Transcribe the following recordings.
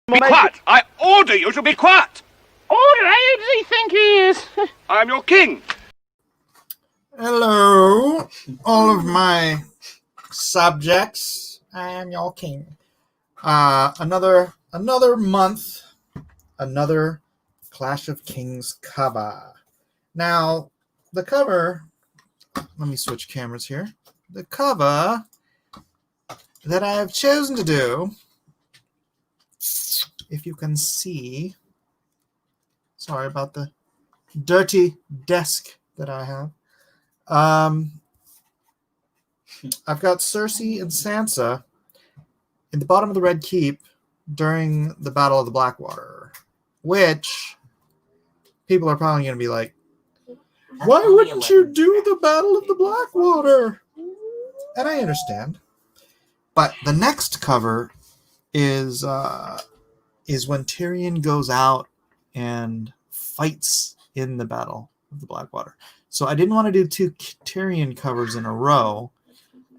Be quiet! I order you to be quiet! Order? Who does he think he is? I am your king. Hello, all of my subjects. I am your king. Another month, another Clash of Kings cover. Now, the cover. Let me switch cameras here. The cover that I have chosen to do, if you can see. Sorry about the dirty desk that I have. I've got Cersei and Sansa in the bottom of the Red Keep during the Battle of the Blackwater, which people are probably going to be like, why wouldn't you do the Battle of the Blackwater? And I understand. But the next cover is when Tyrion goes out and fights in the Battle of the Blackwater. So I didn't want to do two Tyrion covers in a row,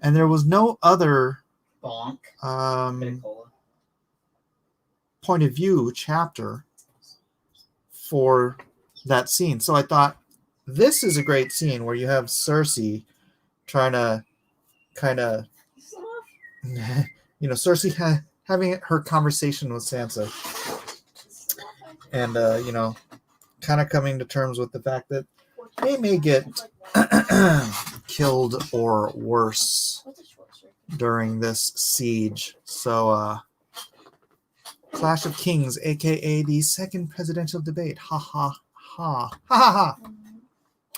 and there was no other point of view chapter for that scene. So I thought, this is a great scene where you have Cersei trying to kind of, Cersei having her conversation with Sansa, and kind of coming to terms with the fact that they may get killed or worse during this siege. So, Clash of Kings, aka the second presidential debate. Ha ha ha ha ha ha.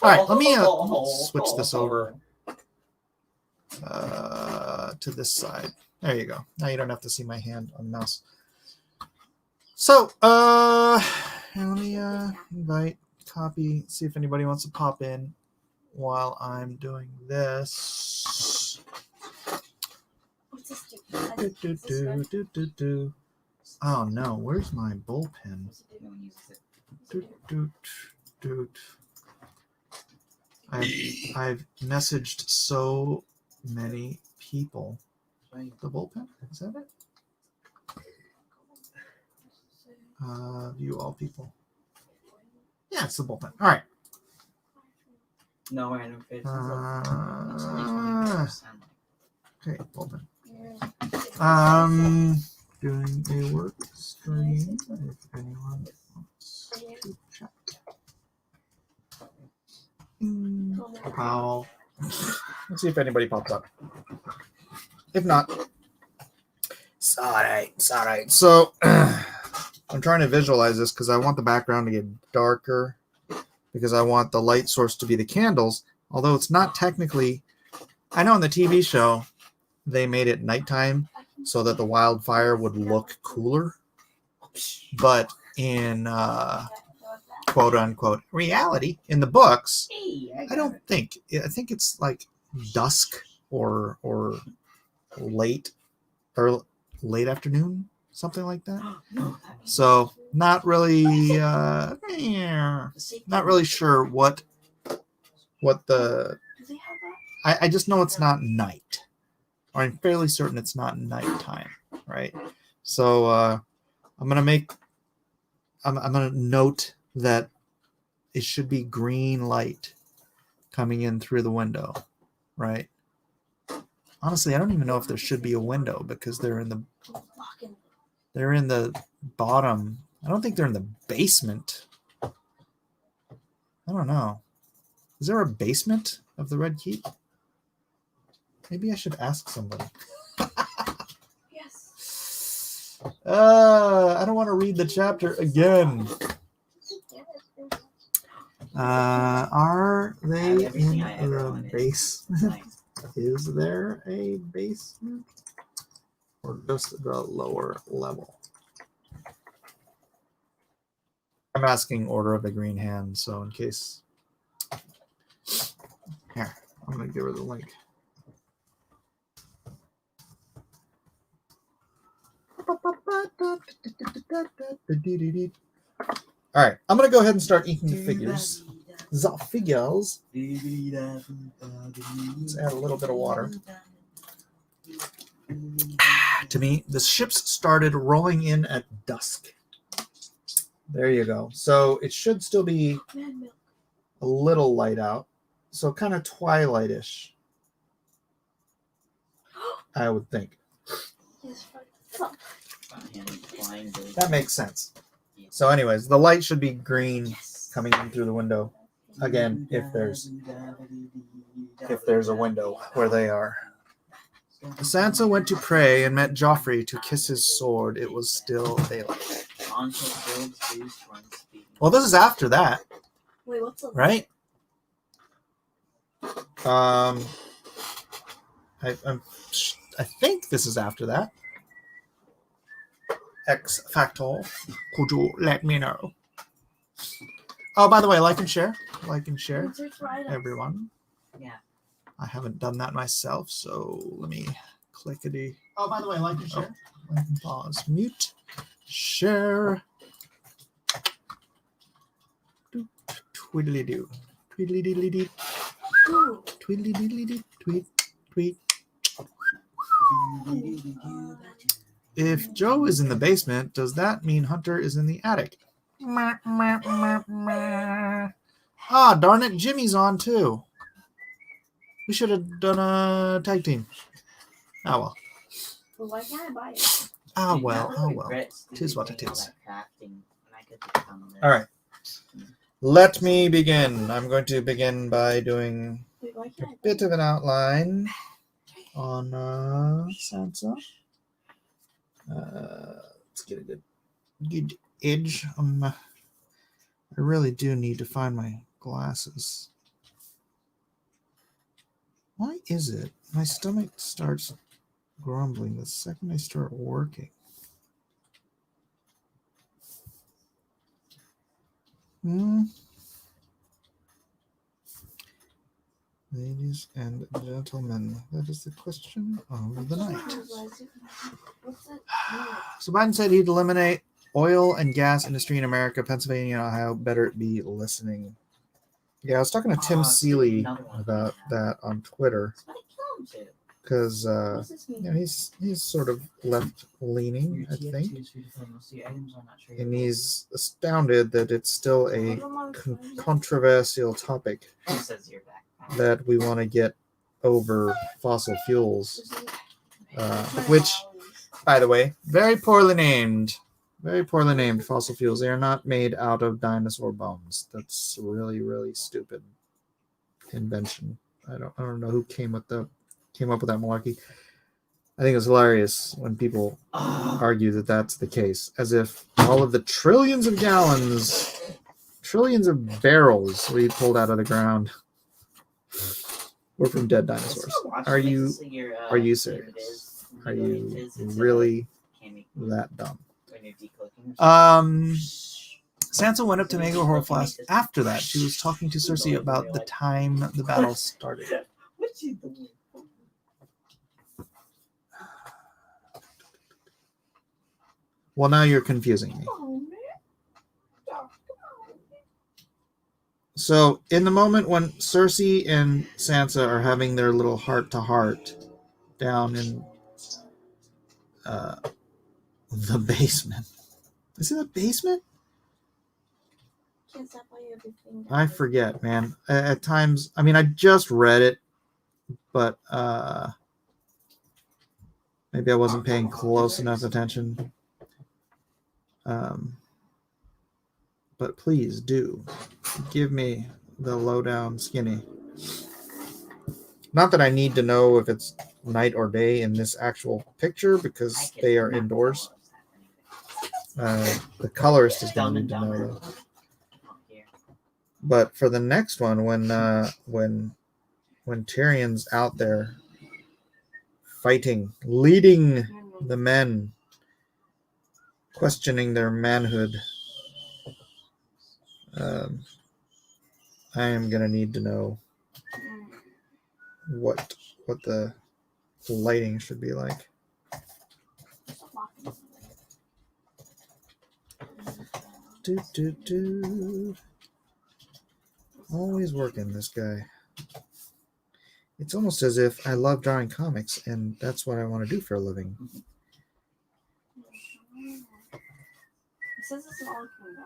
All right, let me switch this over to this side. There you go. Now you don't have to see my hand on the mouse. So, let me invite, copy, see if anybody wants to pop in while I'm doing this. Oh no, where's my bullpen? I've messaged so many people. The bullpen? Is that it? View all people. Yeah, it's the bullpen. All right. No random faces. Okay, bullpen. Doing a work stream. If anyone wants to chat. How? Let's see if anybody pops up. If not, it's all right. So, I'm trying to visualize this because I want the background to get darker, because I want the light source to be the candles, although it's not technically. I know in the TV show they made it nighttime so that the wildfire would look cooler, but in quote unquote reality in the books, I think it's like dusk or late afternoon, something like that. So not really sure what the. I just know it's not night, or I'm fairly certain it's not nighttime, right? So I'm gonna note that it should be green light coming in through the window, right? Honestly, I don't even know if there should be a window because they're in the bottom. I don't think they're in the basement. I don't know. Is there a basement of the Red Keep? Maybe I should ask somebody. Yes. I don't want to read the chapter again. Are they in the basement? Is there a basement? Or just the lower level? I'm asking Order of the Green Hand, so in case. Here, I'm going to give her the link. All right, I'm going to go ahead and start eating the figures. The figures. Let's add a little bit of water. to me, the ships started rolling in at dusk. There you go. So it should still be a little light out. So kind of twilight-ish, I would think. That makes sense. So anyways, the light should be green coming in through the window. Again, if there's a window where they are. Sansa went to pray and met Joffrey to kiss his sword. It was still daylight. Well, this is after that. Wait, what's up? Right? I think this is after that. X Factor. Could you let me know? Oh, by the way, like and share. Like and share, everyone. Yeah. I haven't done that myself, so let me clickety. Oh, by the way, like and share. Like and pause. Mute. Share. Twiddly doo. Twiddly diddly dee. Twiddly diddly dee. Tweet. Tweet. If Joe is in the basement, does that mean Hunter is in the attic? Ah, darn it, Jimmy's on too. We should have done a tag team. Ah, well. Well, why can't I buy it? Ah, well. Oh, well. Tis what it is. All right. Let me begin. I'm going to begin by doing Wait, why a can't I buy bit of an outline on Sansa. Let's get a good edge. I really do need to find my glasses. Why is it my stomach starts grumbling the second I start working? Ladies and gentlemen, that is the question of the night. What's it? So Biden said he'd eliminate oil and gas industry in America, Pennsylvania, and Ohio. Better be listening. Yeah, I was talking to Tim Seeley about that on Twitter because he's sort of left leaning, I think, and he's astounded that it's still a controversial topic that we want to get over fossil fuels, which, by the way, very poorly named fossil fuels. They are not made out of dinosaur bones. That's really, really stupid invention. I don't know who came up with that malarkey. I think it's hilarious when people argue that that's the case, as if all of the trillions of gallons, trillions of barrels we pulled out of the ground were from dead dinosaurs. Are you serious? Are you really that dumb? Sansa went up to Maegor Horflash after that. She was talking to Cersei about the time the battle started. Well, now you're confusing me. So, in the moment when Cersei and Sansa are having their little heart-to-heart down in the basement. Is it a basement? I forget, man. At times, I mean, I just read it, but maybe I wasn't paying close enough attention. But please do give me the lowdown skinny. Not that I need to know if it's night or day in this actual picture because they are indoors. The colorist is going to need to know though. But for the next one, when Tyrion's out there fighting, leading the men, questioning their manhood, I am gonna need to know what the lighting should be like. Always working, this guy. It's almost as if I love drawing comics and that's what I want to do for a living. says it's an all can die.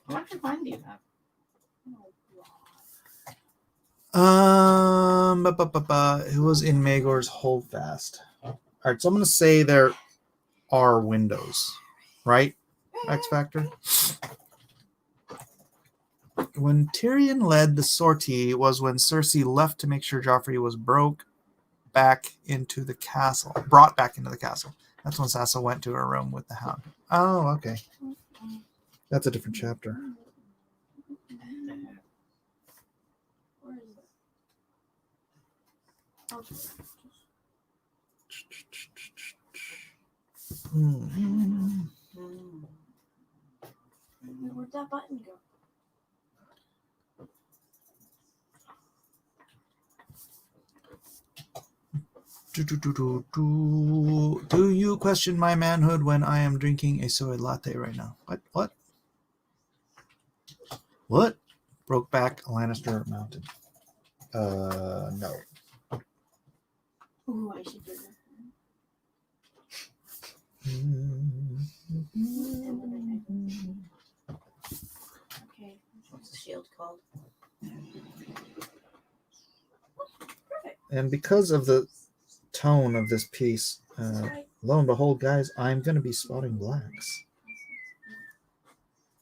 How much time do you have? It was in Magor's Holdfast. All right, so I'm going to say there are windows, right? X Factor. When Tyrion led the sortie was when Cersei left to make sure Joffrey was brought back into the castle. That's when Sansa went to her room with the Hound. Oh, okay. That's a different chapter. Where is it? Oh, where'd that button go? Do you question my manhood when I am drinking a soy latte right now? What? Brokeback Lannister Mountain. No. Ooh, I should do that. Okay. What's the shield called? Perfect. And because of the tone of this piece, Right. lo and behold, guys, I'm going to be spotting blacks.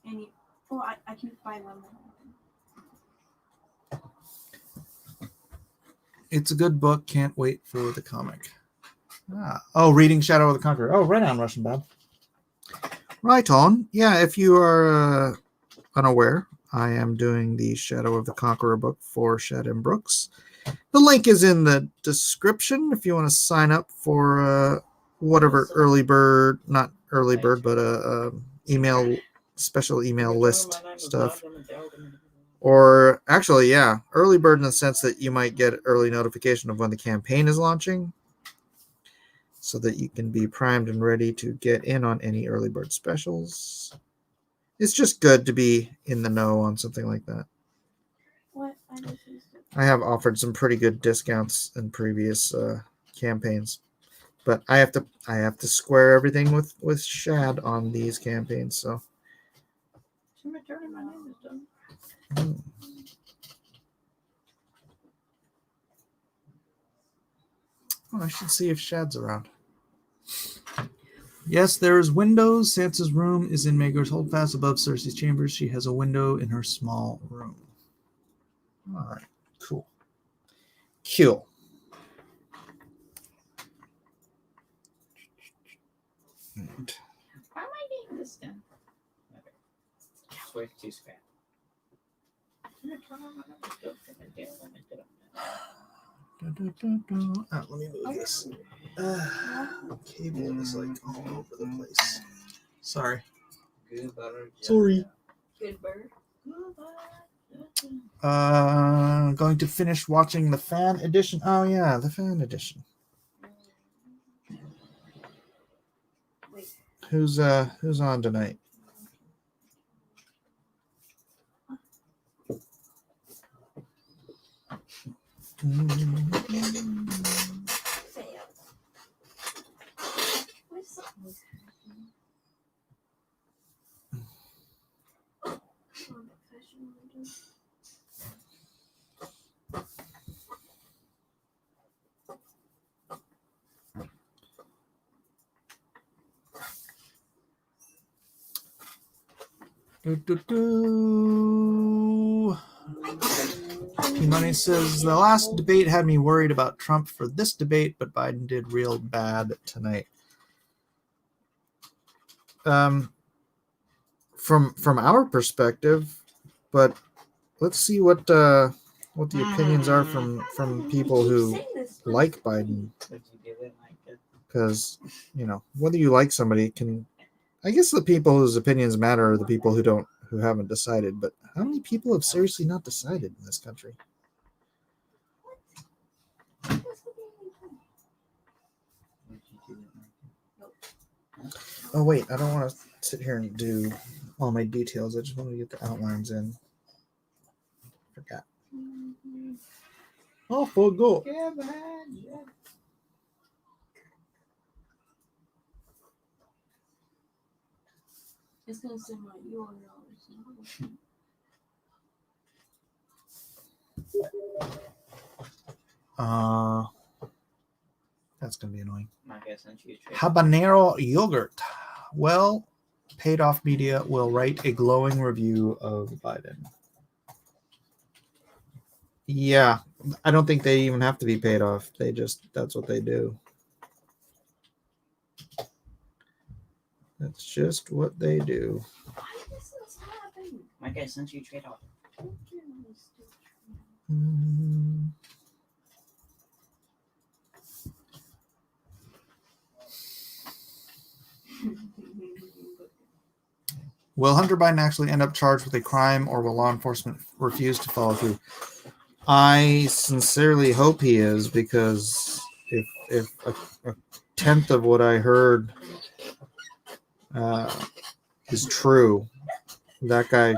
And you, oh, I can find one more. It's a good book. Can't wait for the comic. Reading Shadow of the Conqueror. Oh, right on, Russian Bob. Right on. Yeah, if you are unaware, I am doing the Shadow of the Conqueror book for Shad & Brooks. The link is in the description if you want to sign up for whatever early bird, not early bird, but special email list stuff. Or actually, yeah, early bird in the sense that you might get early notification of when the campaign is launching so that you can be primed and ready to get in on any early bird specials. It's just good to be in the know on something like that. What? I just used it. I have offered some pretty good discounts in previous campaigns, but I have to square everything with Shad on these campaigns, so. Oh, I should see if Shad's around. Yes, there's windows. Sansa's room is in Maegor's Holdfast above Cersei's chambers. She has a window in her small room. All right, cool. Why am I getting this done? Switch to scrap. Let me move this. Cable is like all over the place. Sorry. Sorry. Good bird. Going to finish watching the fan edition. Oh yeah, the fan edition. Wait. Who's on tonight? Say it. What's that? Money says the last debate had me worried about Trump for this debate, but Biden did real bad tonight. From our perspective, but let's see what the opinions are from people who like Biden. Because whether you like somebody I guess the people whose opinions matter are the people who haven't decided. But how many people have seriously not decided in this country? Oh wait, I don't want to sit here and do all my details. I just want to get the outlines in. Forgot. Oh, forgot. It's gonna send my URL. That's gonna be annoying. My guess since you trade. Habanero yogurt. Well, Paid Off Media will write a glowing review of Biden. Yeah, I don't think they even have to be paid off. That's what they do. That's just what they do. Why does this happen? My guess since you trade off. Mm. Will Hunter Biden actually end up charged with a crime, or will law enforcement refuse to follow through? I sincerely hope he is, because if a tenth of what I heard is true, that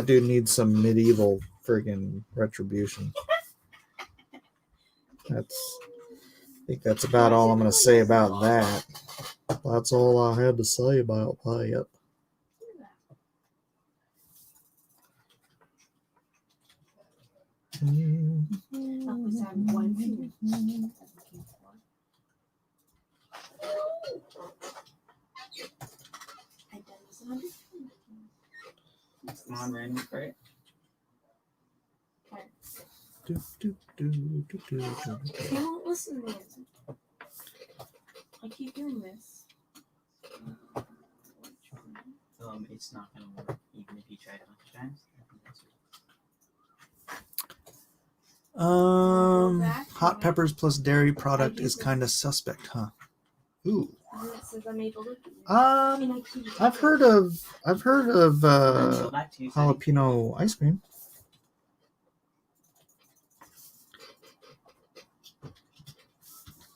dude needs some medieval friggin' retribution. I think that's about all I'm going to say about that. That's all I had to say about that. Come on, random for it. He won't listen to me. I keep doing this. It's not gonna work even if you try it a bunch of times. Hot peppers plus dairy product is kind of suspect, huh? Ooh. And it says I'm able to. I've heard of Go back to you, Sadie. jalapeno ice cream.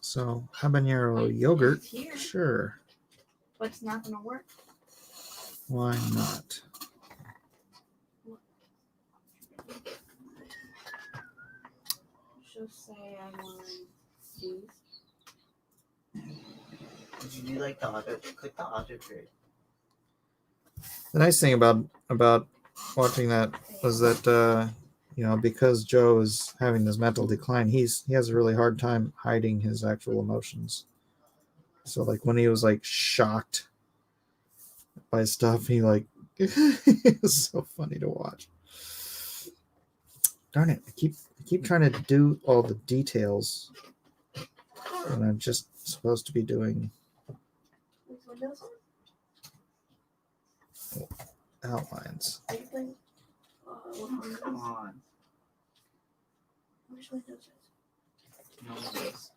So habanero yogurt, Here, sure. but it's not gonna work. Why not? She'll say I want these. Did you do like the auto? Click the auto trade. The nice thing about watching that was that because Joe is having this mental decline, he has a really hard time hiding his actual emotions. So like when he was like shocked by stuff, he like it was so funny to watch. Darn it! I keep trying to do all the details when I'm just supposed to be doing Which windows? outlines. Come on. Which windows? No worries.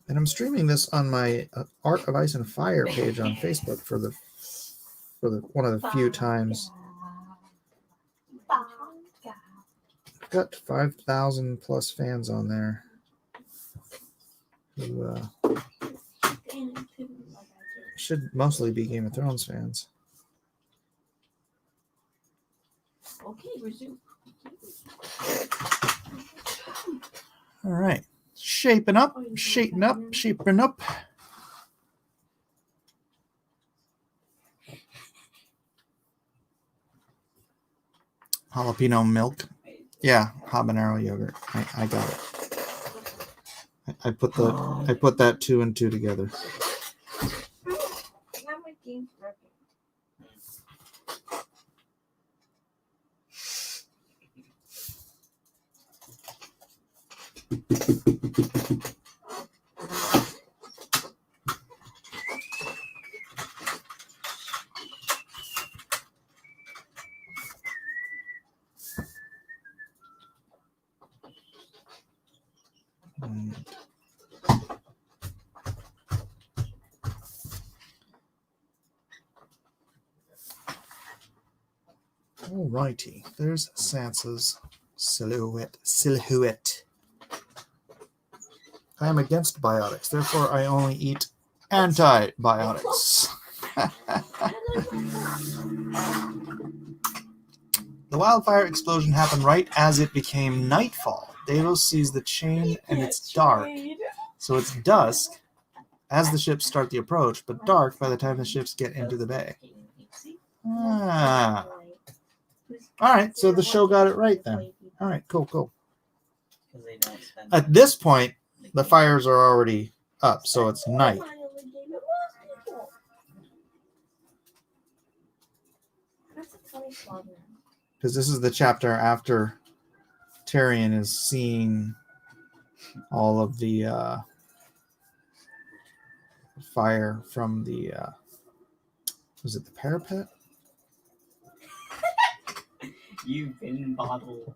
And I'm streaming this on my Art of Ice and Fire page on Facebook for the one of the few times. I've got 5,000 plus fans on there who should mostly be Game of Thrones fans. Okay, resume. All right. Shaping up. Jalapeno milk. Yeah, habanero yogurt. I got it. I put that 2 and 2 together. Now my game's working. Alrighty, there's Sansa's silhouette. I am against biotics, therefore I only eat antibiotics. The wildfire explosion happened right as it became nightfall. Davos sees the chain and it's dark. So it's dusk as the ships start the approach, but dark by the time the ships get into the bay. Ah. Alright, so the show got it right then. Alright, cool. At this point, the fires are already up, so it's night. Because this is the chapter after Tyrion is seeing all of the fire from the was it the parapet? You've been bottled.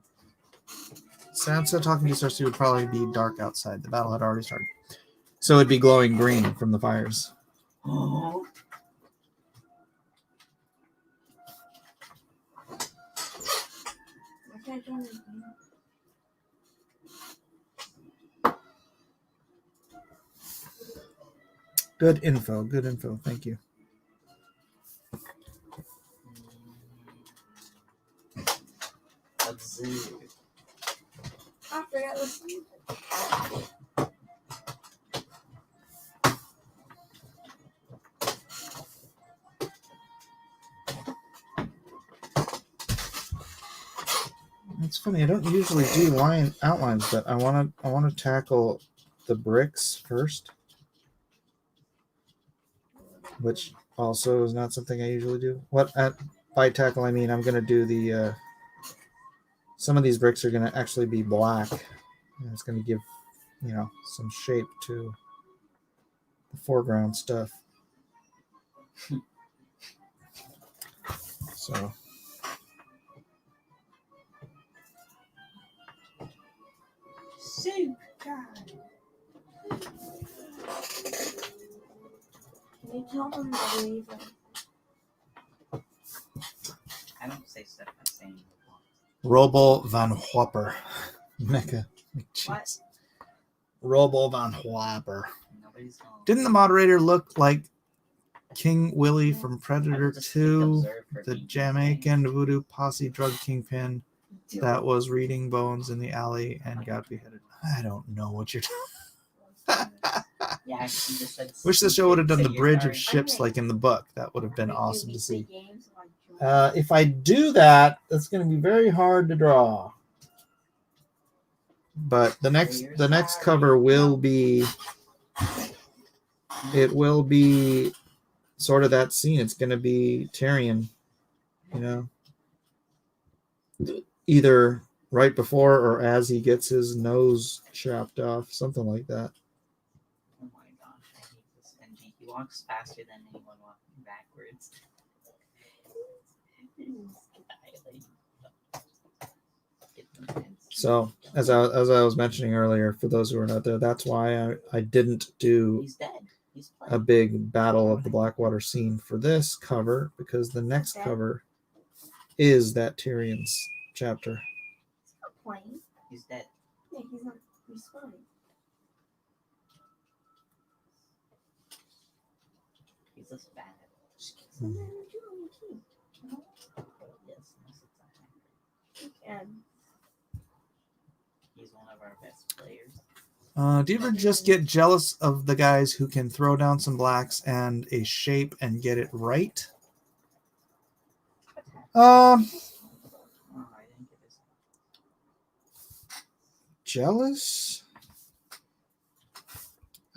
Sansa talking to Cersei would probably be dark outside. The battle had already started. So it'd be glowing green from the fires. Oh. Good info. Thank you. Observe. I forgot this. It's funny. I don't usually do line outlines, but I want to tackle the bricks first, which also is not something I usually do. By tackle I mean I'm going to do the. Some of these bricks are going to actually be black, and it's going to give, some shape to the foreground stuff. So. Soup God. Can you tell them to leave? I don't say stuff by saying it. Robo van Whopper. Mecca. What? Robo van Whopper. Nobody's home. Didn't the moderator look like King Willie from Predator 2, the Jamaican voodoo posse drug kingpin that was reading bones in the alley and got beheaded? I don't know what you're talking. Yeah, she just said. Wish the show would have done the Say bridge you're of sorry. ships like in the book. That would have been awesome to see. If I do that, that's going to be very hard to draw. But the next cover will be. It will be sort of that scene. It's going to be Tyrion, either right before or as he gets his nose chopped off, something like that. Oh my gosh, I hate this Benji. He walks faster than anyone walking backwards. So, as I was mentioning earlier, for those who are not there, that's why I didn't do He's dead. He's a big Battle of the Blackwater scene for this cover, because the next cover is that Tyrion's chapter. He's not playing. He's dead. Yeah, he's not responding. He's just bad. Just get some energy on the key. Yes, most of the time. And He's one of our best players. Do you ever just get jealous of the guys who can throw down some blacks and a shape and get it right? Oh, I didn't get this. Jealous?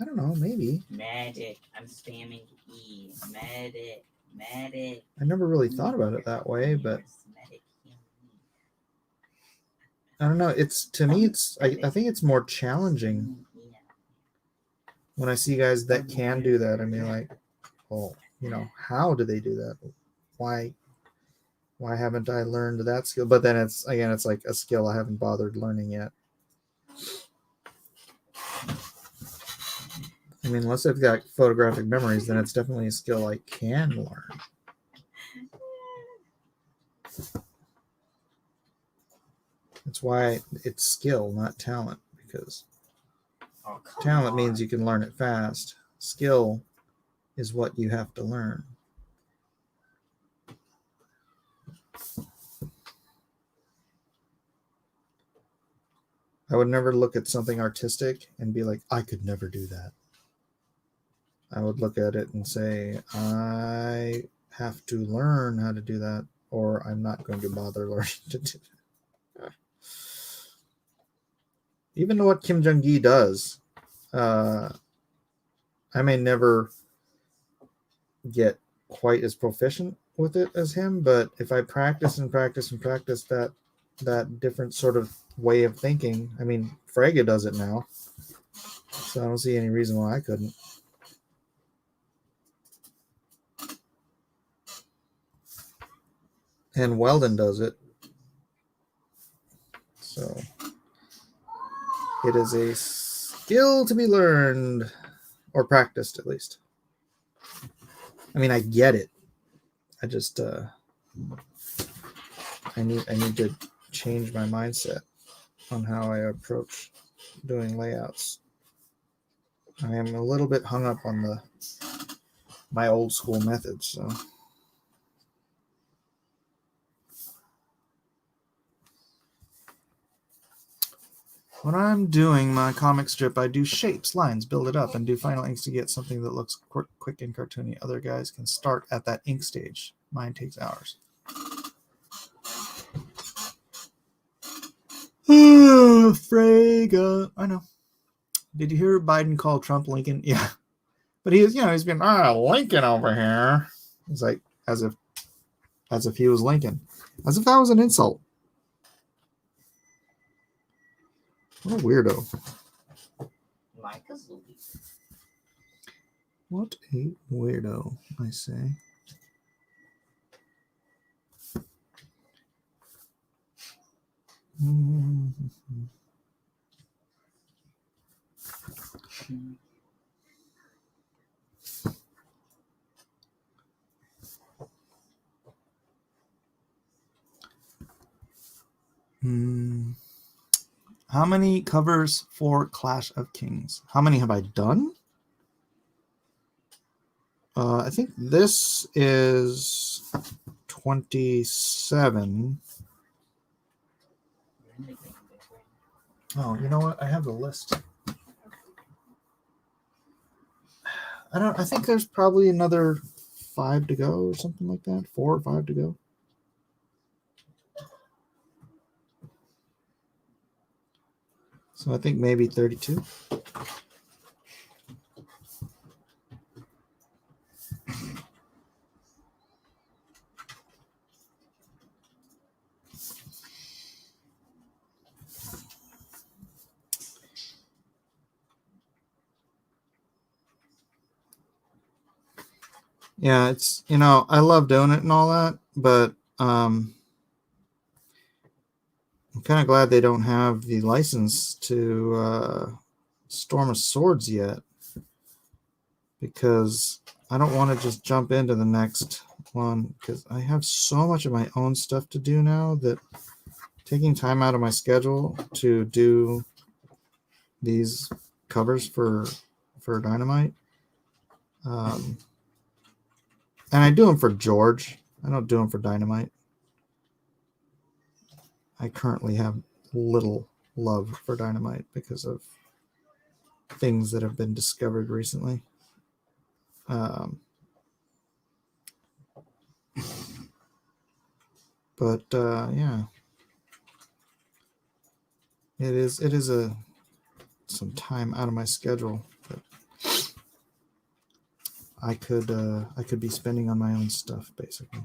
I don't know, maybe. Magic. I'm spamming E. Medic. I never really thought about it that way, but Medic. I don't know. It's to me, I think it's more challenging when I see guys that can do that. I mean, like, well, how do they do that? Why haven't I learned that skill? But then it's like a skill I haven't bothered learning yet. I mean, unless I've got photographic memories, then it's definitely a skill I can learn. That's why it's skill, not talent, because Oh, come talent on. means you can learn it fast. Skill is what you have to learn. I would never look at something artistic and be like, I could never do that. I would look at it and say, I have to learn how to do that, or I'm not going to bother learning to do that. Even what Kim Jong-gi does, I may never get quite as proficient with it as him, but if I practice and practice and practice that different sort of way of thinking, I mean, Frege does it now, so I don't see any reason why I couldn't. And Weldon does it. So it is a skill to be learned or practiced, at least. I mean, I get it. I just I need to change my mindset on how I approach doing layouts. I am a little bit hung up on my old school methods, so. When I'm doing my comic strip, I do shapes, lines, build it up, and do final inks to get something that looks quick and cartoony. Other guys can start at that ink stage. Mine takes hours. Frege. I know. Did you hear Biden call Trump Lincoln? Yeah. But he's been, Lincoln over here. It's like, as if he was Lincoln. As if that was an insult. What a weirdo. Like a zombie. What a weirdo, I say. How many covers for Clash of Kings? How many have I done? I think this is 27. Oh, you know what? I have the list. I think there's probably another 5 to go or something like that. 4 or 5 to go. So I think maybe 32. Yeah, it's, I love doing it and all that, but I'm kind of glad they don't have the license to Storm of Swords yet, because I don't want to just jump into the next one, because I have so much of my own stuff to do now that taking time out of my schedule to do these covers for Dynamite, and I do them for George. I don't do them for Dynamite. I currently have little love for Dynamite because of things that have been discovered recently. But yeah, it is some time out of my schedule that I could be spending on my own stuff, basically.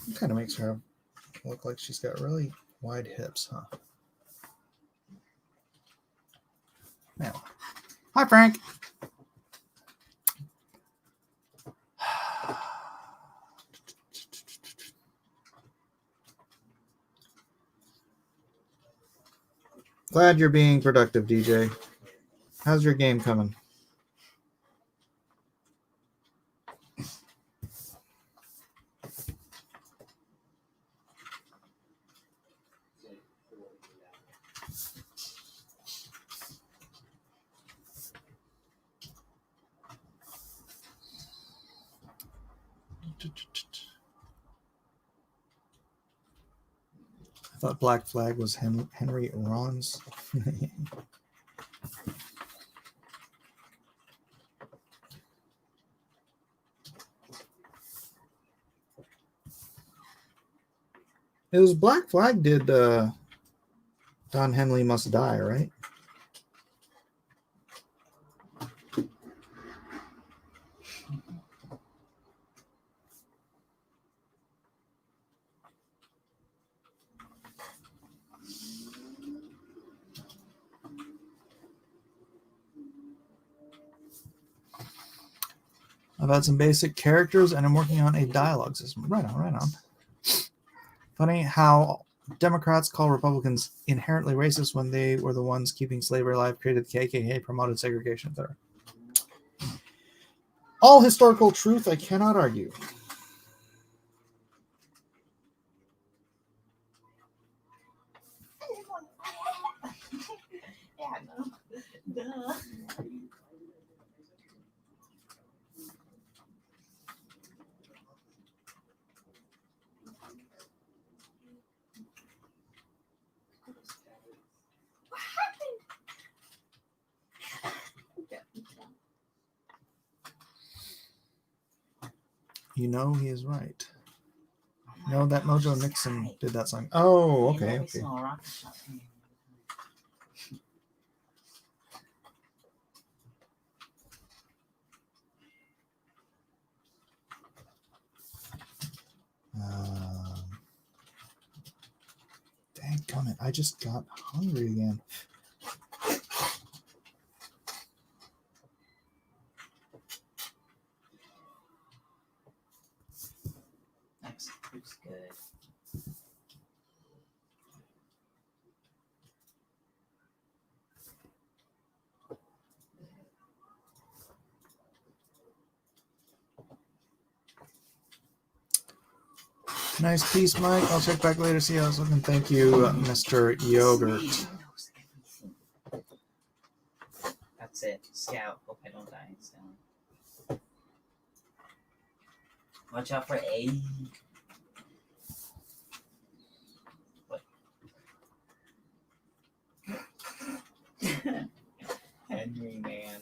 It kind of makes her look like she's got really wide hips, huh? Now, hi, Frank. Glad you're being productive, DJ. How's your game coming? I thought Black Flag was Henry Rollins. It was Black Flag did Don Henley Must Die, right? I've had some basic characters and I'm working on a dialogue system. Right on, right on. Funny how Democrats call Republicans inherently racist when they were the ones keeping slavery alive, created the KKK, promoted segregation, etc. All historical truth I cannot argue. Yeah, no. Duh. What happened? You know he is right. Oh my No, that gosh, Mojo this Nixon guy. did that song. Oh, And okay, every okay. single rocket shot thing. Dang it, I just got hungry again. Next looks good. Nice piece, Mike. I'll check back later, see how it's looking. Thank you, Mr. Yogurt. This man knows everything. That's it. Scout. Hope I don't die. So. Watch out for A. What? Henry, man.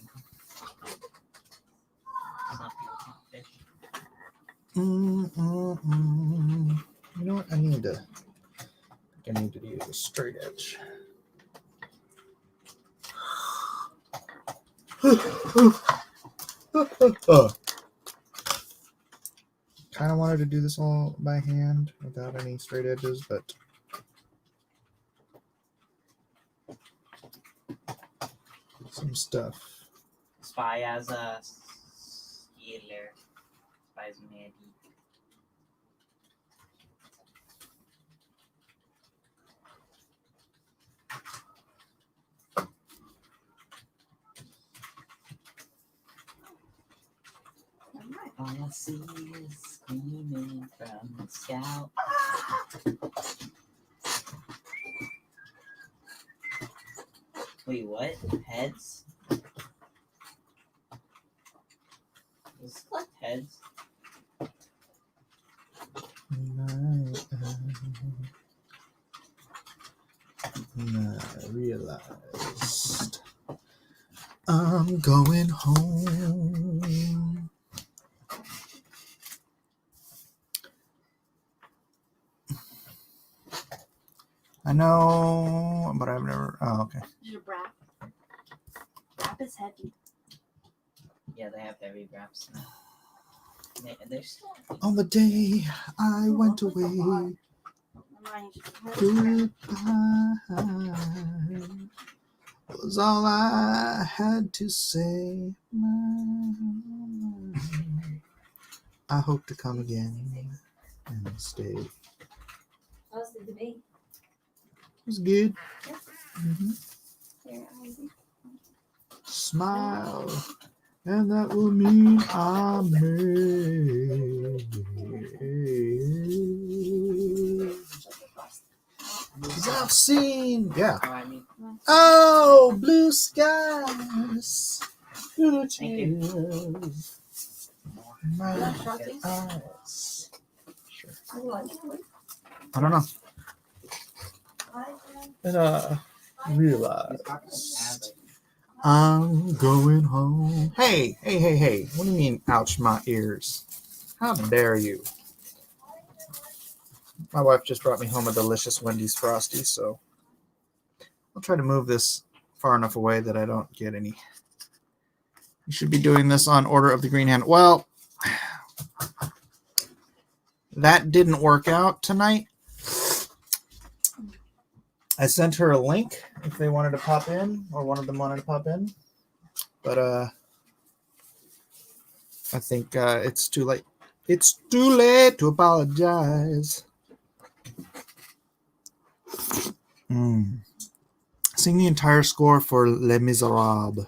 It's not the fish. You know what? I need to use a straight edge. Kind of wanted to do this all by hand without any straight edges, but some stuff. Spy as a Steeler. Spy as Maddie. All I see is screaming from the scout. Wait, what? Heads? Does this collect heads? I realized I'm going home. I know, but I've never. Oh, okay. There's a wrap. Wrap is heavy. Yeah, they have heavy wraps now. They're still. On the day I went away, Never mind. goodbye was all I had to say. I hope to come again and stay. It That was the debate. was good. Yes. Here, Isaac. Smile, and that will mean I'm made. 'Cause I've seen, yeah. Oh, I mean, Oh, blue skies. Blue Thank you. cheers. more. My Frosty? eyes. Sure. I like it. I don't know. I And He's realize talking about it. I'm going home. Hey, hey, hey, hey. What do you mean, ouch my ears? How dare you? My wife just brought me home a delicious Wendy's Frosty, so I'll try to move this far enough away that I don't get any. You should be doing this on Order of the Green Hand. Well, that didn't work out tonight. I sent her a link if they wanted to pop in, or one of them wanted to pop in. But I think it's too late. It's too late to apologize. Sing the entire score for Les Miserables.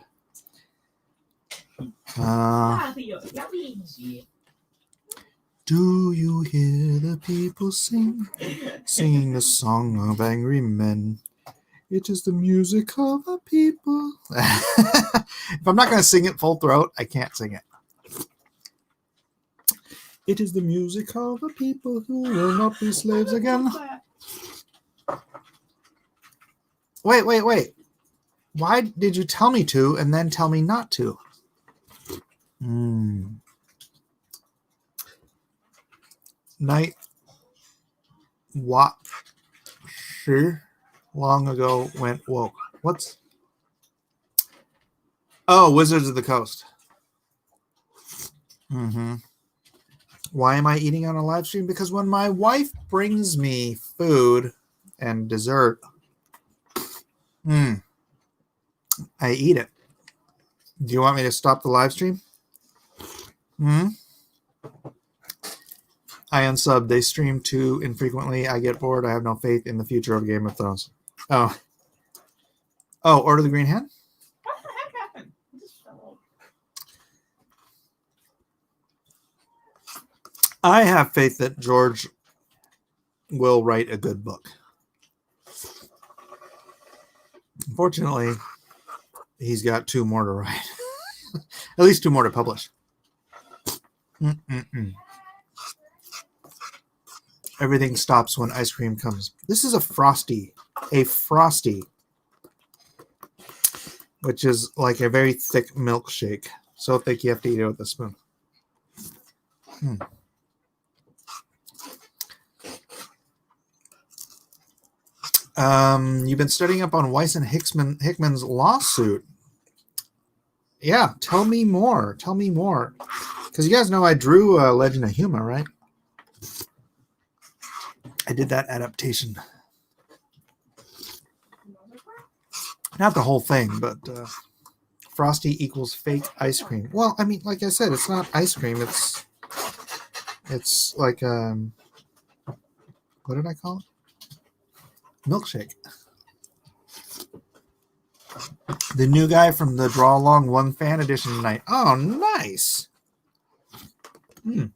Do you hear the people sing? Singing the song of angry men. It is the music of the people. If I'm not going to sing it full throat, I can't sing it. It is the music of the people who will not be slaves again. Wait. Why did you tell me to and then tell me not to? Night Watcher long ago went woke. What's? Oh, Wizards of the Coast. Why am I eating on a live stream? Because when my wife brings me food and dessert, I eat it. Do you want me to stop the live stream? I unsub. They stream too infrequently. I get bored. I have no faith in the future of Game of Thrones. Oh, Order of the Green Hand? What the heck happened? It just fell over. I have faith that George will write a good book. Unfortunately, he's got 2 more to write. At least 2 more to publish. Everything stops when ice cream comes. This is a Frosty. A Frosty. Which is like a very thick milkshake. So thick you have to eat it with a spoon. You've been studying up on Weiss and Hickman's lawsuit. Yeah, tell me more. Tell me more. Because you guys know I drew Legend of Huma, right? I did that adaptation. Not the whole thing, but Frosty equals fake ice cream. Well, I mean, like I said, it's not ice cream. It's like what did I call it? Milkshake. The new guy from the Draw Along 1 fan edition tonight. Oh, nice. Let me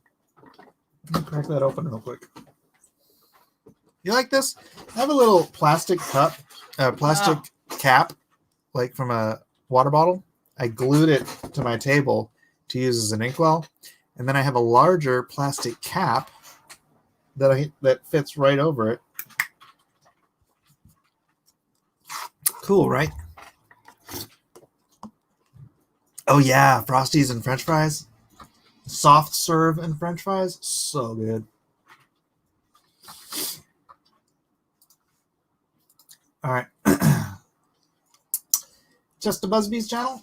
crack that open real quick. You like this? I have a little plastic cup, plastic cap, like from a water bottle. I glued it to my table to use as an inkwell, and then I have a larger plastic cap that fits right over it. Cool, right? Oh yeah, Frosties and French fries, soft serve and French fries, so good. All right. Just the Buzzbees channel.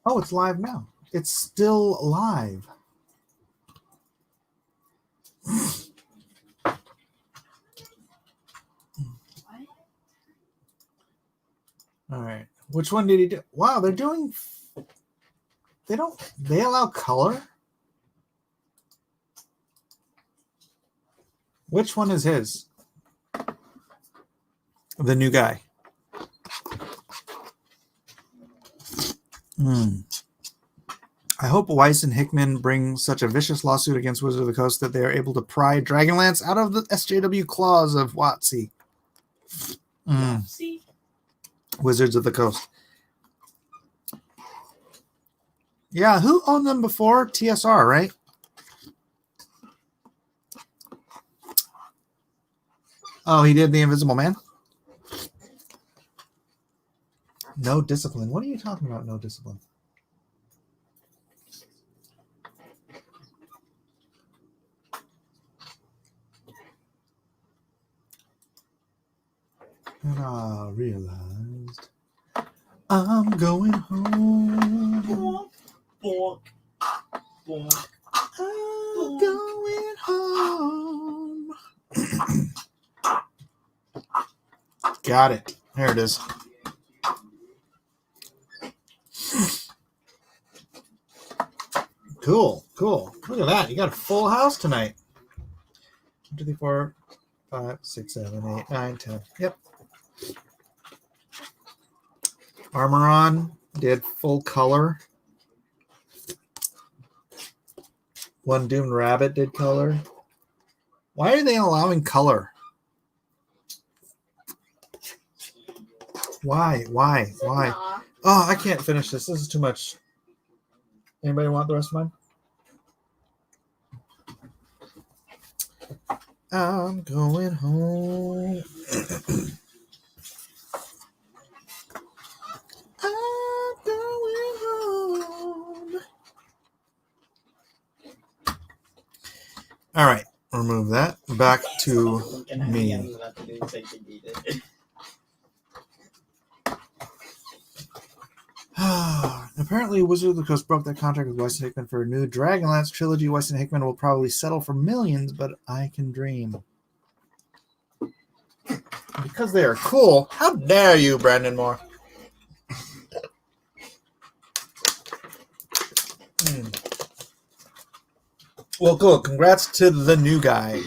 Oh, it's live now. It's still live. All right. Which one did he do? Wow, they're doing... They allow color? Which one is his? The new guy. I hope Weiss and Hickman bring such a vicious lawsuit against Wizard of the Coast that they are able to pry Dragonlance out of the SJW claws of WotC. See? Wizards of the Coast. Yeah, who owned them before? TSR, right? Oh, he did The Invisible Man? No discipline. What are you talking about, no discipline? And I realized I'm going home. Bonk. Bonk. I'm going home. Got it. There it is. Cool, cool. Look at that. You got a full house tonight. 1, 2, 3, 4, 5, 6, 7, 8, 9, 10. Yep. Armoron did full color. One Doomed Rabbit did color. Why are they allowing color? Why? Nah. Oh, I can't finish this. This is too much. Anybody want the rest of mine? I'm going home. I'm going home. All right, remove that. Back to Looking at me. I was about to do such a deed. Apparently, Wizard of the Coast broke their contract with Weiss and Hickman for a new Dragonlance trilogy. Weiss and Hickman will probably settle for millions, but I can dream. Because they are cool. How dare you, Brandon Moore? Well, cool. Congrats to the new guy.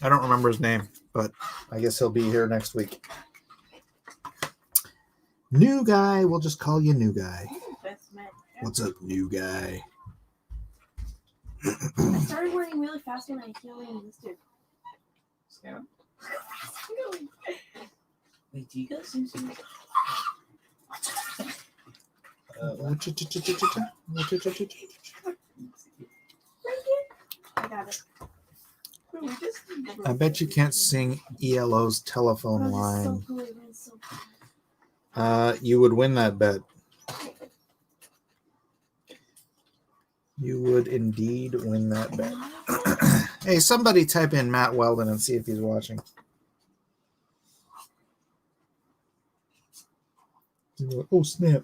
I don't remember his name, but I guess he'll be here next week. New guy. We'll just call you new guy. Best man. What's up, new guy? I started running really fast when I healing existed. Scout? Really? Wait, do you guys seem to I got it. Bro, we just never- I bet you can't sing ELO's telephone Oh, this is line. so cool. It is so cool. You would win that bet. You would indeed win that bet. Hey, somebody type in Matt Weldon and see if he's watching. Oh, snap.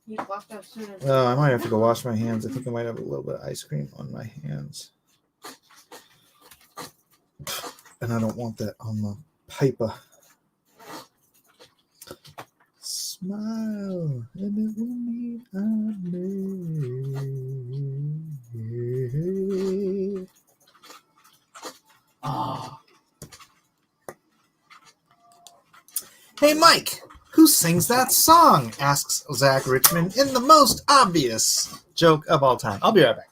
He walked out soon as Oh, I might have to go wash my hands. I think I might have a little bit of ice cream on my hands. And I don't want that on the paper. Smile, and it will mean I'm made. Ah, Hey, Mike, who sings that song? Asks Zach Richmond in the most obvious joke of all time. I'll be right back.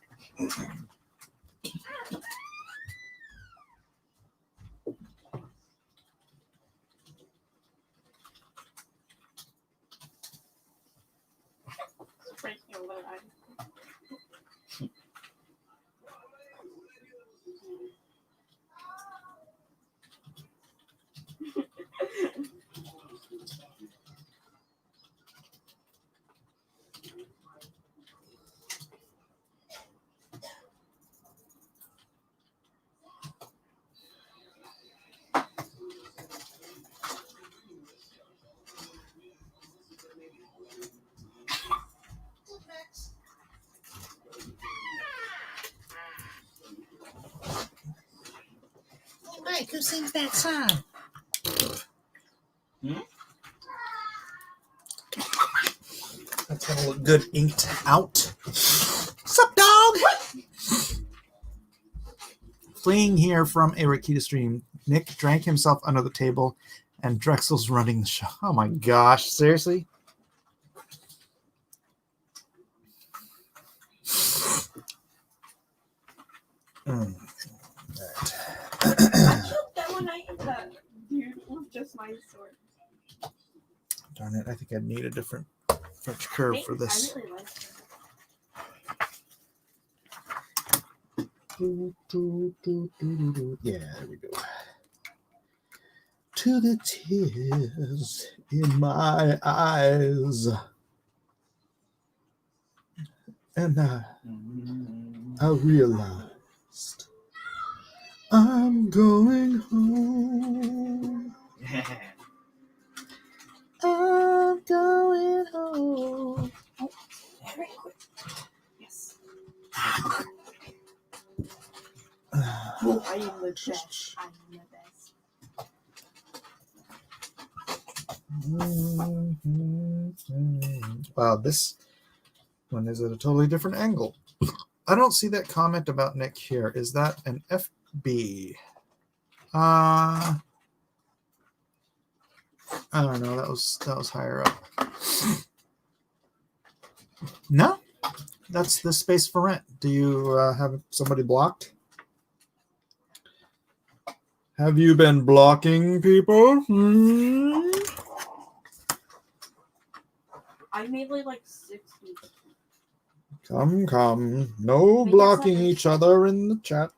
breaking a little eye. Mike, who sings that song? That's gonna look good inked out. Sup, dog? Fleeing here from a Rakita stream, Nick drank himself under the table And Drexel's running the show. Oh my gosh, seriously? Right. I choked that one night, and that dude with just my sword. Darn it, I think I need a different French curve for this. I really like it. Yeah, there we go. To the tears in my eyes. And I realized I'm going home. I'm going home. Very quick. Yes. Oh, I am the best. I am the best. Wow, this one is at a totally different angle. I don't see that comment about Nick here. Is that an FB? I don't know. That was higher up. No, that's the space for rent. Do you have somebody blocked? Have you been blocking people? I made like 6 weeks. Come. No Make blocking yourself- each other in the chat.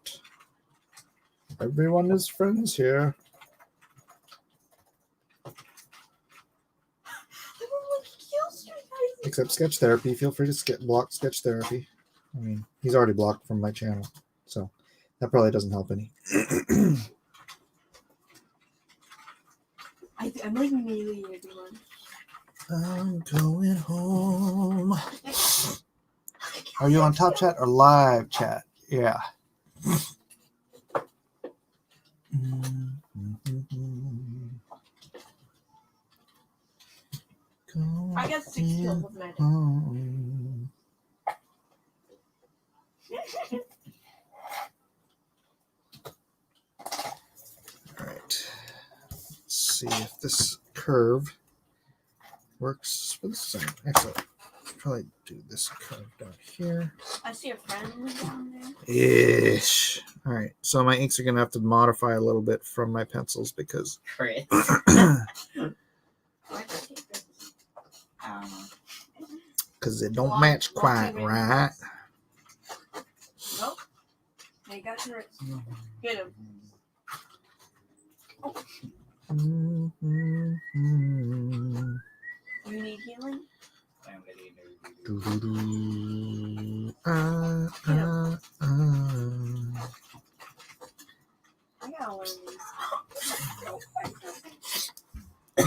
Everyone is friends here. Except Sketch Therapy. Feel free to block Sketch Therapy. I mean, he's already blocked from my channel, so that probably doesn't help any. I'm like melee everyone. I'm going home. Are you on top chat or live chat? Yeah. I got 6 kills with magic. All right. Let's see if this curve works for the sun. Actually, I'll probably do this curve down here. I see a friend down there. Ish. All right. So my inks are going to have to modify a little bit from my pencils because Chris. Why did I take this? I don't know. they don't match quite right. Nope. Hey, got your wrist. Get him. You need healing? I gotta learn these.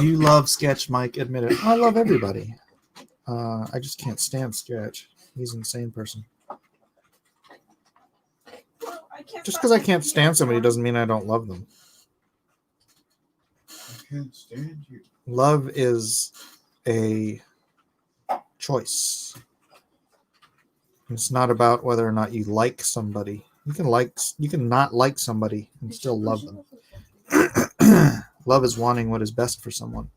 You love Sketch, Mike. Admit it. I love everybody. I just can't stand Sketch. He's an insane person. Well, I can't Just stop because I making can't stand healing somebody for doesn't mean I don't love them. I can't stand you. Love is a choice. It's not about whether or not you like somebody. You can not like somebody and still love them. Love is wanting what is best for someone.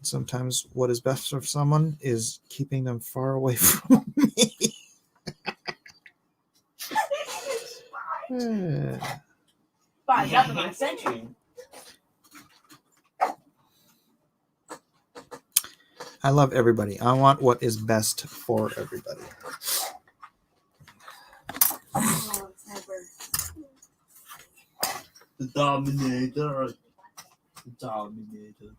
Sometimes what is best for someone is keeping them far away from me. By nothing my century. I love everybody. I want what is best for everybody. Oh, it's never. The Dominator. The Dominator.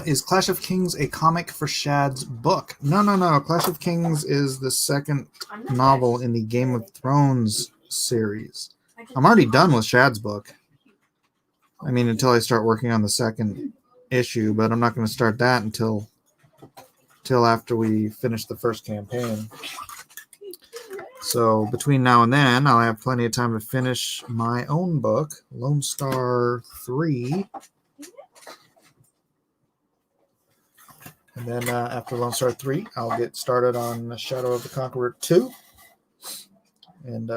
Is Clash of Kings a comic for Shad's book? No. Clash of Kings is the second I'm not novel in the Game of Thrones series. I'm already done with Shad's book. I mean, until I start working on the second issue, but I'm not going to start that until after we finish the first campaign. So between now and then, I'll have plenty of time to finish my own book, Lone Star 3. And then after Lone Star 3, I'll get started on Shadow of the Conqueror 2. And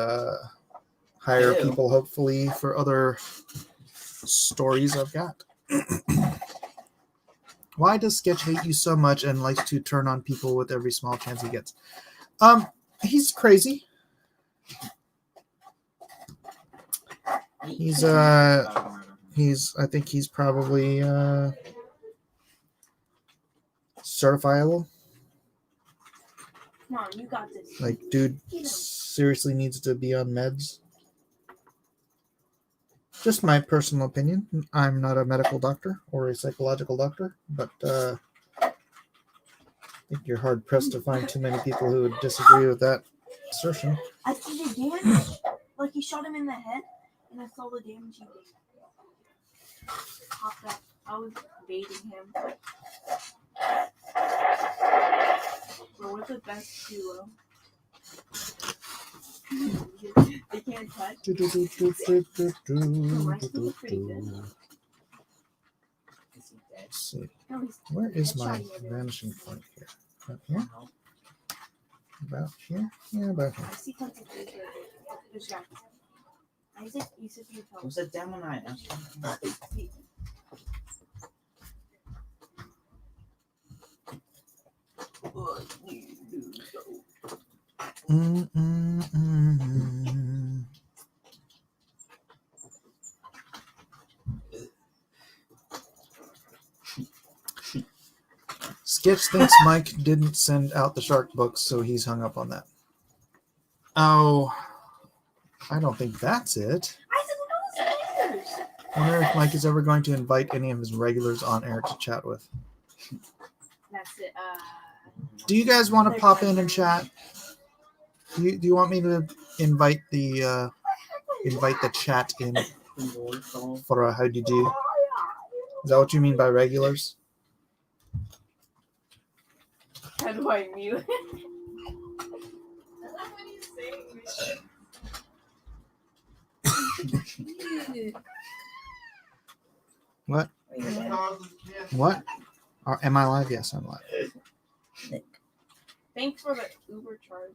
hire Ew. people, hopefully, for other stories I've got. Why does Sketch hate you so much and likes to turn on people with every small chance he gets? He's crazy. He's I think he's probably certifiable. Come on, you got this. Like, dude seriously needs to be on meds. Just my personal opinion. I'm not a medical doctor or a psychological doctor, but I think you're hard pressed to find too many people who would disagree with that assertion. I see the damage. Like, he shot him in the head, and I saw the damage he did. Popped up. I was baiting him. But we're the best duo. They can't touch. My skills are pretty good. Is he dead? Let's see. No, he's Where is my headshotting everyone. vanishing point here? Up here? No. About here? Yeah, about here. I see something laser. There's guys. Isaac, you said you It told was a demo night. me. Sketch thinks Mike didn't send out the shark books, so he's hung up on that. Oh, I don't think that's it. Isaac, look at those lasers. I wonder if Mike is ever going to invite any of his regulars on air to chat with. That's it. Do you guys want to pop in and chat? Do you want me to invite the chat in for a how do you do? Is that what you mean by regulars? How do I mute? What? What? Am I live? Yes, I'm live. Thanks for the Uber charge.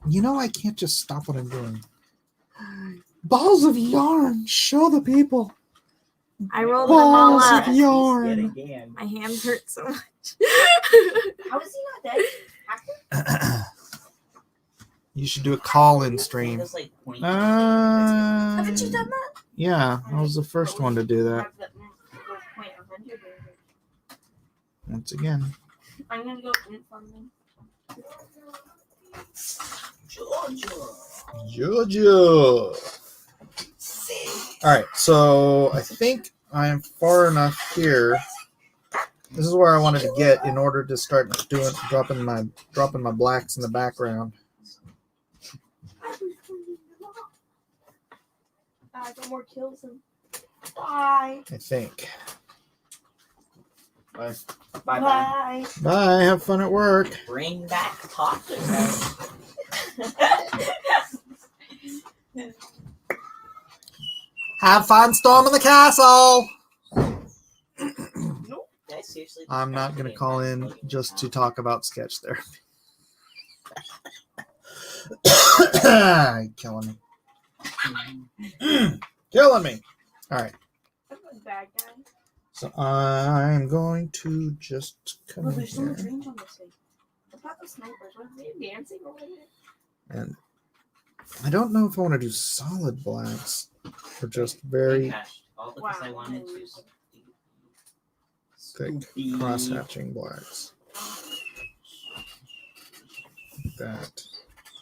You know I can't just stop what I'm doing. Balls of yarn. Show the people. I rolled them all Balls up. of yarn. Again. My hand hurts so much. How is he not dead? You should do a call-in stream. Just, like, point Haven't you done that? Yeah, I was the first one to do that. Have the point 100 or- Once again. I'm gonna go in from them. Jojo. All right, so I think I am far enough here. This is where I wanted to get in order to start dropping my blacks in the background. I got more kills than. Bye. I think. Bye. Bye. Bye. Have fun at work. Bring back tacos. Have fun storming the castle. Guys, seriously, I'm not going to call in just to talk about sketch therapy. Killing me. Killing me. All right. That's a bad guy. So I'm going to just come Oh, in there's so much here. range on this thing. What about the snipers? Was they dancing over there? And I don't know if I want to do solid blacks or just very all because I Wow. wanted to thick cross-hatching blacks. Like that.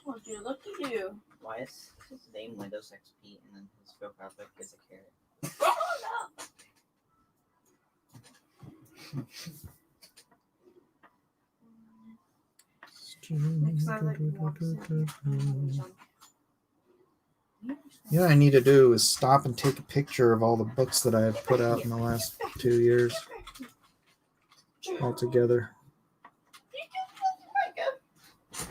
Oh, dude, look at you. Why is his name Windows XP and then his profile pic is a carrot? Oh, no. Next time, like, walks in. You know what I need to do is stop and take a picture of all the books that I have put out in the last 2 years all together.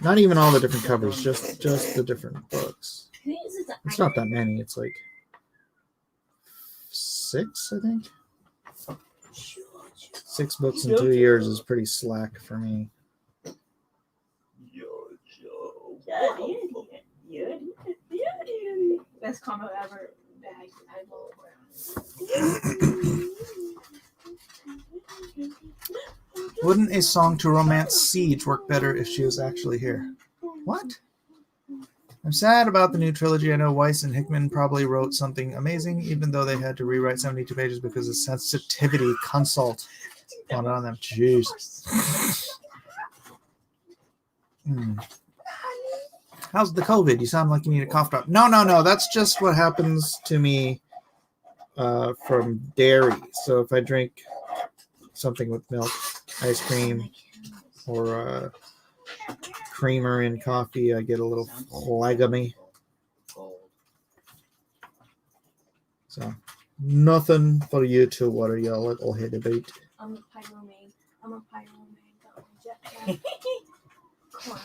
Not even all the different covers, just the different books. It's not that many. It's like 6, I think. 6 books in 2 years is pretty slack for me. Best combo ever. I will Wouldn't a song to romance Siege work better if she was actually here? What? I'm sad about the new trilogy. I know Weiss and Hickman probably wrote something amazing, even though they had to rewrite 72 pages because of sensitivity consult on them. Jeez. How's the COVID? You sound like you need a cough drop. No. That's just what happens to me from dairy. So if I drink something with milk, ice cream, or creamer in coffee, I get a little phlegmy. So nothing for you to worry your little head about. I'm a pyromane. Jetpack. Come on.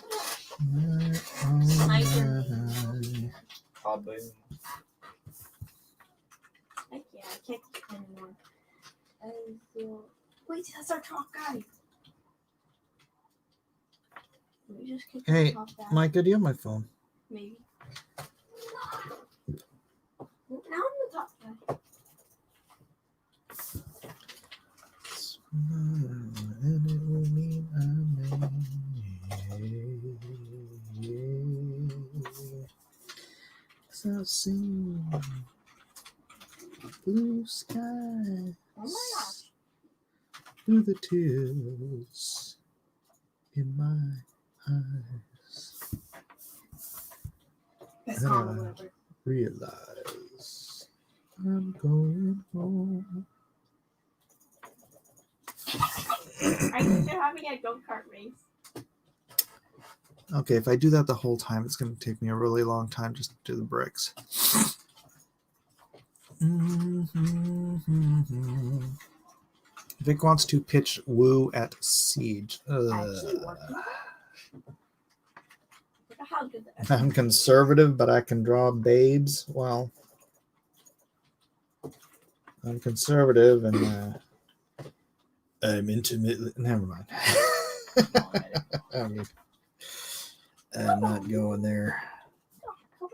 Kaboom. Heck yeah, I can't get anymore. I feel. Wait, that's our top guy. We just kick Hey, the top guy. Micah, do you have my phone? Maybe. Now I'm the top guy. And it will mean I'll see blue skies Oh my gosh. through the tears in my eyes. Best combo ever. Realize I'm going home. I think they're having a go-kart race. Okay, if I do that the whole time, it's going to take me a really long time just to do the bricks. Vic wants to pitch Woo at Siege. Actually working. Look at how good that is. I'm conservative, but I can draw babes. Well, I'm conservative and I'm intimately. Never mind. I'm not going there. Come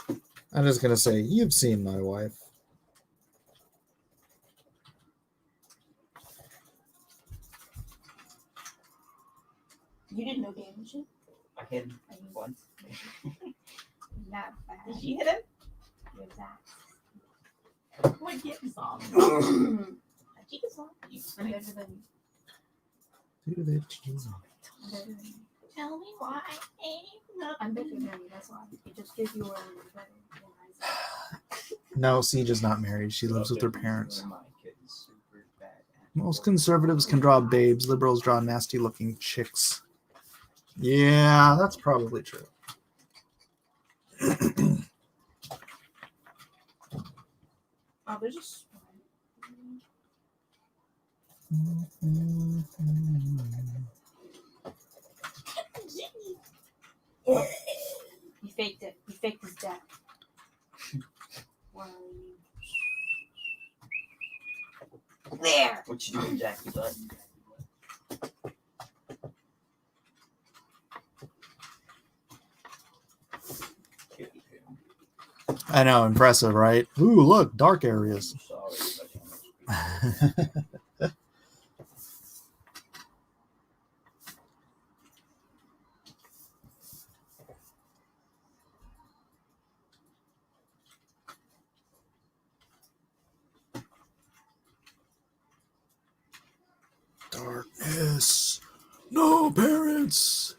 on. I'm just going to say, you've seen my wife. You didn't know damage it? I hit him once. Not bad. Did you hit him? Exactly. What get song? A chica song. I'm better than you. Do that cheese. I'm better than you. Tell me why ain't nothing. I'm better than you. That's why. It just gives you a better than I No, Siege is not married. She lives with her parents. Most conservatives can draw babes. Liberals draw nasty-looking chicks. Yeah, that's probably true. Oh, there's just. He faked it. He faked his death. Where are you? There! What you doing, Jackie? Butt? I know, impressive, right? Ooh, look, dark areas. Darkness. No parents.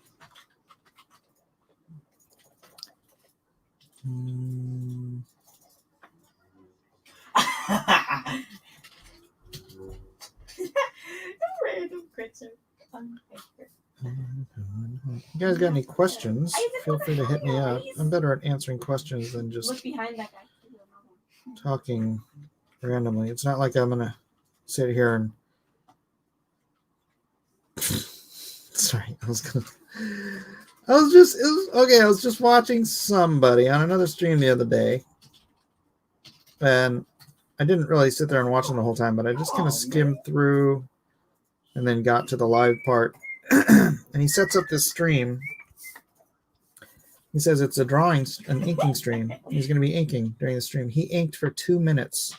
Random creature. You guys got any questions? Feel free to hit me up. I'm better at answering questions than Look just behind that guy. talking randomly. It's not like I'm gonna sit here and sorry, I was just watching somebody on another stream the other day, and I didn't really sit there and watch them the whole time, but I just kind of skimmed through and then got to the live part. And he sets up this stream. He says it's an inking stream. He's going to be inking during the stream. He inked for 2 minutes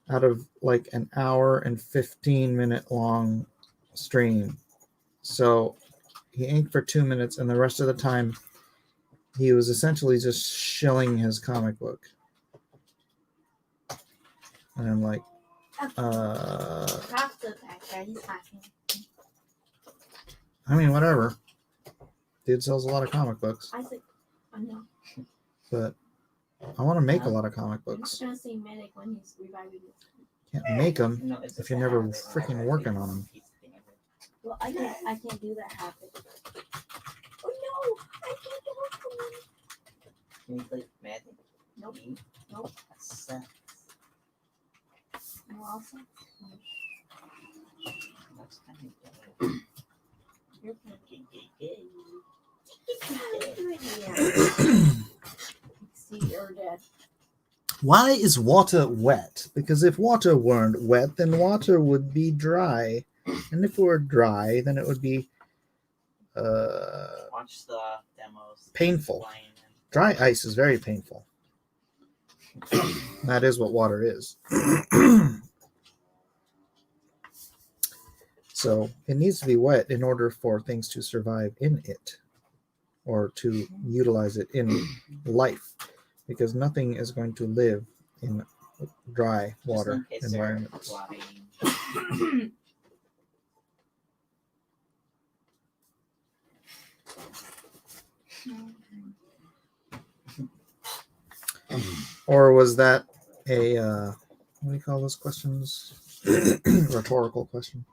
out of like an hour and 15-minute long stream. So he inked for 2 minutes, and the rest of the time he was essentially just shilling his comic book. And I'm like, Props to the fact that he's hacking. I mean, whatever. Dude sells a lot of comic books, I know. but I want to make a lot of comic I'm not books. gonna say medic when he's reviving this. Can't make them No, it's if just you're a never habit. freaking working on them. Well, I can't do that habit. Oh no! I can't do it. Can you play Magic? Nope. Me? Nope. That sucks. No, also. That's kind of good. You're playing. See, you're dead. Why is water wet? Because if water weren't wet, then water would be dry. And if it were dry, then it would be Watch the demos. painful. Flying in. Dry ice is very painful. That is what water is. So it needs to be wet in order for things to survive in it or to utilize it in life, because nothing is going to live in dry Just water in case they're environments. flying. Or was that a what do you call those questions? Rhetorical question.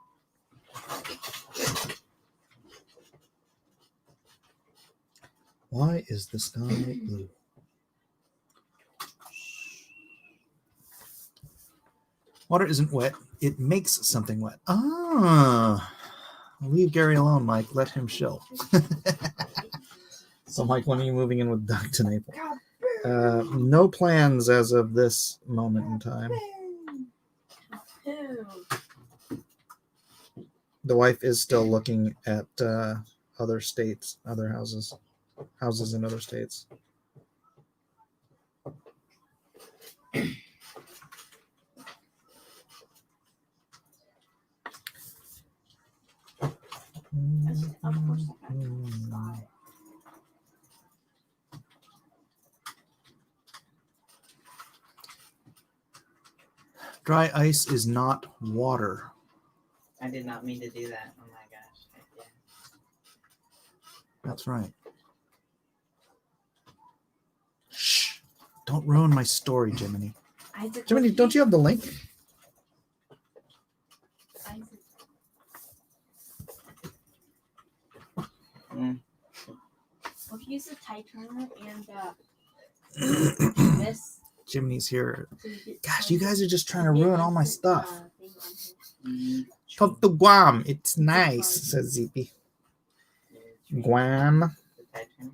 Why is the sky blue? Water isn't wet. It makes something wet. Ah. Leave Gary alone, Mike. Let him chill. So, Mike, when are you moving in with Doug to Naples? No plans as of this moment in time. Who? The wife is still looking at other states, other houses in other states. Of course, I got sky. Dry ice is not water. I did not mean to do that. Oh my gosh. Yeah. That's right. Shh. Don't ruin my story, Jiminy. Isaac, Jiminy, don't you have the link? Isaac. Mm. Well, if you use the timer and this, Jiminy's here. so you get Gosh, you guys are just trying to ruin all my stuff. Thing on here. Come to Guam. It's nice, says Zippy. Guam. The Titanic.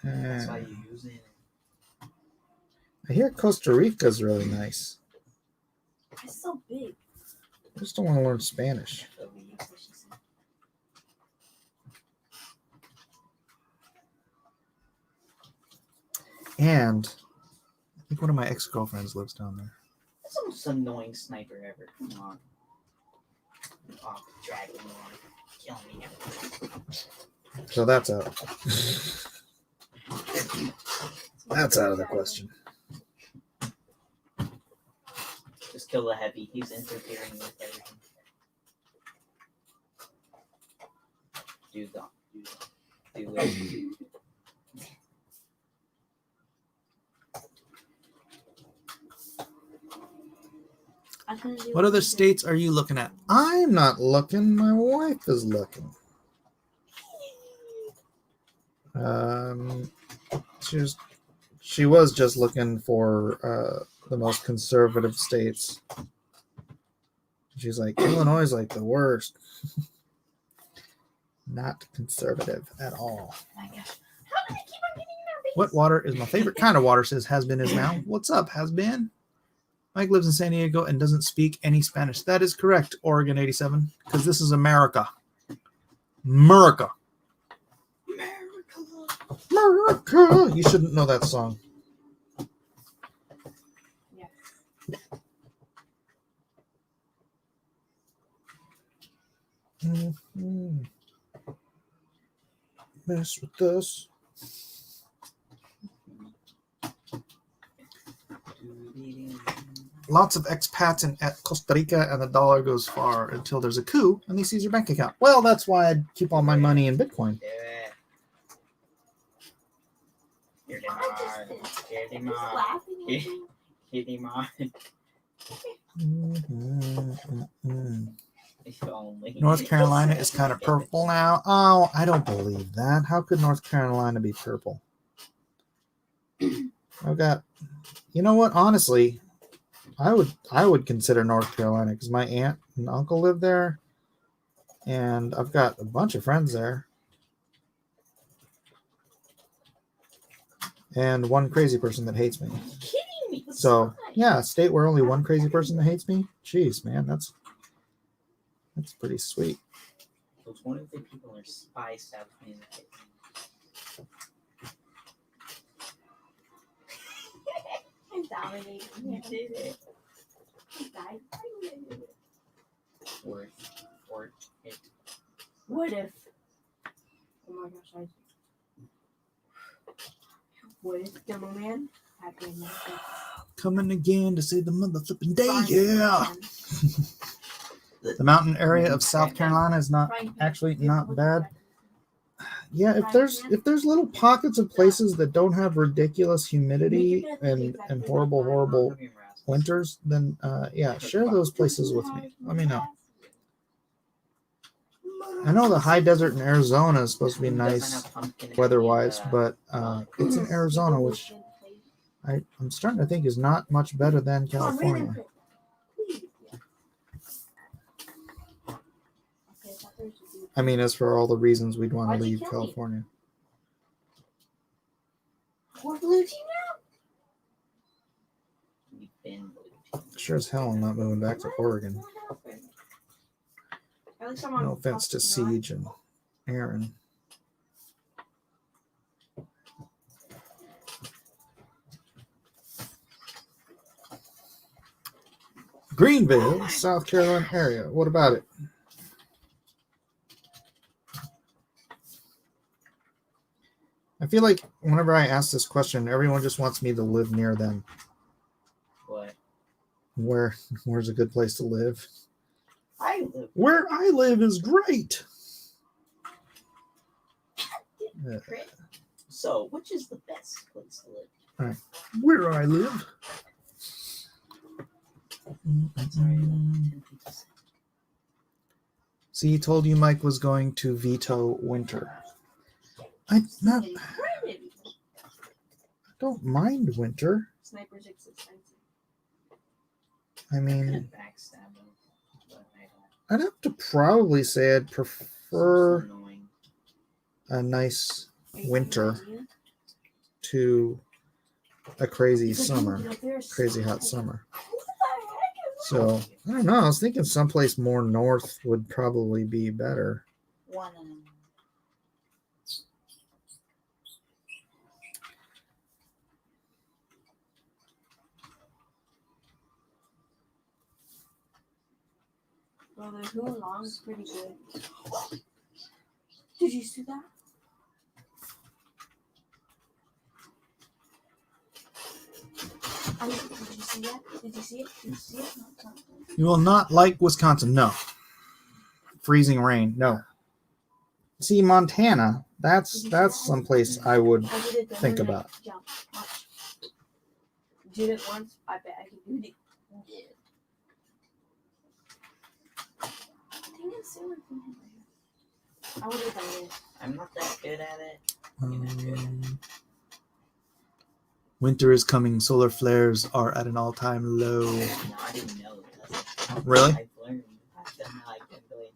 Uh, That's why you use it. I hear Costa Rica's really nice. It's so big. I just don't want to learn Spanish. That's what she said. And I think one of my ex-girlfriends lives down there. That's the most annoying sniper ever. Come on. Oh, dragging me on. Kill me. So that's out. That's out of the question. Just kill the heavy. He's interfering with everything. Do it. I couldn't do What other either. states are you looking at? I'm not looking. My wife is looking. She was just looking for the most conservative states. She's like, Illinois is like the worst. Not conservative at all. Oh my gosh. How do they keep on getting in our Wet water is my favorite kind of water, says Has Been Is Now. What's up, Has Been? Mike lives in San Diego and doesn't speak any Spanish. That is correct, Oregon 87, because this is America. America. America. You shouldn't know that song. Yes. Mess with us. Lots of expats in at Costa Rica, and the dollar goes far until there's a coup and they seize your bank account. Well, that's why I keep all my money in Bitcoin. Do it. You're the I mod. just did. You're the I'm just mod. laughing at you. You're the mod. If only. North Carolina is kind of purple now. Oh, I don't believe that. How could North Carolina be purple? I've got, you know what? Honestly, I would consider North Carolina because my aunt and uncle live there, and I've got a bunch of friends there, and one crazy person that hates me. Are you kidding me? It's So fine. yeah, a state where only one crazy person that hates me. Jeez, man, that's pretty sweet. Those wonderful people are spiced out playing the game. I'm dominating. You did it. I died. I did it. Worth it. What if? Oh my gosh! What if Demo Man had been like that? Coming again to say the mother flipping day. Frying Yeah. pan. The mountain area of South Carolina is not Frying pan. actually You not look bad. at Yeah, if there's little pockets of places that don't have ridiculous humidity and horrible winters, then yeah, share those places with me. Let me know. I know the high desert in Arizona is supposed to be nice weather-wise, but it's in Arizona, which I'm starting to think is not much better than California. I mean, as for all the reasons we'd want to Why'd you leave kill me? California. We're blue team We've been Sure as hell I'm not moving back to Oregon. At least I'm on No offense to fucking Siege and Aaron. Greenville, South Carolina area. What about it? I feel like whenever I ask this question, everyone just wants me to live near them. what? Where's a good place to live? I live. Where I live is great. Great. So, which is the best place to live? Where I live. Sorry. See, he told you Mike was going to veto winter. I don't mind winter. Sniper's expensive. I I mean, could backstab him, but I don't. I'd have to probably say I'd It's prefer so annoying. a nice Are you winter kidding me? to a crazy Because summer, you know, there's- crazy hot summer. Who the heck is So I don't know. I was thinking someplace more north would probably be better. One. Well, the Who Long's pretty good. Did you see that? Did you see that? Did you see it? Did you see it? No, it's not good. You will not like Wisconsin. No. Freezing rain. No. See, Montana. That's someplace I would I did it the think other about. night. Jump. Watch. Did it once. I bet I can do it. Dang it, Sarah, come here. I would have done it. I'm not that good at it. Winter is coming. Solar flares are at an all-time low. No, I didn't know that. Really? I've learned. I've done like a billion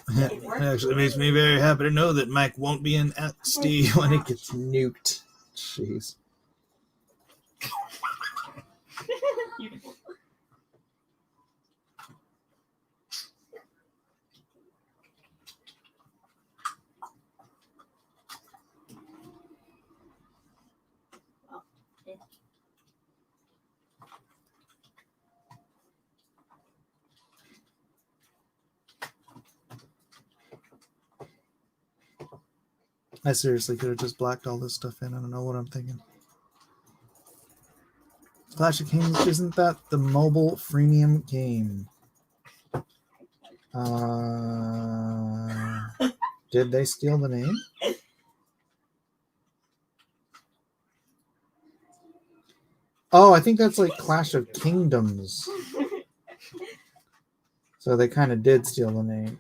times. It actually makes me very happy to know that Mike won't be in XD when it gets nuked. Jeez. Beautiful. I seriously could have just blacked all this stuff in. I don't know what I'm thinking. Clash of Kings, isn't that the mobile freemium game? Did they steal the name? Oh, I think that's like Clash of Kingdoms. So they kind of did steal the name.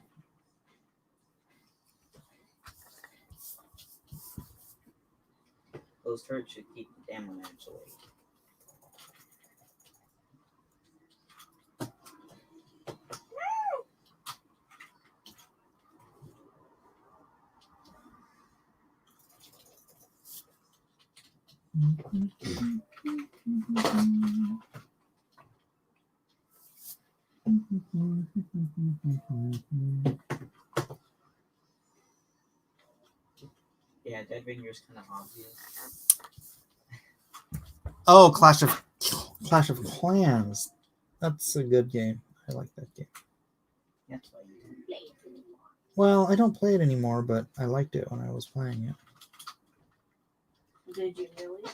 Those turrets should keep the damn match away. Yeah, Deadringer's kind of obvious. Oh, Clash of Clans. That's a good game. I like that game. That's why you do. Play it anymore. Well, I don't play it anymore, but I liked it when I was playing it. Did you really?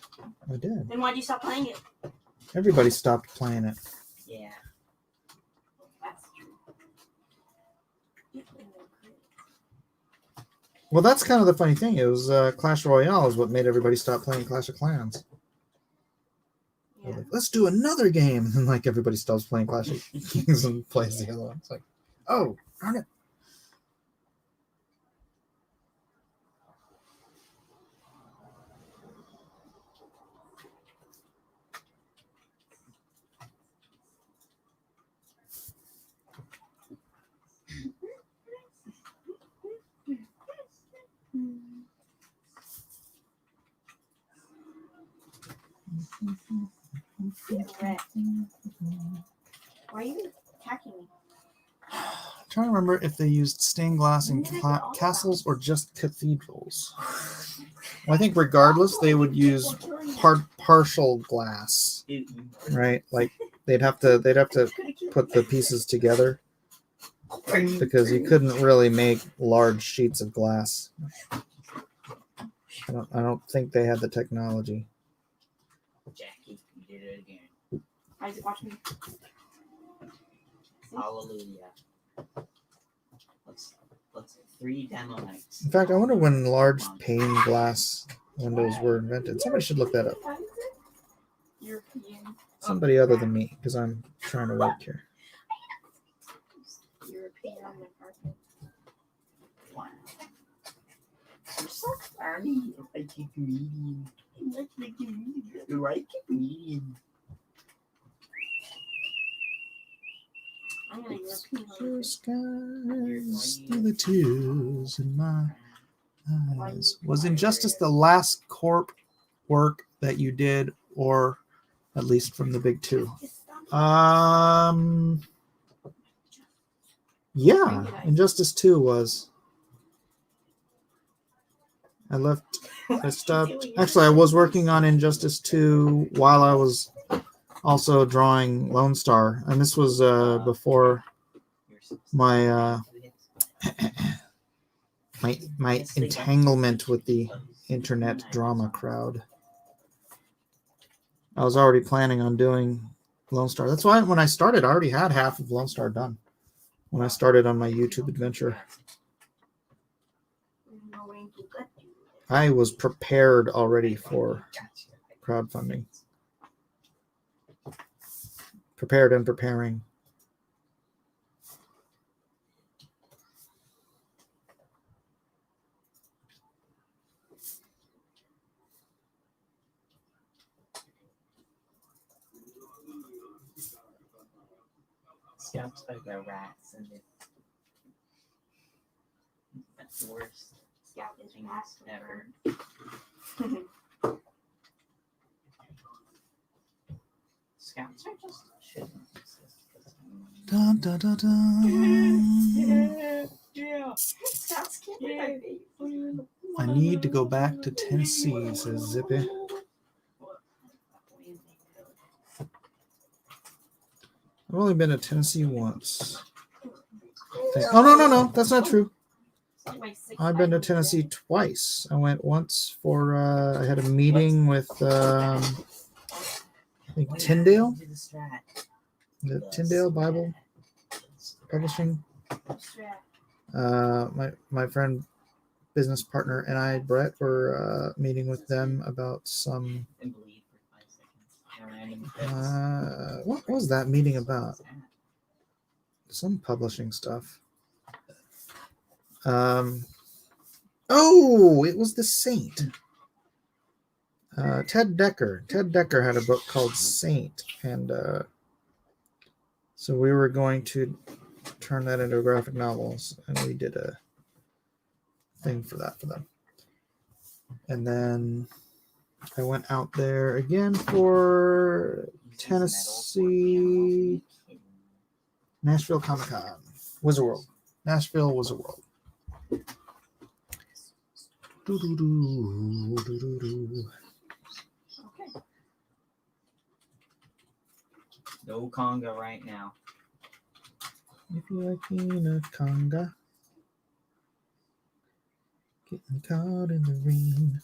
I did. Then why'd you stop playing it? Everybody stopped playing it. Yeah. That's true. You play no crit. Well, that's kind of the funny thing. It was Clash Royale is what made everybody stop playing Clash of Clans. They're Yeah. like, let's do another game, and like everybody stops playing Clash of Kings and plays the other one. It's like, oh, darn it. Red. Why are you attacking me? I'm trying to remember if they used stained glass in castles or just cathedrals. Well, I think regardless, they would use partial glass, right? Like they'd have to put the pieces together because you couldn't really make large sheets of glass. I don't think they had the technology. Jackie, you did it again. Isaac, watch me. Hallelujah. Let's 3 demo nights. In fact, I wonder when large pane glass windows were invented. Somebody should look that up. European. Somebody other than me, because I'm trying to work here. European on the carpet. Wow. You're so funny. Like a comedian. Like a comedian. You're like a comedian. I'm gonna European. Blue skies through the tears in my eyes. Was Injustice the last corp work that you did, or at least from the big two? Yeah, Injustice 2 was. I stopped. Actually, I was working on Injustice 2 while I was also drawing Lone Star, and this was before my my entanglement with the internet drama crowd. I was already planning on doing Lone Star. That's why when I started, I already had half of Lone Star done when I started on my YouTube adventure. I was prepared already for crowdfunding. Prepared and preparing. Scouts are the rats and that's the worst Scout is thing master. ever. Dun, dun, dun, dun. Sounds cute. My baby. I need to go back to Tennessee, says Zippy. I've only been to Tennessee once. Oh, no. That's not true. I've been to Tennessee twice. I went once for, I had a meeting with, I think Tyndale. The Tyndale Bible Publishing. My friend, business partner, and I, Brett, were meeting with them about some. What was that meeting about? Some publishing stuff. Oh, it was the Saint. Ted Decker. Ted Decker had a book called Saint, and so we were going to turn that into graphic novels, and we did a thing for that for them. And then I went out there again for Tennessee, Nashville Comic Con, Wizard World. Nashville Wizard World. Okay. No conga right now. If you like Ina Conga, getting caught in the rain.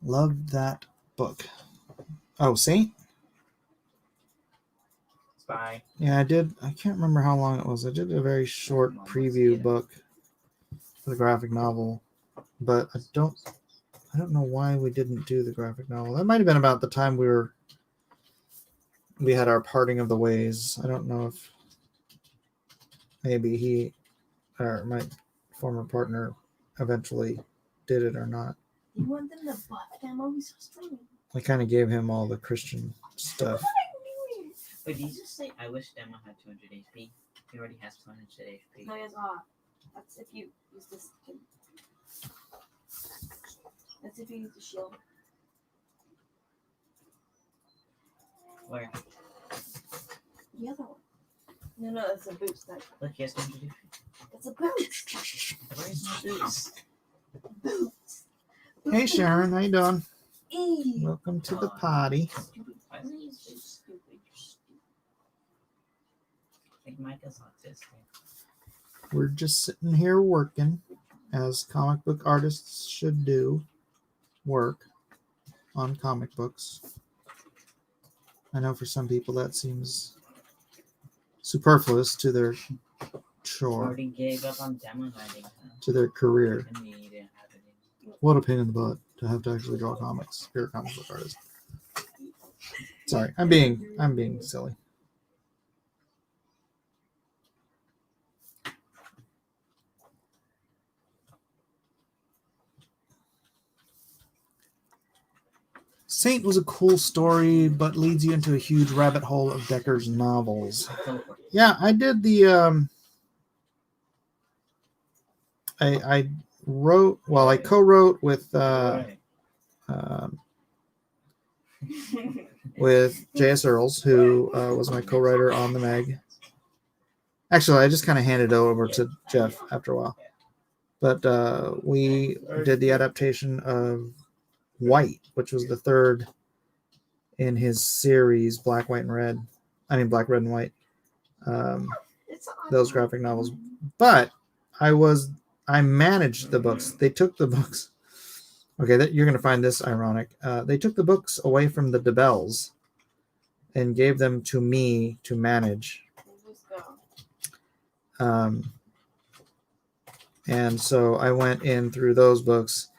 Love that book. Oh, Saint? Spy. Yeah, I did. I can't remember how long it was. I did a very short preview book for the graphic novel, but I don't know why we didn't do the graphic novel. That might have been about the time we had our parting of the ways. I don't know if maybe he or my former partner eventually did it or not. You want them to butt them? Oh, he's so strange. I kind of gave him all the Christian stuff. Wait, did you just say I wish Demo had 200 HP? He already has 200 HP. No, he has not. That's if you use this. That's if you use the shield. Where? The other one. No, that's a boost. Look, he has 200 HP. That's a boost. Where's my boost? Boost. Hey Sharon, how you doing? Eee. Welcome to the party. Why is he so stupid? I think Micah's autistic. We're just sitting here working, as comic book artists should do, work on comic books. I know for some people that seems superfluous to their chore, Already gave up on demo writing. to their career. And he didn't have it in. What a pain in the butt to have to actually draw comics. You're a comic book artist. Sorry, I'm being silly. Saint was a cool story, but leads you into a huge rabbit hole of Decker's novels. Yeah, I did the I co-wrote with with J.S. Earls, who was my co-writer on the mag. Actually, I just kind of handed it over to Jeff after a while. But we did the adaptation of White, which was the third in his series, Black, Red, and White. Those graphic novels. But I managed the books. They took the books. Okay, you're going to find this ironic. They took the books away from the DeBells and gave them to me to manage. And so I went in through those books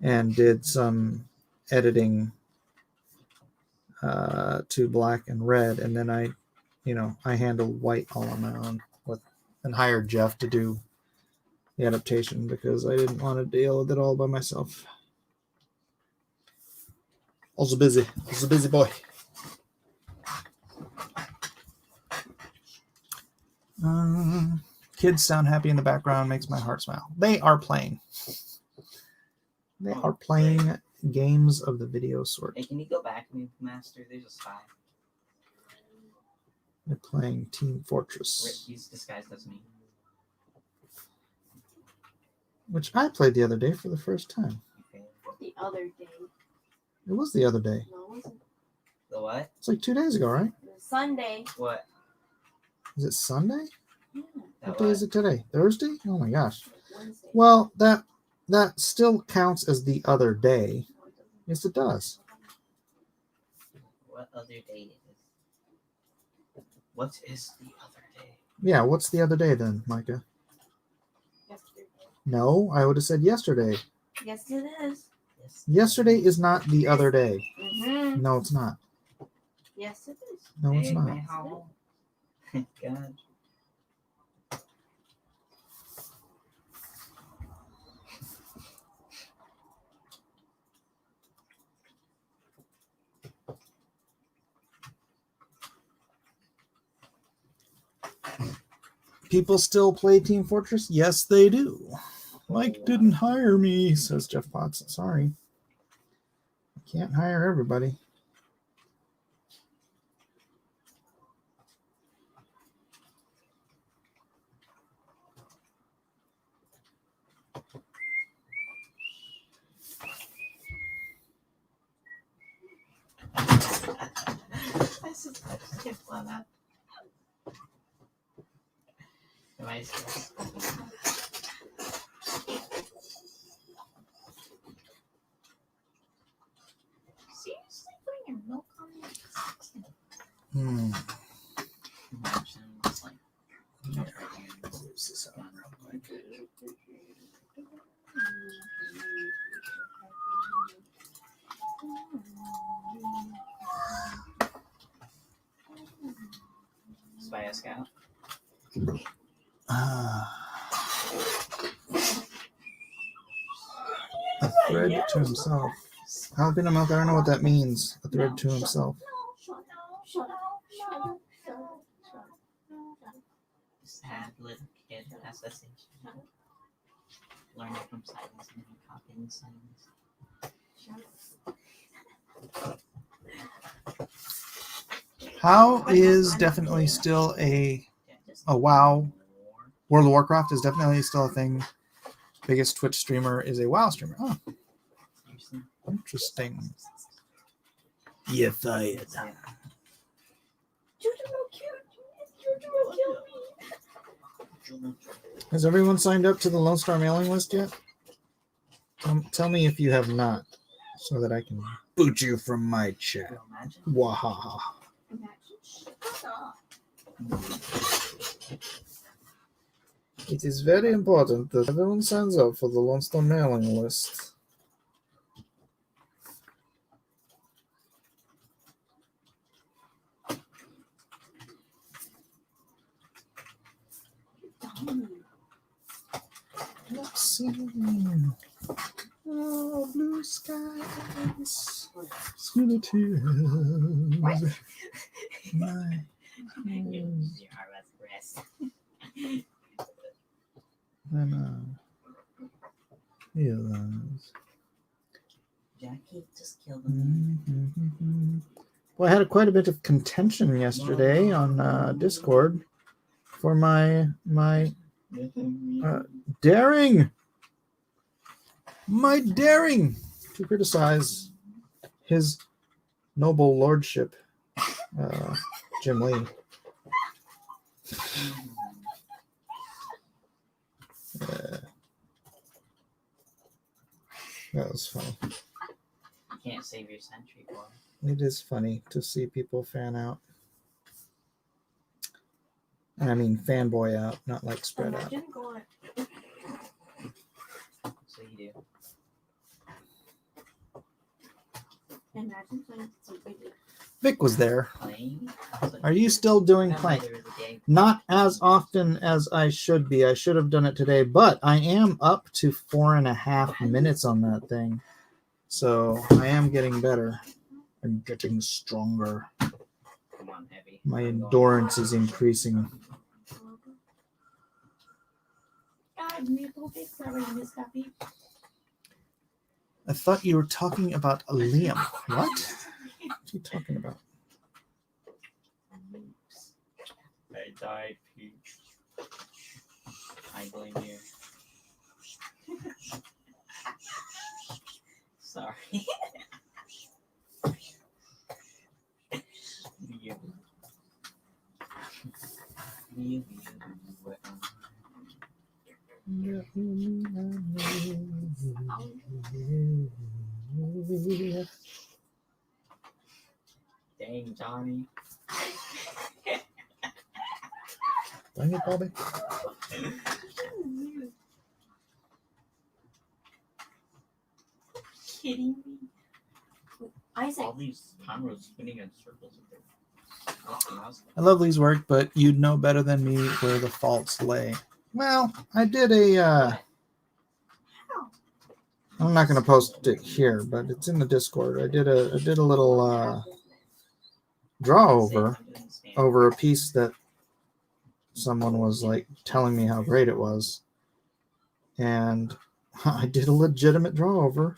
and did some editing to Black and Red, and then I handled White all on my own and hired Jeff to do the adaptation because I didn't want to deal with it all by myself. I was a busy boy. Kids sound happy in the background, makes my heart smile. They are playing. They are playing games of the video sort. Hey, can you go back, Master? There's a spy. They're playing Team Fortress, He's disguised as me. which I played the other day for the first time. Okay. The other day. It was the other day. No, it wasn't. The what? It's like 2 days ago, right? It was Sunday. What? Is it Sunday? Yeah. What day is it today? Thursday? Oh my gosh. Wednesday. Well, that still counts as the other day. Yes, it does. What other day is? What is the other day? Yeah, what's the other day then, Micah? Yesterday. No, I would have said yesterday. Yes, it is. Yes. Yesterday is not the other day. Mm-hmm. No, it's not. Yes, it is. No, it's Hey, not. man, how- God. People still play Team Fortress? Yes, they do. Mike didn't hire me, says Jeff Potts. Sorry. I can't hire everybody. This is such a fun app. Am I stressed? Seriously, putting your milk on me? Hmm. Imagine it's like, Close this out real quick. Spy a scout. A thread to himself. Alpina Milk, I don't know what that means. A thread to himself. Shut up. Shut up. Shut up. Shut up. Shut up. Sad little kid assassination. Learning from silence and then copying silence. How is definitely still a WoW? World of Warcraft is definitely still a thing. Biggest Twitch streamer is a WoW streamer. Oh, interesting. Yeah, fired. Jojo cute. Jojo killed me. Has everyone signed up to the Lone Star mailing list yet? Tell me if you have not, so that I can boot you from my chat. Imagine. Wahaha. Shut up. It is very important that everyone signs up for the Lone Star mailing list. Let's see. Oh, blue skies, sweet tears. My Use your RS breast. and realize. Jackie just killed him. Well, I had quite a bit of contention yesterday on Discord for my daring to criticize his noble lordship, Jim Lee. That was funny. You can't save your century, boy. It is funny to see people fan out. And I mean fanboy out, not like spread out. Imagine going. So you do. Imagine playing some video. Vic was there. Playing? Are you still doing plank? Not as often as I should be. I should have done it today, but I am up to 4.5 minutes on that thing. So I am getting better. I'm getting stronger. Come on, heavy. My endurance is increasing. Maple Fix already, Miss Coffee. I thought you were talking about Liam. What? What are you talking about? I died, Peach. I blame you. Sorry. You. Dang, Johnny. Dang it, Bobby. Kidding me? Isaac. All these cameras spinning in circles. I love Lee's work, but you'd know better than me where the faults lay. Well, I did a. I'm not going to post it here, but it's in the Discord. I did a little draw over a piece that someone was like telling me how great it was, and I did a legitimate draw over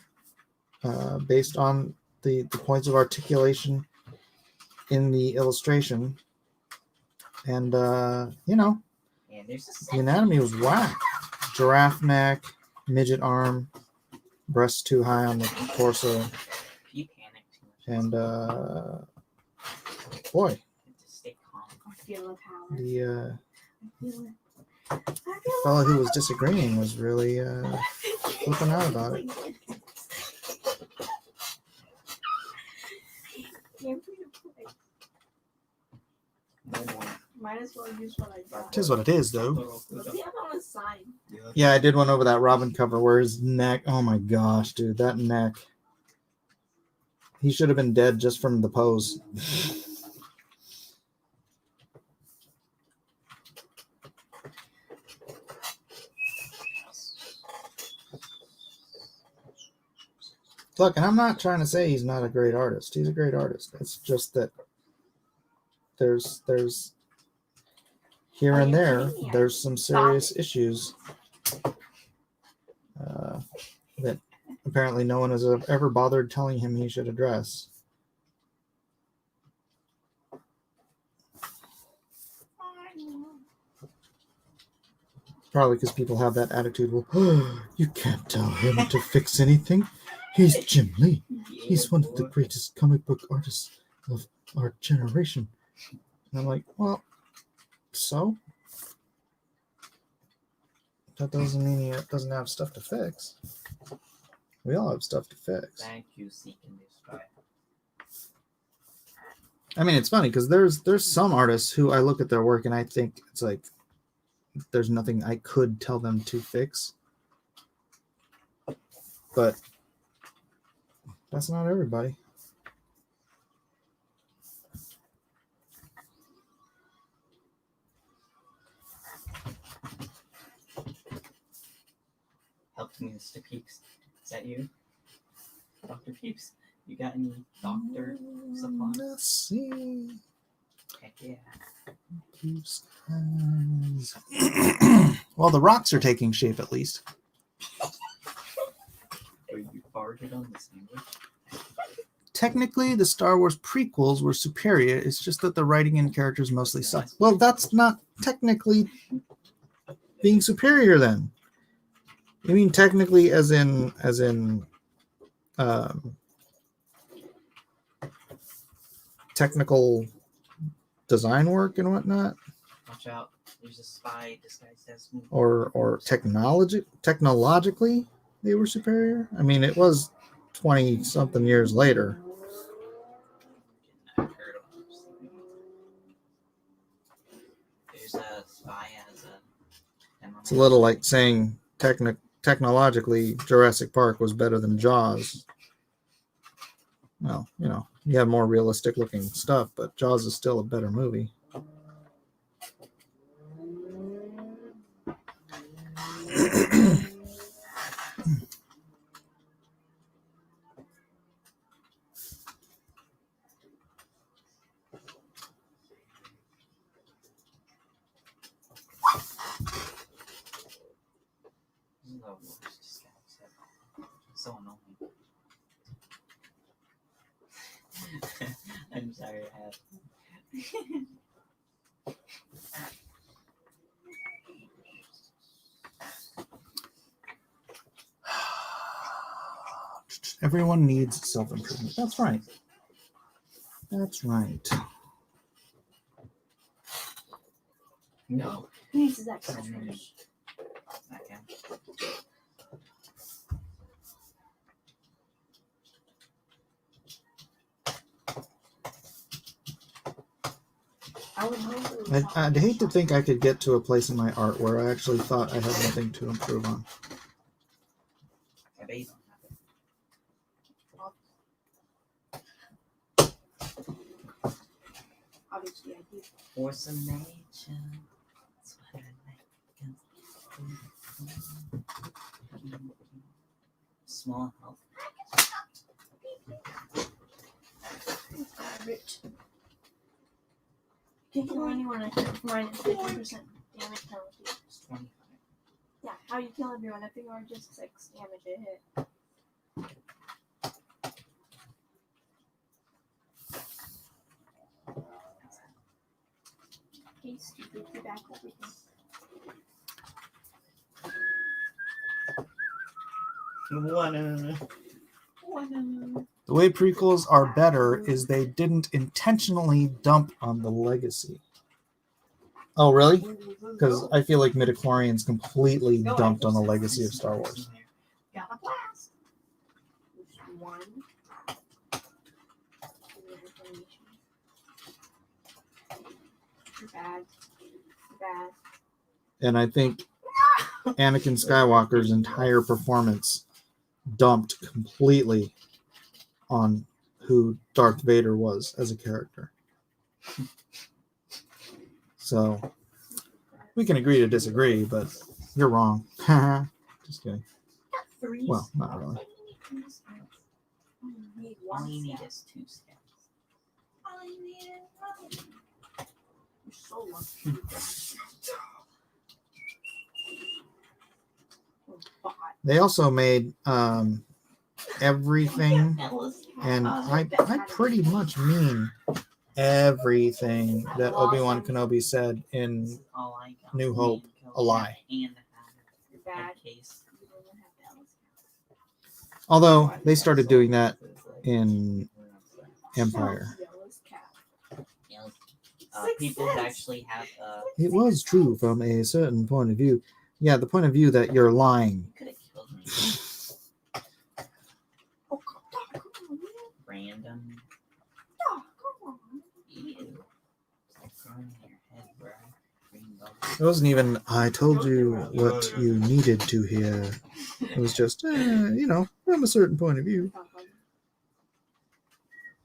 based on the points of articulation in the illustration, and you know, the anatomy was whack. Giraffe neck, midget arm, breasts too high on the torso, and boy, I feel a power. the I feel it. fellow who was disagreeing was really flipping out about it. Might as well use what I got. Tis what it is, though. Let's see on the side. Yeah, I did one over that Robin cover where his neck. Oh my gosh, dude, that neck. He should have been dead just from the pose. Look, and I'm not trying to say he's not a great artist. He's a great artist. It's just that there's here and there's some serious issues that apparently no one has ever bothered telling him he should address. Probably because people have that attitude, well, oh, you can't tell him to fix anything. He's Jim Lee. He's one of the greatest comic book artists of our generation. And I'm like, well, so? That doesn't mean he doesn't have stuff to fix. We all have stuff to fix. Thank you, Seek and Destroy. I mean, it's funny because there's some artists who I look at their work and I think it's like there's nothing I could tell them to fix. But that's not everybody. Help me, Mr. Peeps. Is that you? Dr. Peeps, you got any doctor supplies? Let's see. Heck yeah. Well, the rocks are taking shape at least. Are you farted on the sandwich? Technically, the Star Wars prequels were superior. It's just that the writing and characters mostly suck. Well, that's not technically being superior then. You mean technically as in technical design work and whatnot? Watch out. There's a spy disguised as me. Or technologically they were superior? I mean, it was 20 something years later. I've heard of them. There's a spy as a... It's a little like saying technologically Jurassic Park was better than Jaws. Well, you know, you have more realistic looking stuff, but Jaws is still a better movie. the worst steps ever. So annoying. I'm sorry, I have. Everyone needs self-improvement. That's right. That's right. No. Who uses that So trash? much. Okay. I would hope it was I'd hate to think I could get to a place in my art where I actually thought I had nothing to improve on. I bet you don't have it. obviously I do. Force of nature. That's what I like. Small health. Rich. Can't kill anyone except minus 15% damage penalty. It's 25. Yeah, how you kill everyone? I figure just 6 damage a hit. Okay, stupid, get back everything. The way prequels are better is they didn't intentionally dump on the legacy. Oh, really? Because I feel like midichlorians completely dumped on the legacy of Star Wars. Got a blast. There's one. You're bad. You're bad. And I think Anakin Skywalker's entire performance dumped completely on who Darth Vader was as a character. So we can agree to disagree, but you're wrong. Just kidding. Got 3. Well, not really. All you need is 2 steps. All you need is one. You're so lucky. They also made everything, and I pretty much mean everything that Obi-Wan Kenobi said in All I got. New Hope, a lie. And You're a bad. case. You don't have balance. Although they started doing that in Empire. Yellow's cat. People that actually have It was true from a certain point of view. Yeah, the point of view that you're lying. could have killed me. Oh, come on, man. Random. Oh, come on. Ew. It's like growing in your head, bro. Green bubble. It wasn't even, I told you what you needed to hear. It was just, from a certain point of view.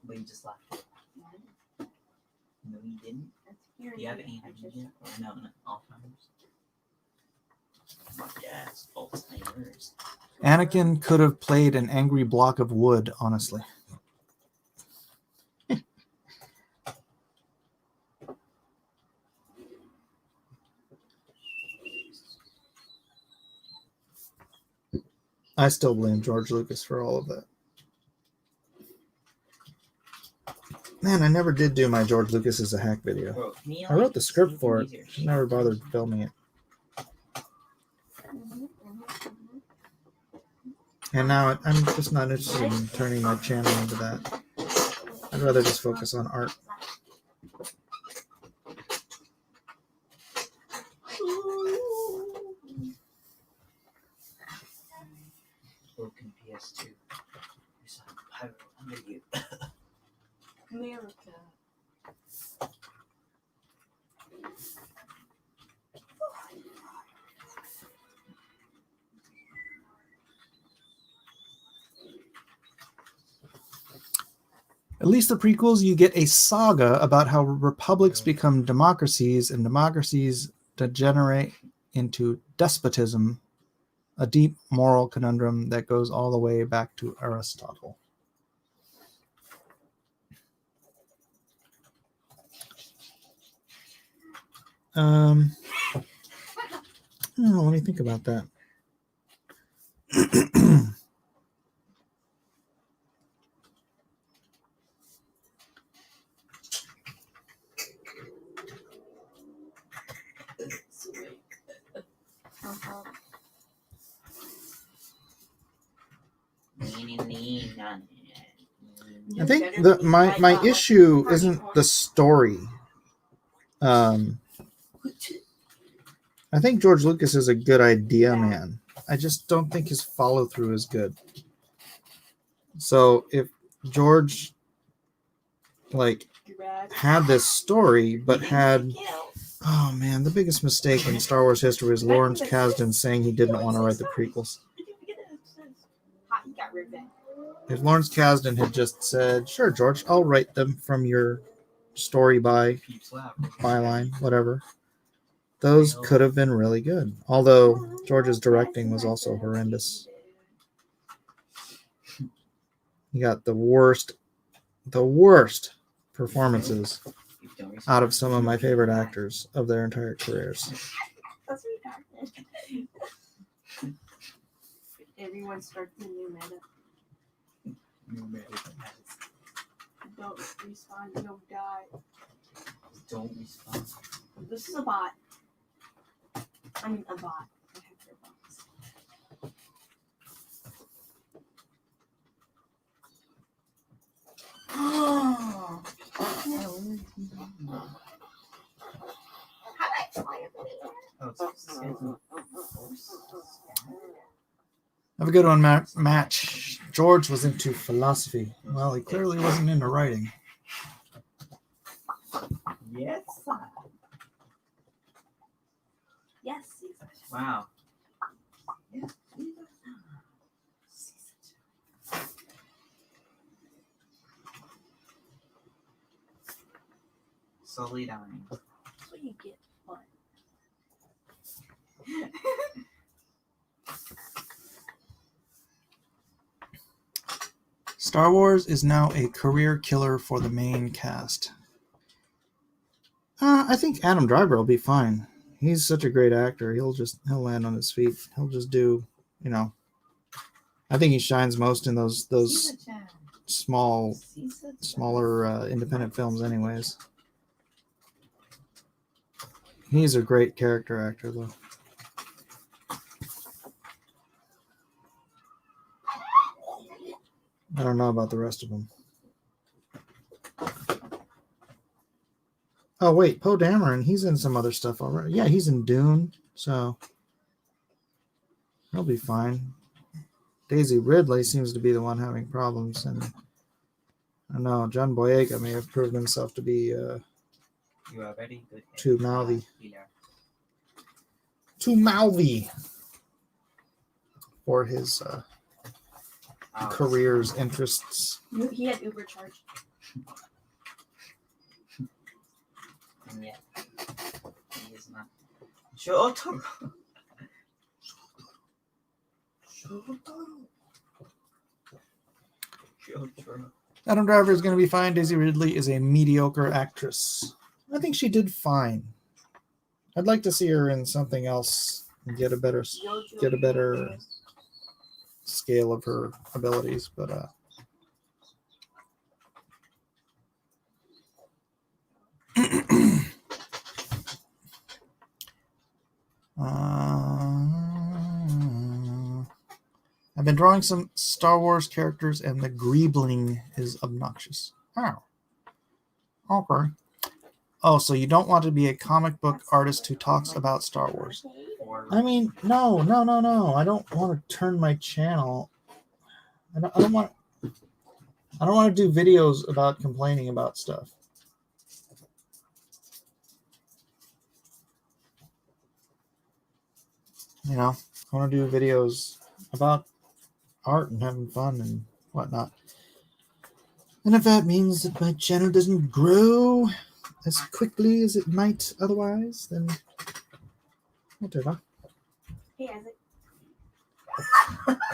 But you just laughed. No, you didn't. Do you have anemia or no, Alzheimer's? Yes, Alzheimer's. Anakin could have played an angry block of wood, honestly. I still blame George Lucas for all of that. Man, I never did do my George Lucas as a hack video. Bro, can you, I wrote the like, script make for it it. easier? Just never bothered filming it. And now I'm just not interested in turning my channel into that. I'd rather just focus on art. Broken PS2. There's a pirate under you. America. At least the prequels, you get a saga about how republics become democracies and democracies degenerate into despotism, a deep moral conundrum that goes all the way back to Aristotle. Let me think about that. Uh-huh. I think my issue isn't the story. I think George Lucas is a good idea man. I just don't think his follow through is good. So if George had this story but had oh man, the biggest mistake in Star Wars history is Lawrence Kasdan saying he didn't want to write the prequels. If Lawrence Kasdan had just said, sure, George, I'll write them from your story byline, whatever, those could have been really good. Although George's directing was also horrendous. You got the worst performances out of some of my favorite actors of their entire careers. That's retarded. Everyone starts a new meta. Don't respond, you'll die. Don't respond. This is a bot. I mean, a bot. I have their bots. Oh. How did I fly up in the air? Have a good one, Match. George was into philosophy. Well, he clearly wasn't into writing. Yes. Yes, Caesar. Wow. Yes, Caesar. Slowly dying. That's what you get. Fun. Star Wars is now a career killer for the main cast. I think Adam Driver will be fine. He's such a great actor. He'll land on his feet. He'll just do, I think he shines most in those smaller independent films anyways. He's a great character actor though. I don't know about the rest of them. Oh wait, Poe Dameron, he's in some other stuff already. Yeah, he's in Dune, so he'll be fine. Daisy Ridley seems to be the one having problems, and I don't know, John Boyega may have proven himself to be You are very good. too mouthy. Healer. Too mouthy for his career's interests. He had Uber charge. And yet, he is not. Shotaro. Shotaro. Adam Driver is going to be fine. Daisy Ridley is a mediocre actress. I think she did fine. I'd like to see her in something else and get a better scale of her abilities, but I've been drawing some Star Wars characters, and the greebling is obnoxious. Oh. Okay. Oh, so you don't want to be a comic book artist who talks about Star Wars. I mean, no. I don't want to turn my channel. I don't want to do videos about complaining about stuff. I want to do videos about art and having fun and whatnot. And if that means that my channel doesn't grow as quickly as it might otherwise, then whatever. Hey, Isaac.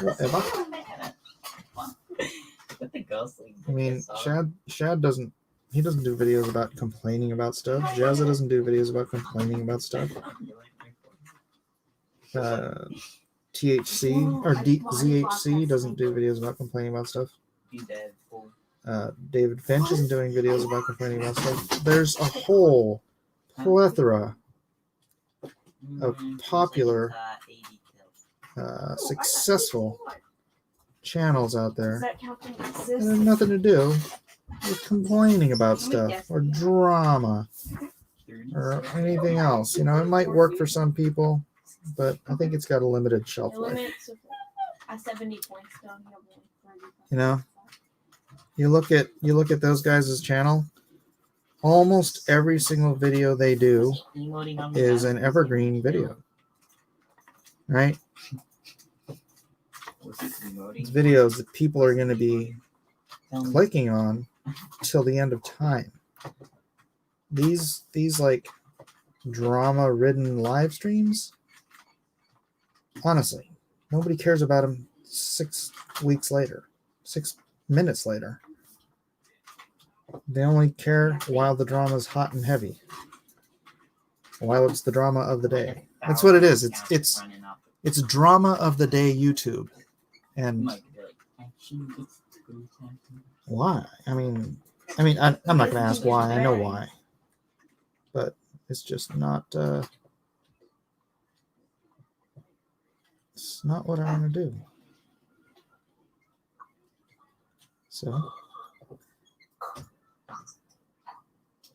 Whatever. What the ghostly? I mean, Shad doesn't do videos about complaining about stuff. Jazza doesn't do videos about complaining about stuff. THC or ZHC doesn't do videos about complaining about stuff. Be dead. Fool. David Finch isn't doing videos about complaining about stuff. There's a whole plethora of popular, 80 kills. successful channels out Is there that counting that have assist? nothing to do with complaining about stuff or drama 30. or anything else. You know, it might work for some people, but I think it's got a limited shelf It life. limits at 70 points down here. You know? You look at those guys' channel. Almost every single video they do Emoting on the is back. an evergreen video, right? Was it emoting? It's videos that people are going to be Tell me. clicking on till the end of time. These like drama-ridden live streams, honestly, nobody cares about them 6 weeks later, 6 minutes later. They only care while the drama is hot and heavy, while it's the drama of the day. That's what it is. It's Running up. it's drama of the day YouTube. You And might be like, actually, it's good time. why? I'm not going to ask why. I know why. But it's just not it's not what I want to do. So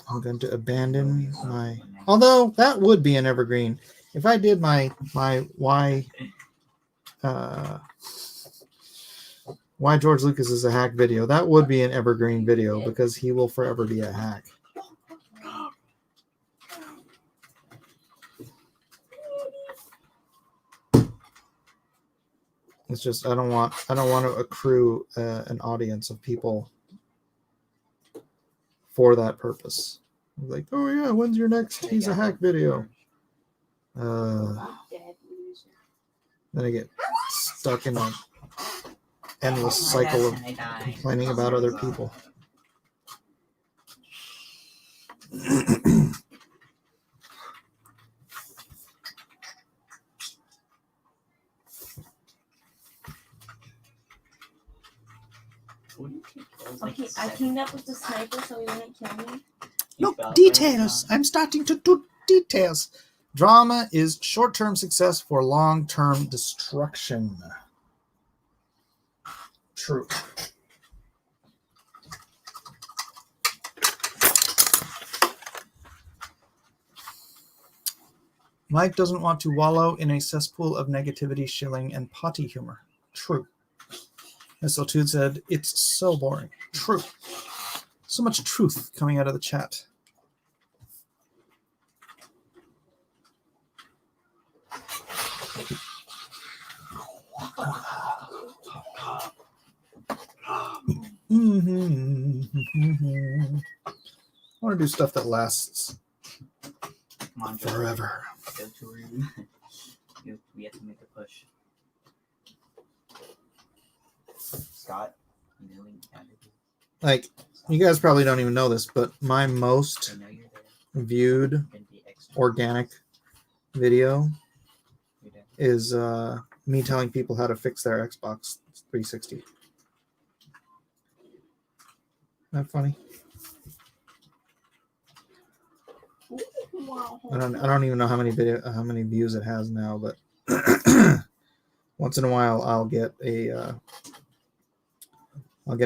I'm going to abandon my, although that would be an evergreen. If I did my why George Lucas is a hack video, that would be an evergreen video because he will forever be a hack. It's just I don't want to accrue an audience of people for that purpose. Like, oh yeah, when's your next he's a hack video? Then I get stuck in an endless cycle of complaining about other people. Okay, I teamed up with the sniper so he wouldn't kill me. Look, details. I'm starting to do details. Drama is short-term success for long-term destruction. True. Mike doesn't want to wallow in a cesspool of negativity, shilling, and potty humor. True. Mistletoe said, it's so boring. True. So much truth coming out of the chat. I want to do stuff that lasts Come on, forever. Go to a room. We have to make a push. Scott, you know, Like, you guys probably don't even know this, but my most I know you're there. viewed Gonna be extra. organic video You're there. is me telling people how to fix their Xbox 360. Isn't that funny? I don't even know how many views it has now, but once in a while I'll get a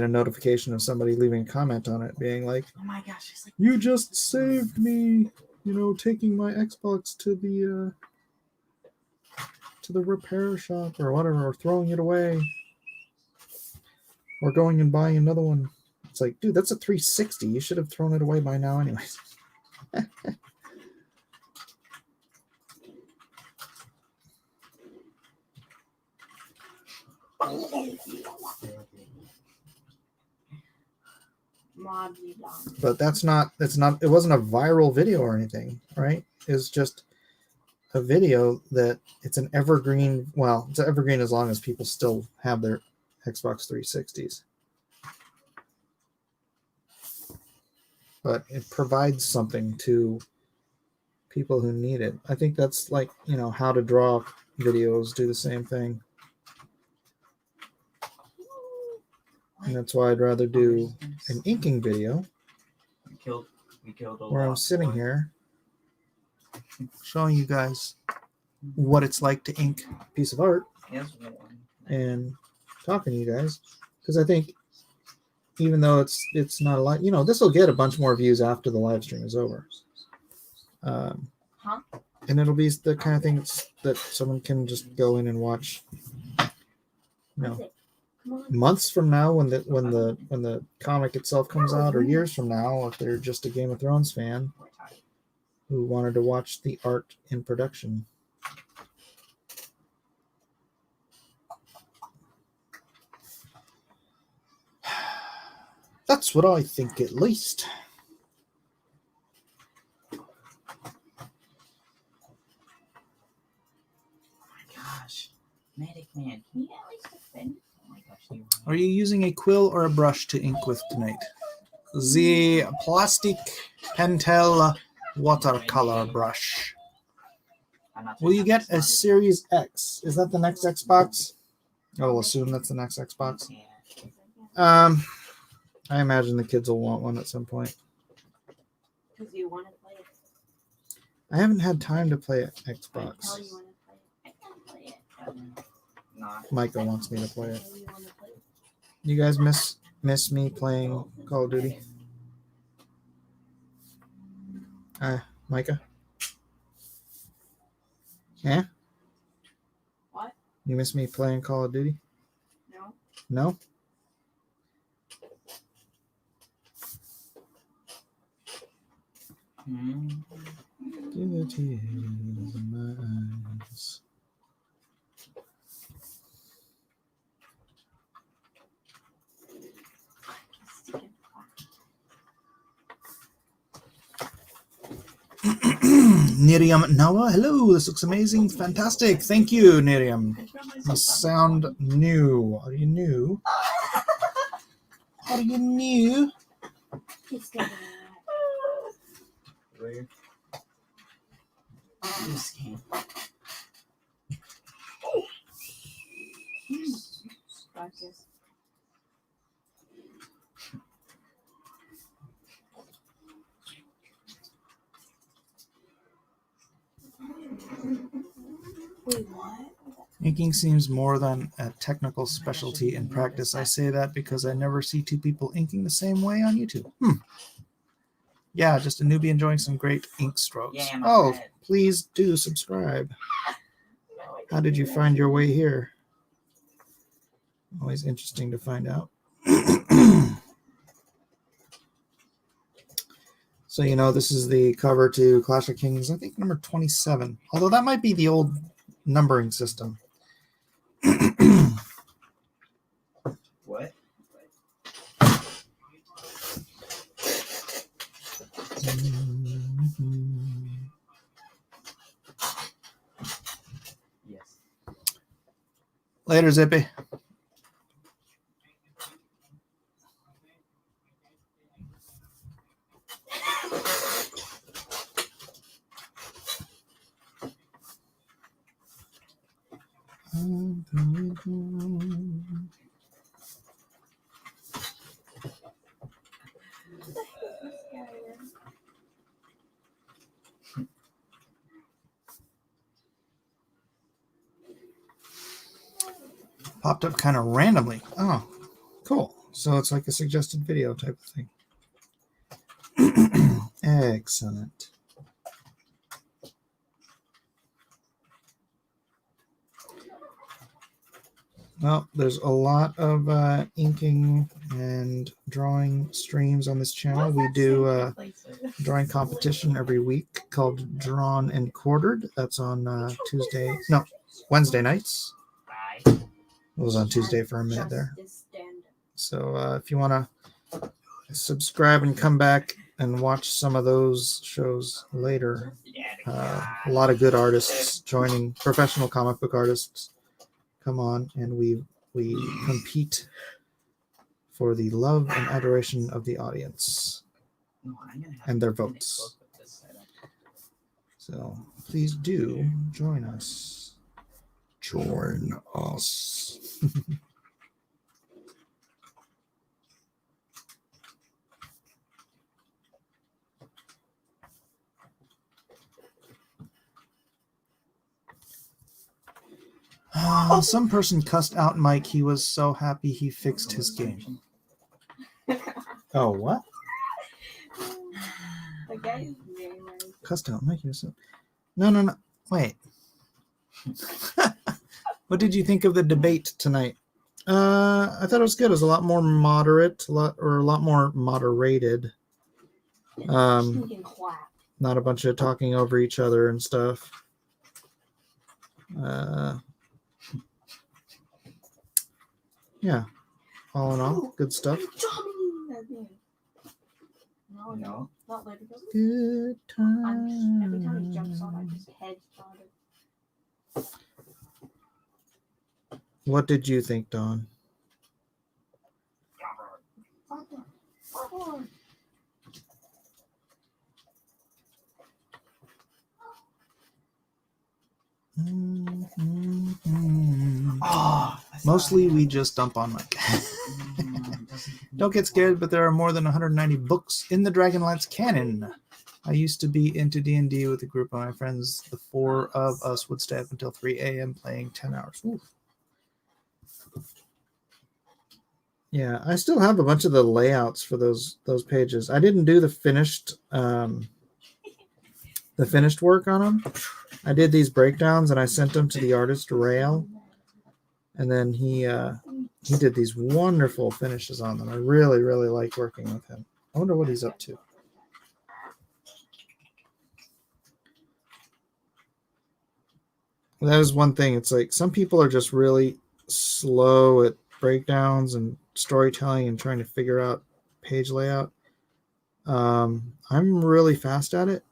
notification of somebody leaving a comment on it being like, Oh my gosh, it's like you just saved me, taking my Xbox to the repair shop or whatever, or throwing it away, or going and buying another one. It's like, dude, that's a 360. You should have thrown it away by now anyways. But it wasn't a viral video or anything, right? It's just a video that it's an evergreen. Well, it's an evergreen as long as people still have their Xbox 360s. But it provides something to people who need it. I think that's like, how to draw videos do the same thing. And that's why I'd rather do an inking video We killed a where I'm lot sitting more. here showing you guys what it's like to ink a piece of art Here's one. and talking to you guys. Because I think even though it's not a lot, you know, this will get a bunch more views after the live stream is over. And it'll be the kind of thing that someone can just go in and watch, you know, Come on. months from now when the comic itself comes out, or years from now if they're just a Game of Thrones fan We're tired. who wanted to watch the art in production. That's what I think, at least. Oh my gosh. Medic Man, can you at least defend? Oh my gosh, you Are you using a quill or a brush to ink with tonight? The plastic Pentel watercolor brush. I'm not Will you get a serious. Series X? Is that the next Xbox? I will assume that's the next Xbox. Yeah. I imagine the kids will want one at some point. Because you want to play it. I haven't had time to play I tell Xbox. you want to play it. I can't play it. Not. Micah wants me to play it. I tell you want to play it. You guys miss me playing Call of Duty? Micah? Yeah? What? You miss me playing Call of Duty? No. No? Hmm. Give the tears in my eyes. Niriam Noah, hello. This looks amazing. Fantastic. Thank you, Niriam. You sound new. Are you new? Are you new? It's getting Where? This game. Practice. Wait, what? Inking seems more than a technical specialty in practice. I say that because I never see two people inking the same way on YouTube. Yeah, just a newbie enjoying some great ink strokes. Yeah, my Oh, bad. please do subscribe. How did you find your way here? Always interesting to find out. So, you know, this is the cover to Clash of Kings, I think number 27. Although that might be the old numbering system. What? Yes. Later, Zippy. Popped up kind of randomly. Oh, cool. So it's like a suggested video type of thing. Excellent. Well, there's a lot of inking and drawing streams on this channel. We do a drawing competition every week called Drawn and Quartered. That's on Wednesday nights. Bye. It was on Tuesday for a minute there. So if you want to subscribe and come back and watch some of those shows later, a lot of good artists joining, professional comic book artists come on, and we compete for the love and adoration of the audience No, I'm gonna have and their to finish votes. both of this setup. So please do join us. Join us. Some person cussed out Mike. He was so happy he fixed his game. Oh, what? The guy is very nice. Cussed out Mike. He was so... No. Wait. What did you think of the debate tonight? I thought it was good. It was a lot more moderate, a lot more moderated. You can clap. Not a bunch of talking over each other and stuff. Yeah. All in all, good stuff. No. Not let it go. Good Every time he jumps on, I time. just head it. What did you think, Dawn? Oh, Mostly we just dump on Mike. Don't get scared, but there are more than 190 books in the Dragonlance canon. I used to be into D&D with a group of my friends. The four of us would stay up until 3 a.m. playing 10 hours. Ooh. Yeah, I still have a bunch of the layouts for those pages. I didn't do the finished work on them. I did these breakdowns and I sent them to the artist Rail, and then he did these wonderful finishes on them. I really, really like working with him. I wonder what he's up to. That is one thing. It's like some people are just really slow at breakdowns and storytelling and trying to figure out page layout. I'm really fast at it,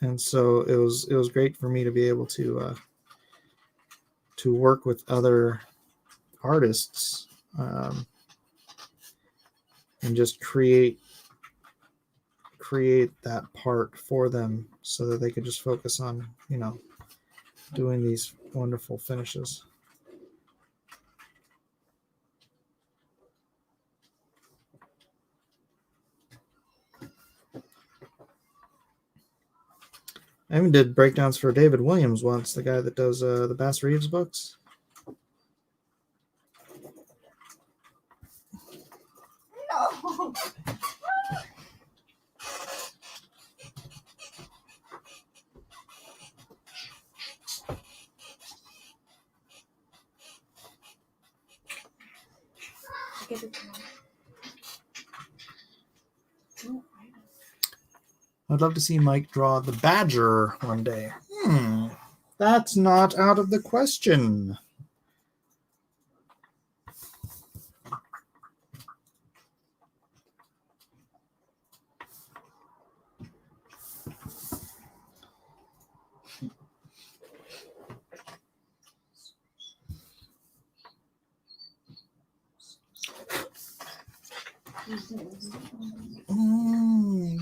and so it was great for me to be able to work with other artists and just create that part for them so that they could just focus on doing these wonderful finishes. I even did breakdowns for David Williams once, the guy that does the Bass Reeves books. No. Give it to him. No, I don't. I'd love to see Mike draw the badger one day. That's not out of the question.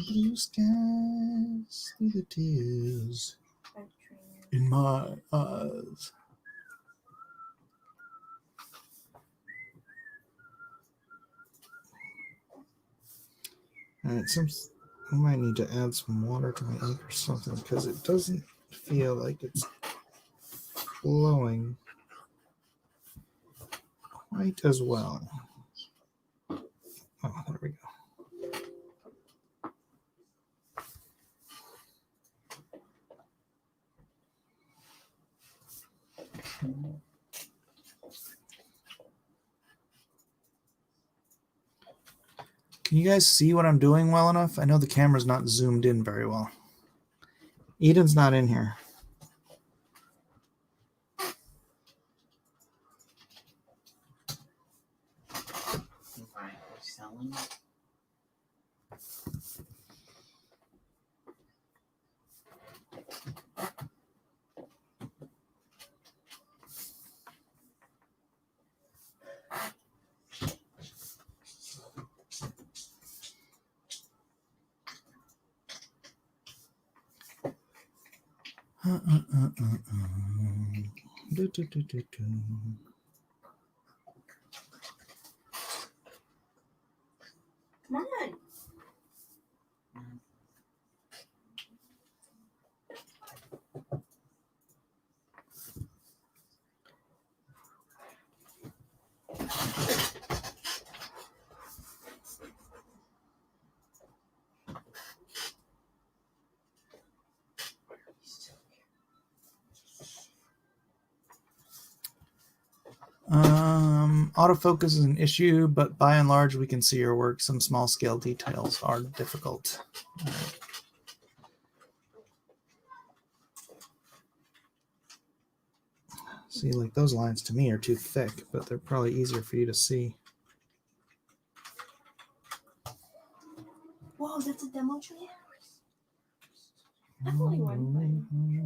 Blue skies through the tears in my eyes. All right, I might need to add some water to my ink or something because it doesn't feel like it's flowing quite as well. Oh, there we go. Can you guys see what I'm doing well enough? I know the camera's not zoomed in very well. Eden's not in here. Right, we're selling. Do, do, do, do, do. Come on. Autofocus is an issue, but by and large, we can see your work. Some small scale details are difficult. See, like those lines to me are too thick, but they're probably easier for you to see. Whoa, that's a demo tree? I've only one.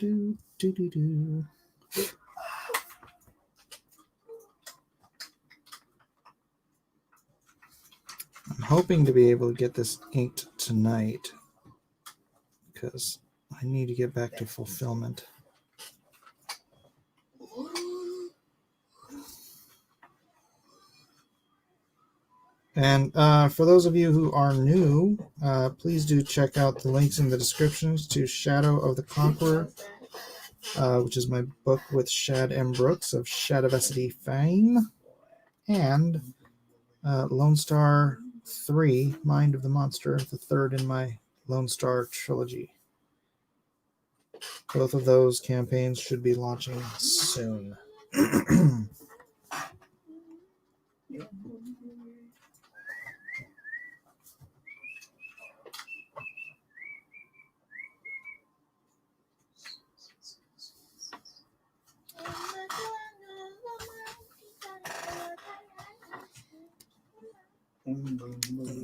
Do. I'm hoping to be able to get this inked tonight because I need to get back to fulfillment. And for those of you who are new, please do check out the links in the descriptions to Shadow of the Conqueror, which is my book with Shad M. Brooks of Shadowversity fame, and Lone Star 3, Mind of the Monster, the third in my Lone Star trilogy. Both of those campaigns should be launching soon.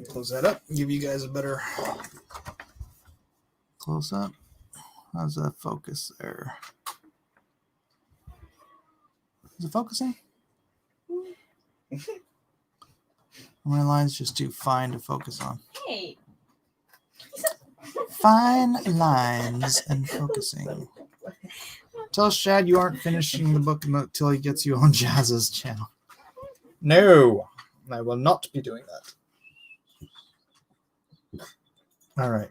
Close that up, give you guys a better close up. How's that focus there? Is it focusing? My line's just too fine to focus on. Hey. Fine lines and focusing. Tell Shad you aren't finishing the book until he gets you on Jazz's channel. No, I will not be doing that. All right.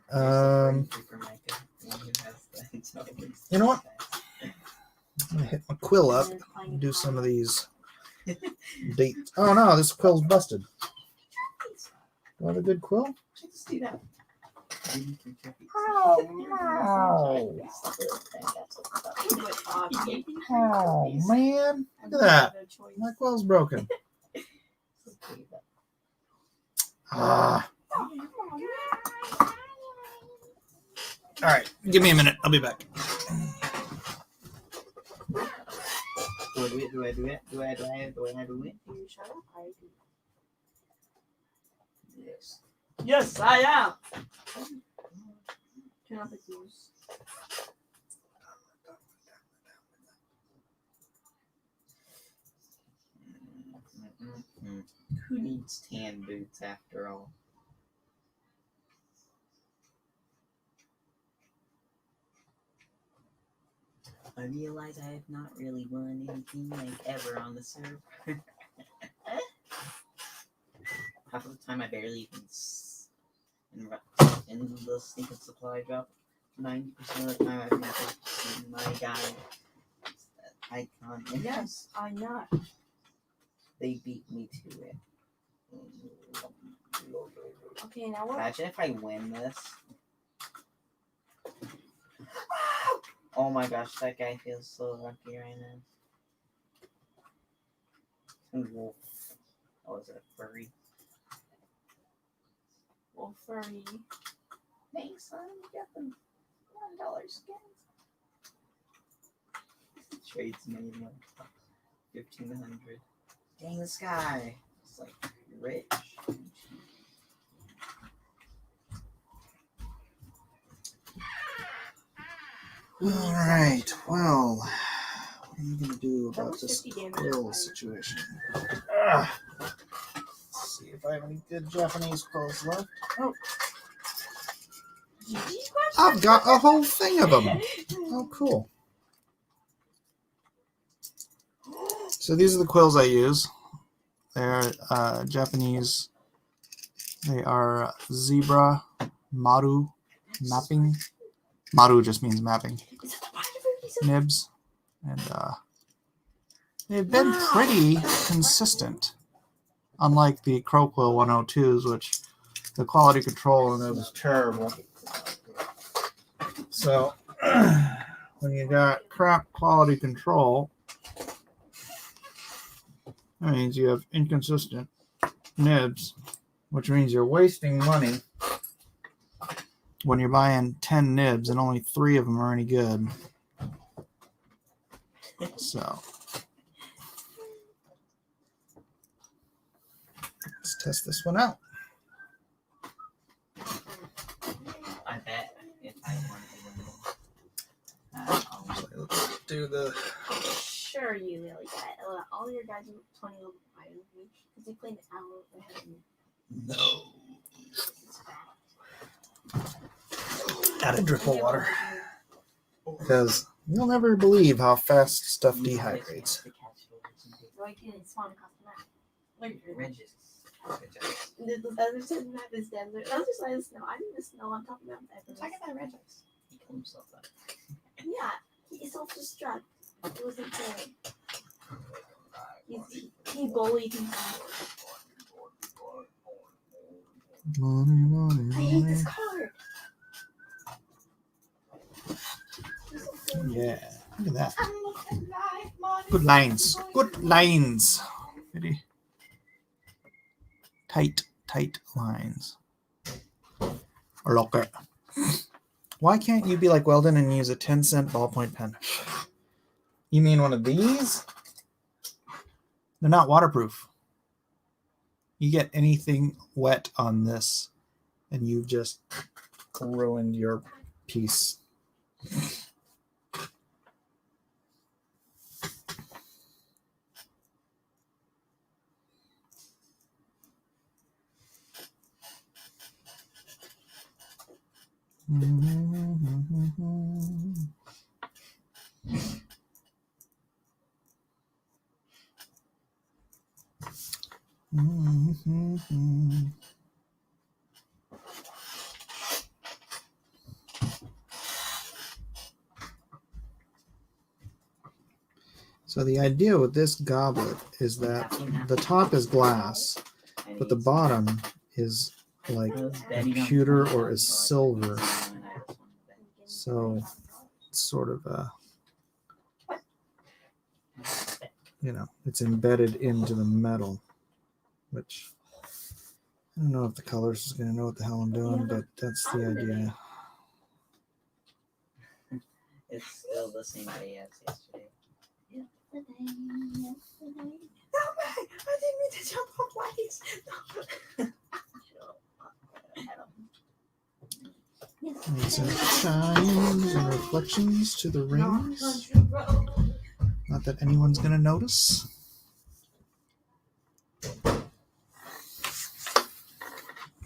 You know what? I'm gonna hit my quill up and do some of these dates. Oh no, this quill's busted. Do I have a good quill? Let's do that. Oh man, look at that. My quill's broken. Ah. All right, give me a minute. I'll be back. Do I do it? Do I do it? Do I do it? You shut up, I do. Yes. Yes, I am. Turn off the fuse. Who needs tan boots after all? I realize I have not really won anything like ever on the server. Half of the time I barely even in the sneak and supply drop. 90% of the time I've never seen my guy icon. And Yes, I'm not. they beat me to it. Okay, now what? Imagine if I win this. Oh my gosh, that guy feels so lucky right now. Wolf. Oh, is it a furry? Well, furry. Thanks, son. You got them $1 skins. Trades made like 1,500. Dang, this guy is like rich. All right. Well, what are you gonna do That about was this 50 damage. quill situation? Let's see if I have any good Japanese quills left. Oh, I've got a whole thing of them. Oh, cool. So these are the quills I use. They're Japanese. They are zebra maru mapping. Maru just means mapping. Nibs. And they've been pretty consistent. Unlike the Crowquill 102s, which the quality control on those is terrible. So when you got crap quality control, that means you have inconsistent nibs, which means you're wasting money when you're buying 10 nibs and only 3 of them are any good. So let's test this one out. I bet if I wanted to win, Let's do the. Sure, you really got all your guys are 20 level higher than me because you played an hour ahead of me. No. Add a drip of water. Because you'll never believe how fast stuff dehydrates. So I can spawn a custom map. Like, Regis. the desert said map is desert. That's just like the snow. I need the snow on top of Mount Everest. Talk about Regis. He killed himself though. Yeah, he self-destruct. It wasn't fair. He bullied himself. Money, I hate this card. Yeah, look at that. Good lines. Good lines. Very tight lines. Look it. Why can't you be like Weldon and use a 10-cent ballpoint pen? You mean one of these? They're not waterproof. You get anything wet on this, and you've just ruined your piece. So the idea with this goblet is that the top is glass, but the bottom is like a pewter or is silver. So it's sort of a, it's embedded into the metal, which I don't know if the colors is going to know what the hell I'm doing, but that's the idea. It's still the same day as yesterday. Yesterday. No, I didn't mean to jump off lights. Some shines and reflections to the rings. Not that anyone's going to notice.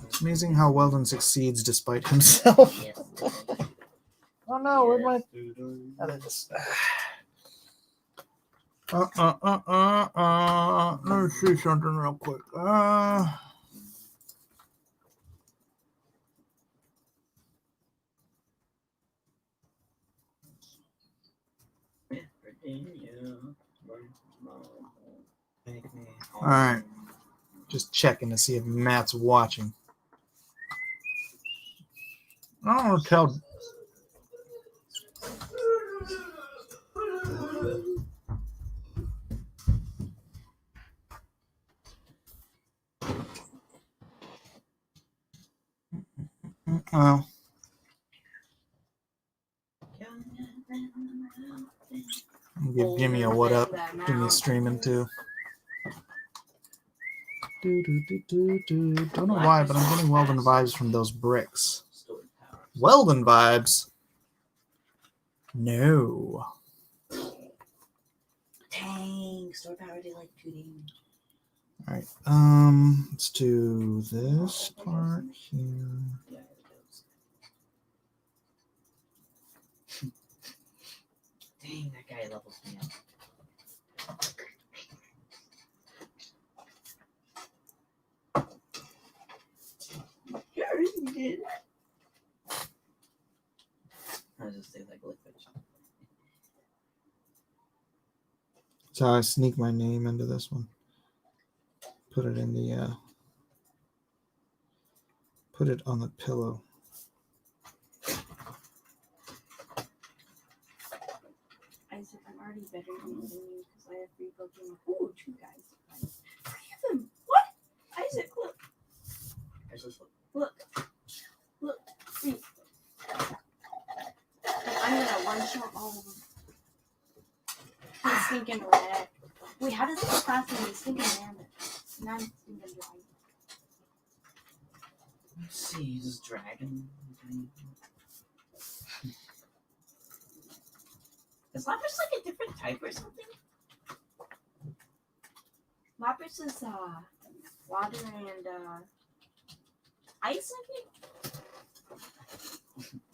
It's amazing how Weldon succeeds despite himself. Oh no, where'd my... Let me see something real quick. All right, just checking to see if Matt's watching. I don't want to tell. Well, give Jimmy a what up. Jimmy's streaming too. Don't know why, but I'm getting Weldon vibes from those bricks. Weldon vibes. No. Dang, store power did like 2 days. All right. Let's do this part here. Yeah, it goes. Dang, that guy levels me up. Sure, you did. I was just say like liquid. So I sneak my name into this one. Put it in the put it on the pillow. Isaac, I'm already better than you because I have 3 Pokemon. Ooh, 2 guys. 3 of them. What? Isaac, look. I just Look. Look. See. I'm gonna one-shot all of them. He's stinking red. Wait, how does this class name? He's stinking rabbit. Not stinking dragon. let's see, he's dragon. Is Lapras like a different type or something? Lapras is water and ice, I think.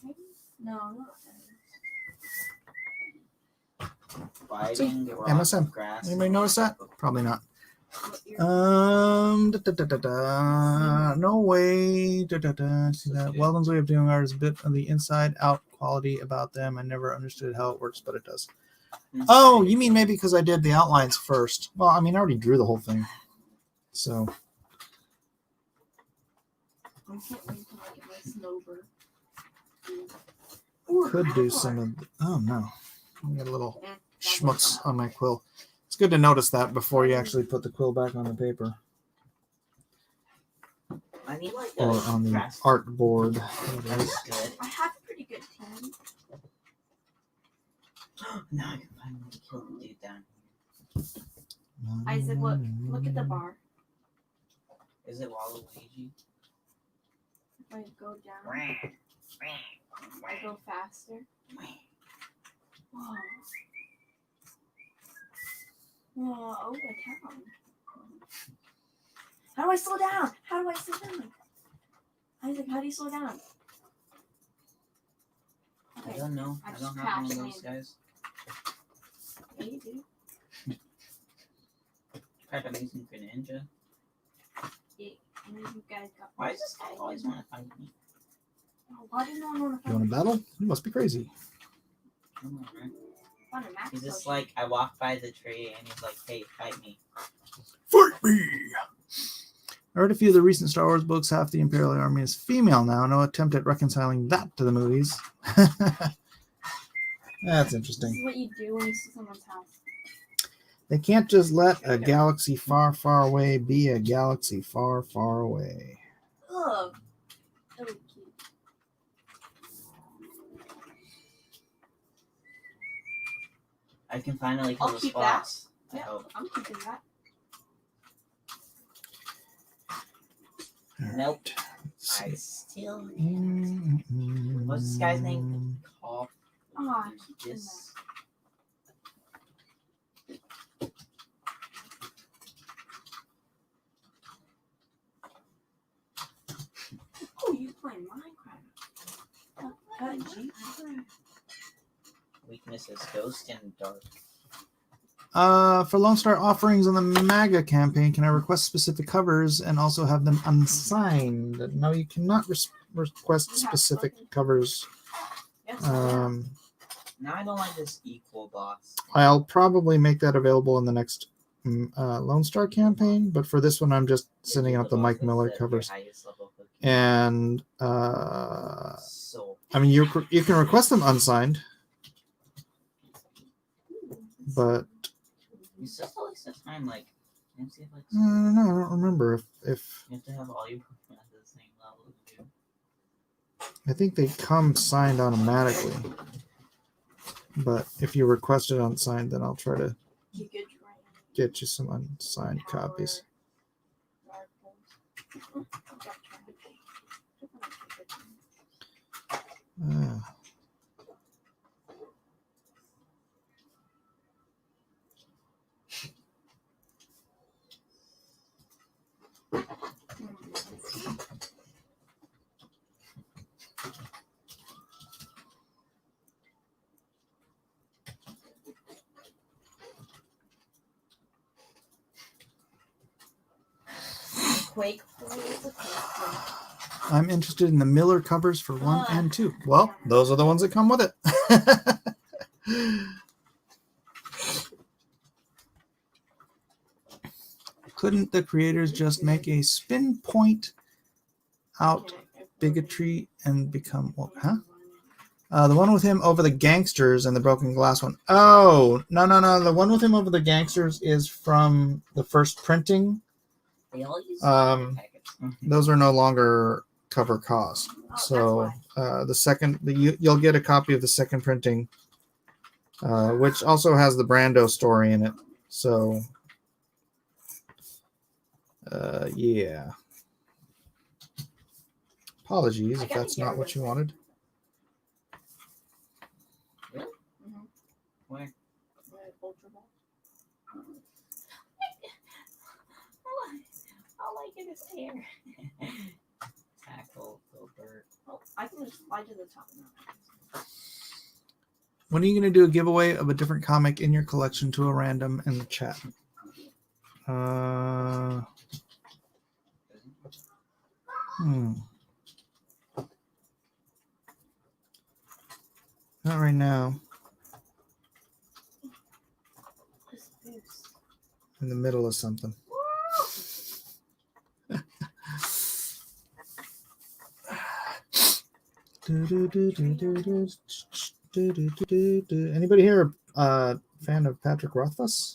Maybe? No, not Fighting the rock, MSM. grass. Anybody notice that? Probably not. what you're No way. See that? Okay. Weldon's way of doing art is a bit of the inside out quality about them. I never understood how it works, but it does. Oh, you mean maybe because I did the outlines first? Well, I mean, I already drew the whole thing. So, I can't wait till I get my snowbird. could do some of. Oh, no. I got a little Eh, schmutz on my quill. It's good to notice that before you actually put the quill back on the paper I need like or a on the grass. art board. That's good. I have a pretty good team. Now I can finally kill the dude down here. Isaac, look at the bar. Is it Waluigi? If I go down, I go faster. Whoa. Whoa, oh my town. How do I slow down? How do I slow down? Isaac, how do you slow down? I Okay, don't know. I I just don't have one of crashed those in. guys. yeah, you do. Tried amazing Greninja. And then you guys got. Why does this guy always want to fight me? Oh, why did no one want to You want to battle? You must be crazy. Come on, man. find a max He's just potion? like, I walk by the tree and he's like, hey, fight me. Fight me! I read a few of the recent Star Wars books. Half the Imperial Army is female now. No attempt at reconciling that to the movies. That's This interesting. is what you do when you see someone's house. They can't just let a galaxy far, far away be a galaxy far, far away. Ugh. That was cute. I can finally kill I'll this keep that. boss. I Yeah, hope. I'm keeping that. Nope. Let's I see. still. Mm-mm. What's this guy's name? Call Oh, I keep doing that. this. Oh, you playing Minecraft? Gee. Weaknesses: Ghost and Dark. For Lone Star offerings on the MAGA campaign, can I request specific covers and also have them unsigned? No, you cannot request specific covers. Yes, Now I don't like this equal boss. I'll probably make that available in the next Lone Star campaign, but for this one, I'm just sending out the Mike Miller covers. And So I mean, you can request them unsigned, but you still have to waste the time. Like, can you see if like I don't know. I don't remember if you have to have all your Pokemon at the same level as you. I think they come signed automatically. But if you request it unsigned, then I'll try to you could get you some unsigned copies. Quake. It's a Quake. I'm interested in the Miller covers for 1 and 2. Well, those are the ones that come with it. Couldn't the creators just make a spin point out bigotry and become what? Huh? The one with him over the gangsters and the broken glass one. Oh, no. The one with him over the gangsters is from the first printing. They all use packets. Those are no longer cover cost. So the second, you'll get a copy of the second printing, which also has the Brando story in it. So, yeah. Apologies if that's not what you wanted. Where? All I get is hair. Tackle, filter. Oh, I can just slide to the top now. When are you going to do a giveaway of a different comic in your collection to a random in the chat? Not right now. In the middle of something. Anybody here a fan of Patrick Rothfuss?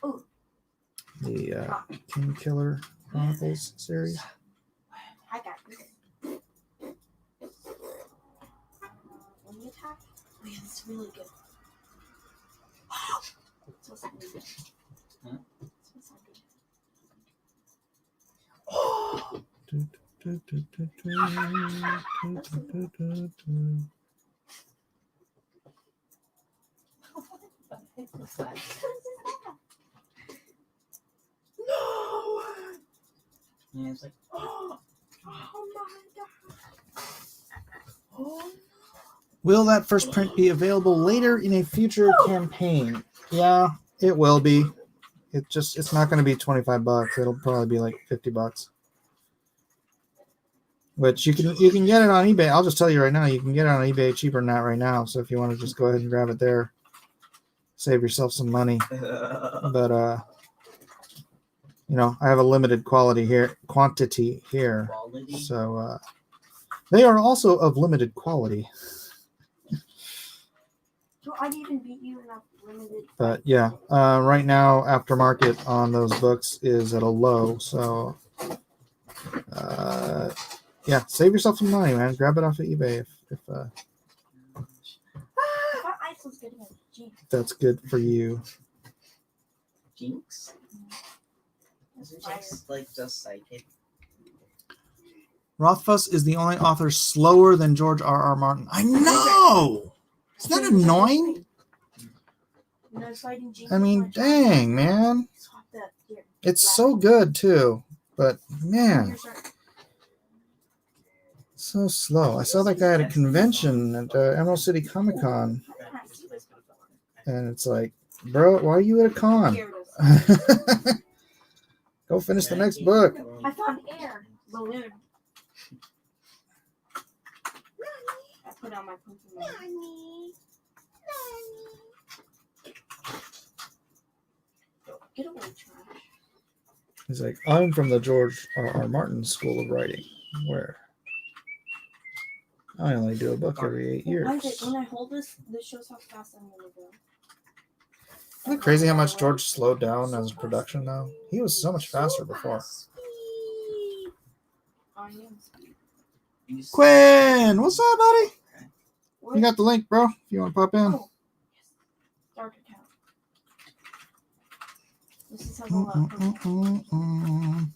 Oh. The King Killer Chronicles series. I got this. When you attack, oh yeah, it's really good. It smells really good. Huh? It smells so good. What's that? Yeah, it's like, Oh my god. Oh. Will that first print be available later in a future campaign? Yeah, it will be. It's not going to be $25. It'll probably be like $50. Which you can get it on eBay. I'll just tell you right now, you can get it on eBay cheaper than that right now. So if you want to just go ahead and grab it there, save yourself some money. But I have a limited quantity here. Quality. So they are also of limited quality. So I'd even beat you in a limited. But yeah, right now aftermarket on those books is at a low. So yeah, save yourself some money, man. Grab it off of eBay if I thought ice was good against Jinx. that's good for you. Jinx? Isn't Jinx like just psychic? Rothfuss is the only author slower than George R.R. Martin. I know! Is that annoying? No fighting Jinx. I mean, dang, man. Swap that here. It's so good, too. But, man, Here's our- so slow. I saw that guy at a convention at Emerald City Comic Con. How did I see this before? And it's like, bro, why are you at a con? Here it is. Go finish the next book. I found air balloon. I put on my Pokemon. Get away, trash. He's like, I'm from the George R.R. Martin School of Writing, where I only do a book every 8 years. Why is it when I hold this shows how fast I'm gonna go. Isn't it crazy how much George slowed down as a production now? He was so much faster before. Oh, yeah. Quinn, what's up, buddy? What? You got the link, bro. If you want to pop in. Oh, yes. Dark account. This is has a lot of Pokemon.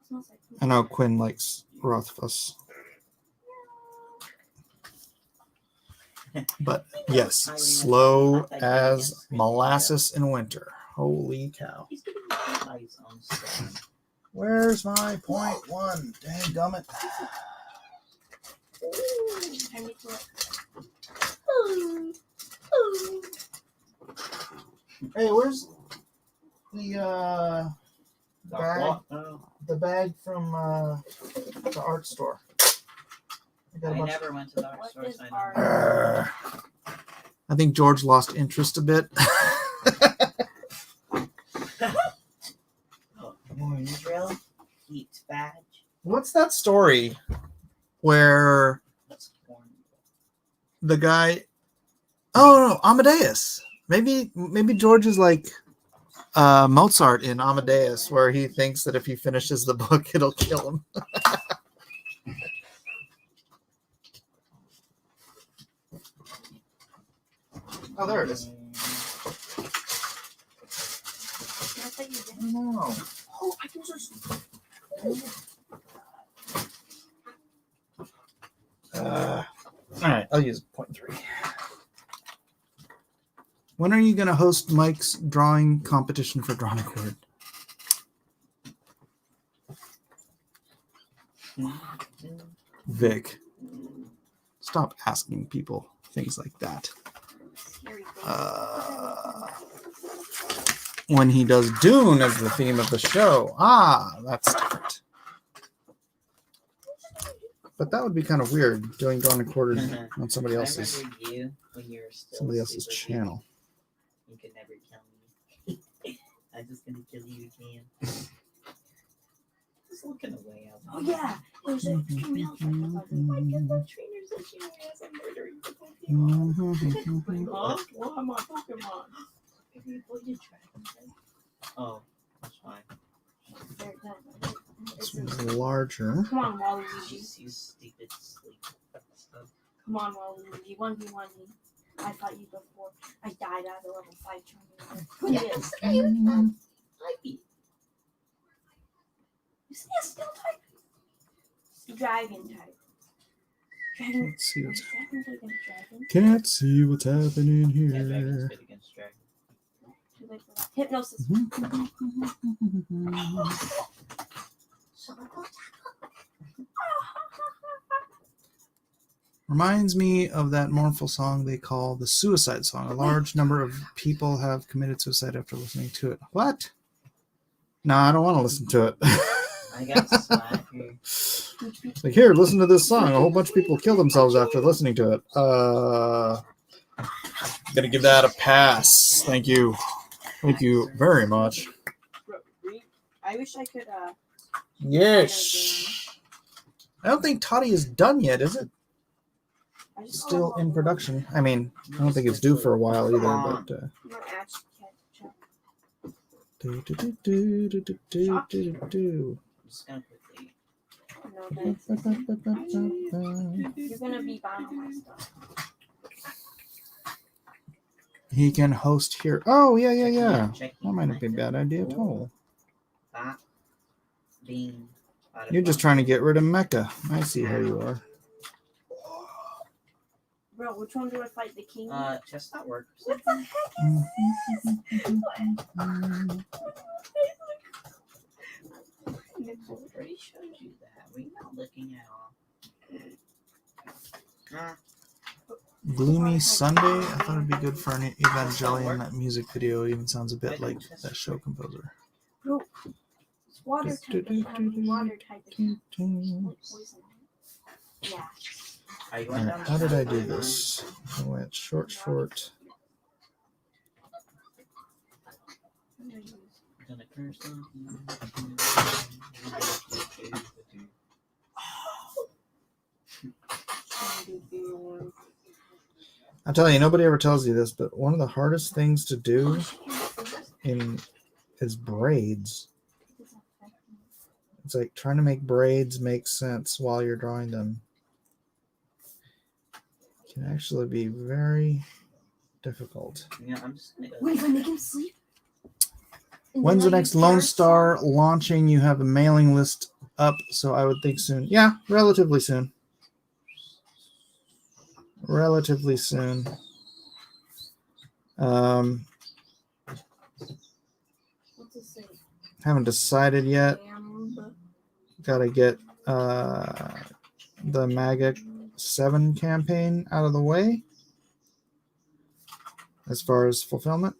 Smells like I know Quinn likes Rothfuss. But yes, slow as molasses in winter. Holy cow. He's getting by his own stuff. Where's my point one? Dang gummit. Time to collect. Hey, where's the bag, the bag from the art store. got a I bunch- never went to the art What store, is so I art? don't know. I think George lost interest a bit. More Israel, heat badge. What's that story where That's corn. the guy? Oh no, Amadeus. Maybe George is like Mozart in Amadeus, where he thinks that if he finishes the book, it'll kill him. Oh, there it is. I thought you did. No. Oh, I can just. All right, I'll use 0.3. When are you going to host Mike's drawing competition for Drawing Word? Vic, stop asking people things like that. Scary thing. When he does Dune as the theme of the show, that's different. But that would be kind of weird doing Drawn and Quartered on somebody I else's remember you when you were still somebody else's super channel. You could never kill me. I'm just gonna kill you again. Just looking away out. Oh yeah, there's a female trainer. Oh my god, the trainers that she has are murdering the Pokemon. Huh? Well, I'm on Pokemon. If you played a dragon, Oh, that's fine. they're done. This one's larger. Come on, Waluigi. Just use stupid sleep stuff. Come on, Waluigi. 1v1 me. I fought you before. I died at a level 5 tournament. Who is? Flippy. You see a steel type? Dragon type. Dragon. Let's see what's Dragon's like a dragon. Can't see what's happening Yeah, dragons here. fit against dragons. Too late for that. Hypnosis. Reminds me of that mournful song they call the suicide song. A large number of people have committed suicide after listening to it. What? No, I don't want to listen to it. I got slack here. Like, here, listen to this song. A whole bunch of people kill themselves after listening to it. Gonna give that a pass. Thank you. Thank you very much. I wish I could. Yes. I don't think Toddy is done yet, is it? I just Still in production. I mean, I don't think it's due for a while either, but Not actually catch up. do, do, do, do, do, do, do, do, do. I'm just gonna quickly. No, you're gonna be buying all my stuff. He can host here. Oh, yeah. Checking That might not be a bad idea at all. That being. You're just trying to get rid of Mecca. I see how you are. Bro, which one do I fight? The king? Just that works. What the heck is this? Nicole already showed you that. We're not looking at all. Gloomy Sunday. I thought it'd be good for an Evangelion music video. It even sounds a bit like that show composer. Bro, it's water type. It can't be water type. It can't be poison. Yeah. Are you All going right, down how the did I path? do this? I went short. I'm gonna curse them. I tell you, nobody ever tells you this, but one of the hardest things to do is braids. It's like trying to make braids make sense while you're drawing them. It can actually be very difficult. Yeah, I'm just gonna go. What if I make him sleep? And When's the then I next use Lone their Star song? launching? You have a mailing list up, so I would think soon. Yeah, relatively soon. Relatively soon. What's it say? Haven't decided yet. Damn. Gotta get the MAGA 7 campaign out of the way as far as fulfillment.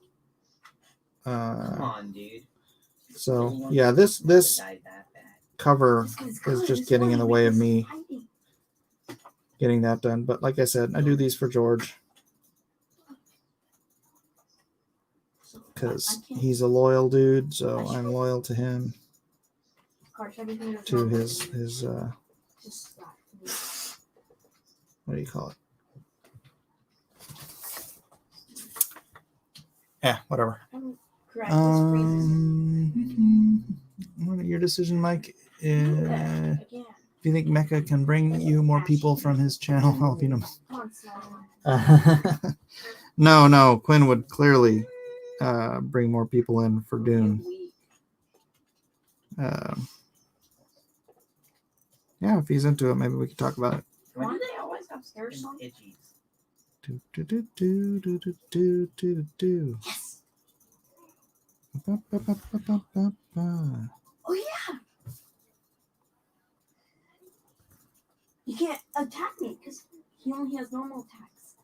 Come on, dude. So yeah, this Died that bad. cover This one's is good. just This getting one in the way of is me hiding. getting that done. But like I said, I do these for George So, because I can't- he's a loyal dude. So I'm loyal to him, Gosh, everything is to wrong with his me. his Just slap me. what do you call it? Yeah, whatever. Correct. This freezes. What your decision, Mike? Again. If you think Mecca can bring you more people from his channel, Jalapeno. Come on, Snow. No. Quinn would clearly bring more people in for Dune. Yeah, if he's into it, maybe we could talk about it. Why do they always have scare songs? Pidgeys. Do. Yes. Ba-ba-ba-ba-ba-ba. Oh yeah. You can't attack me because he only has normal attacks.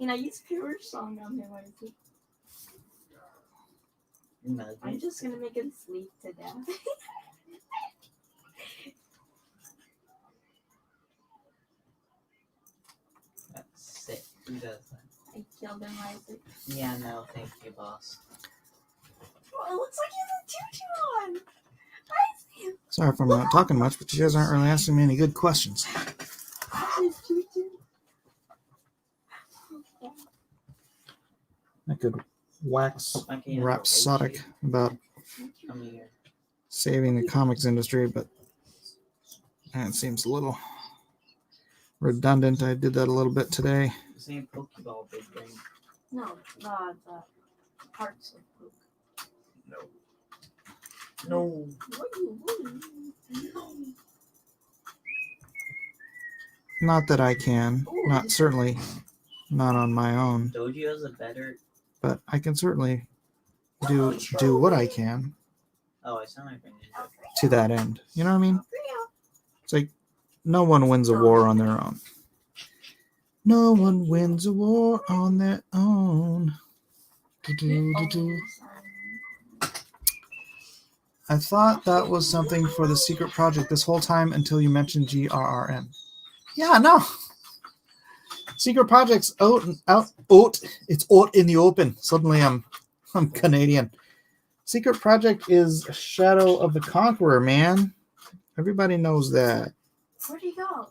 And I use pure song on him. I'm just gonna make him sleep to death. That's sick. Who does that? I killed him, Isaac. Yeah, no, thank you, boss. Oh, it looks like he has a tutu on. Isaac. Sorry if I'm not talking much, but you guys aren't really asking me any good questions. His tutu. I could wax Why can't you rhapsodic about Come here. saving the comics industry, but that seems a little redundant. I did that a little bit today. This ain't Pokeball, big brain. No, the parts of Poke. No. What are you doing? Not that I can, not certainly not on my own, Doji has a better. but I can certainly do what I can Oh, I sound like a ninja. to that end. You know what I mean? It's like no one wins a war on their own. No one wins a war on their own. Do-do-do-do. I thought that was something for the secret project this whole time until you mentioned GRRM. Yeah, no. Secret projects out. It's out in the open. Suddenly I'm Canadian. Secret project is Shadow of the Conqueror, man. Everybody knows that. Where'd he go?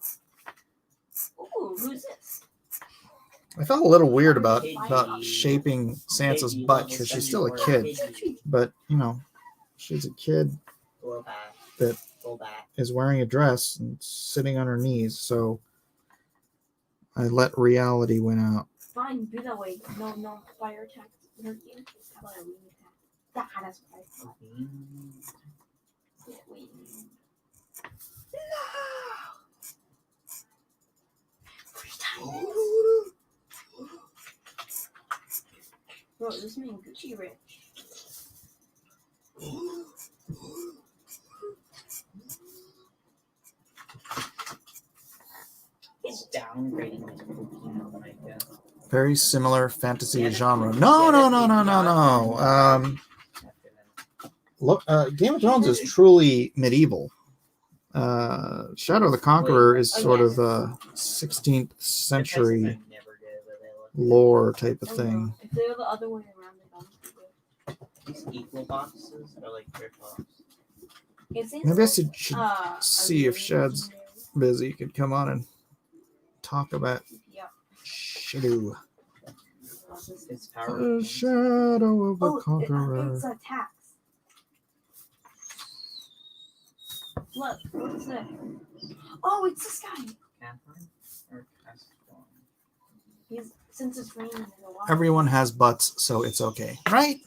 Ooh, who's this? I felt a little weird about shaping Sansa's butt because she's still a kid. But, you know, she's a kid Go back. that Go back. is wearing a dress and sitting on her knees. So I let reality win out. Fine, do that way. No fire attack. How about a wing attack? That's what I thought. Yeah, wait. Bro, this man Gucci rich. It's downgrading his Pokemon, I guess. Very similar fantasy Yeah, genre. yeah, No. After that. Look, Game of Thrones is truly medieval. Shadow of the Conqueror is sort of a 16th century The Texans I never did, but they look lore type of Oh, thing. no. If they were the other way around, they'd almost be good. These equal boxes are like rip-offs. It seems Maybe I like, should see if Shad's busy. Could come on and talk about Yeah. Shadow. It's power. The Shadow of the Oh, Conqueror. it's attacks. Look, what's that? Oh, it's this guy. Catherine or Castorm? He's since it's raining in a while. Everyone has butts, so it's okay. Right?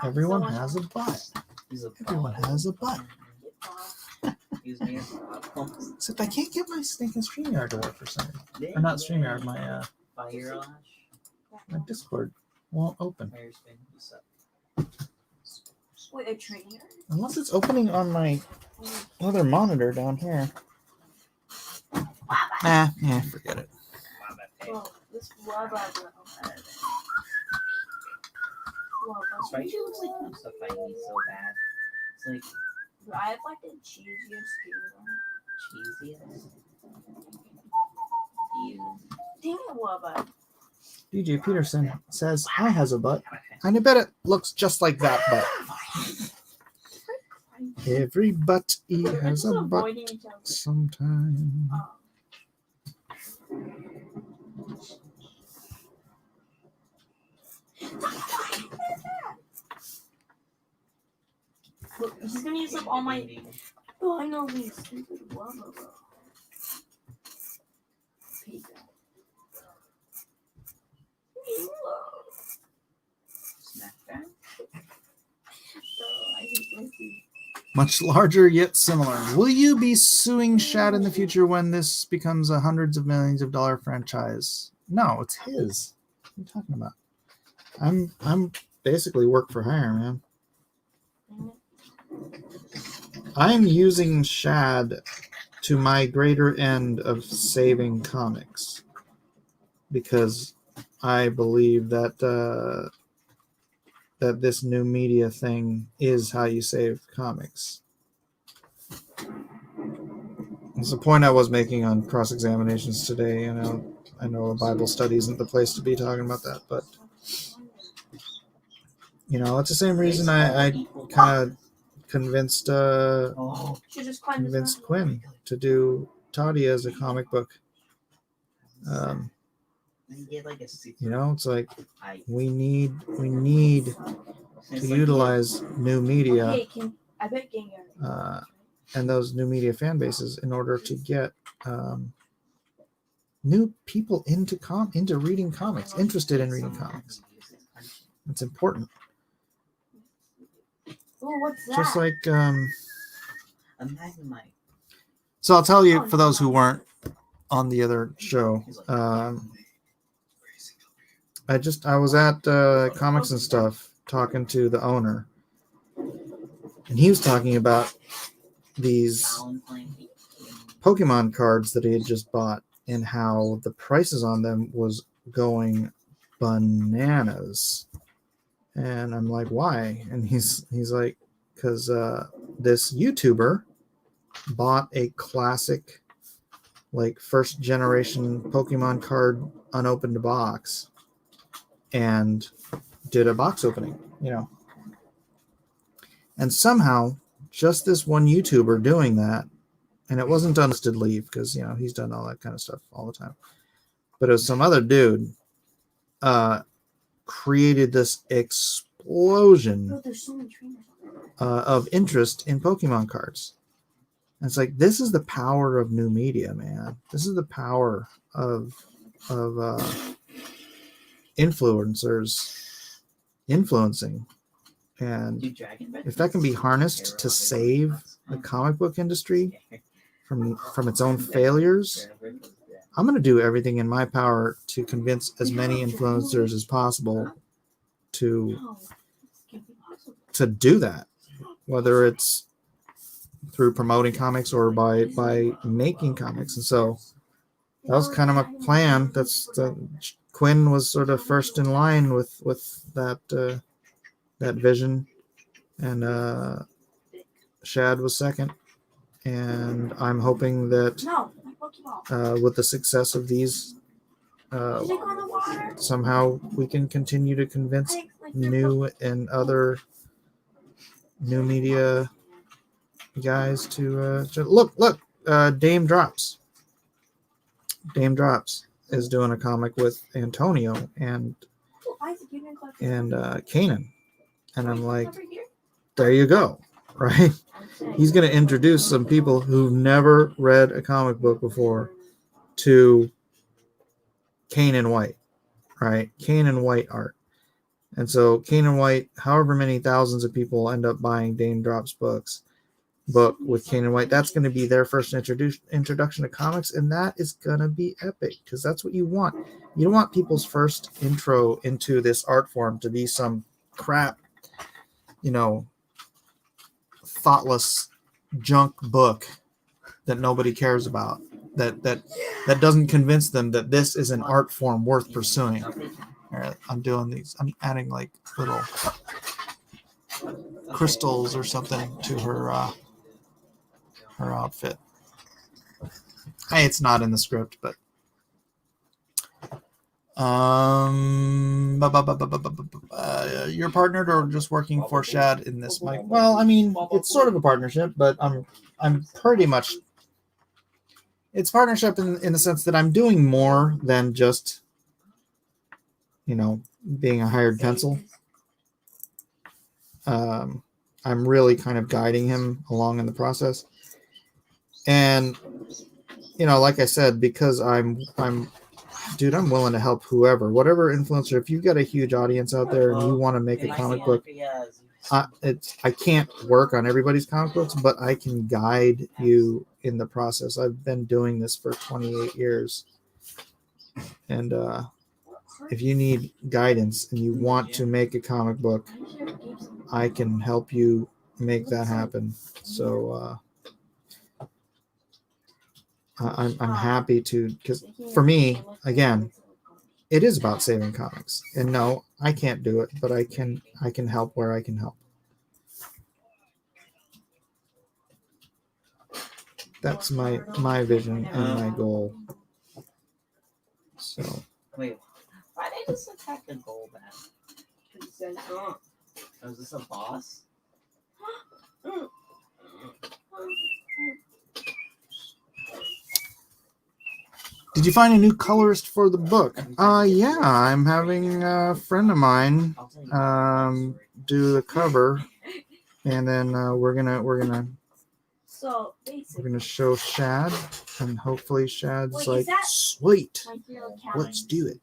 Everyone Someone- has a butt. He's a Everyone has a butt. He's made of Except I can't get my stinking StreamYard to work for some reason. Or not StreamYard, Fire my Discord won't open. Fire spin. You suck. Wait, a trainer? Unless it's opening on my other monitor down here. Yeah, forget it. Well, this blah blah blah. That's right. She looks like he wants to fight me so bad. It's like I have like the cheesiest skin. cheesiest. You. Dang it, Wubba. DJ Peterson says, I has a butt. And I bet it looks just like that butt. Every butt has a butt sometime. Look, he's gonna use up all my. Oh, I know these stupid Wubba. Smack that. Much larger yet similar. Will you be suing Shad in the future when this becomes a hundreds of millions of dollar franchise? No, it's his. What are you talking about? I'm basically work for hire, man. I'm using Shad to my greater end of saving comics because I believe that that this new media thing is how you save comics. It's the point I was making on cross-examinations today. I know a Bible study isn't the place to be talking about that, but it's the same reason I kind of convinced Quinn to do Toddy as a comic book. It's like we need to utilize new media and those new media fan bases in order to get new people into reading comics, interested in reading comics. It's important. Oh, what's that? Just like a Magnemite. so I'll tell you for those who weren't on the other show. I was at Comics and Stuff talking to the owner, and he was talking about these Pokemon cards that he had just bought and how the prices on them was going bananas. And I'm like, why? And he's like, because this YouTuber bought a classic, like first generation Pokemon card unopened box and did a box opening, And somehow, just this one YouTuber doing that, and it wasn't unlisted leave because, he's done all that kind of stuff all the time. But it was some other dude created this explosion of interest in Pokemon cards. And it's like, this is the power of new media, man. This is the power of influencers influencing. And if that can be harnessed to save the comic book industry from its own failures, I'm going to do everything in my power to convince as many influencers as possible to do that, whether it's through promoting comics or by making comics. And so that was kind of my plan. Quinn was sort of first in line with that vision, and Shad was second. And I'm hoping that with the success of these, somehow we can continue to convince new and other new media guys to look. Dame Drops is doing a comic with Antonio and Kanan, and I'm like, there you go, right? He's going to introduce some people who've never read a comic book before to Kanan White, right? Kanan White art. And so Kanan White, however many thousands of people end up buying Dame Drops book with Kanan White, that's going to be their first introduction to comics, and that is going to be epic because that's what you want. You don't want people's first intro into this art form to be some crap, thoughtless junk book that nobody cares about, that doesn't convince them that this is an art form worth pursuing. All there. I'm doing these. I'm adding like little crystals or something to her outfit. Hey, it's not in the script, but you're partnered or just working for Shad in this, Mike? Well, I mean, it's sort of a partnership, but I'm pretty much. It's partnership in the sense that I'm doing more than just, being a hired pencil. I'm really kind of guiding him along in the process. And, like I said, because I'm willing to help whatever influencer. If you've got a huge audience out there and you want to make a comic book, I can't work on everybody's comic books, but I can guide you in the process. I've been doing this for 28 years. And if you need guidance and you want to make a comic book, I can help you make that happen. So I'm happy to, because for me, again, it is about saving comics. And no, I can't do it, but I can help where I can help. That's my vision and my goal. So Wait, why did I just attack a gold bat? Was this a boss? did you find a new colorist for the book? Yeah, I'm having a friend of mine do the cover, and then we're gonna show Shad, and hopefully Shad's like, sweet, let's do it.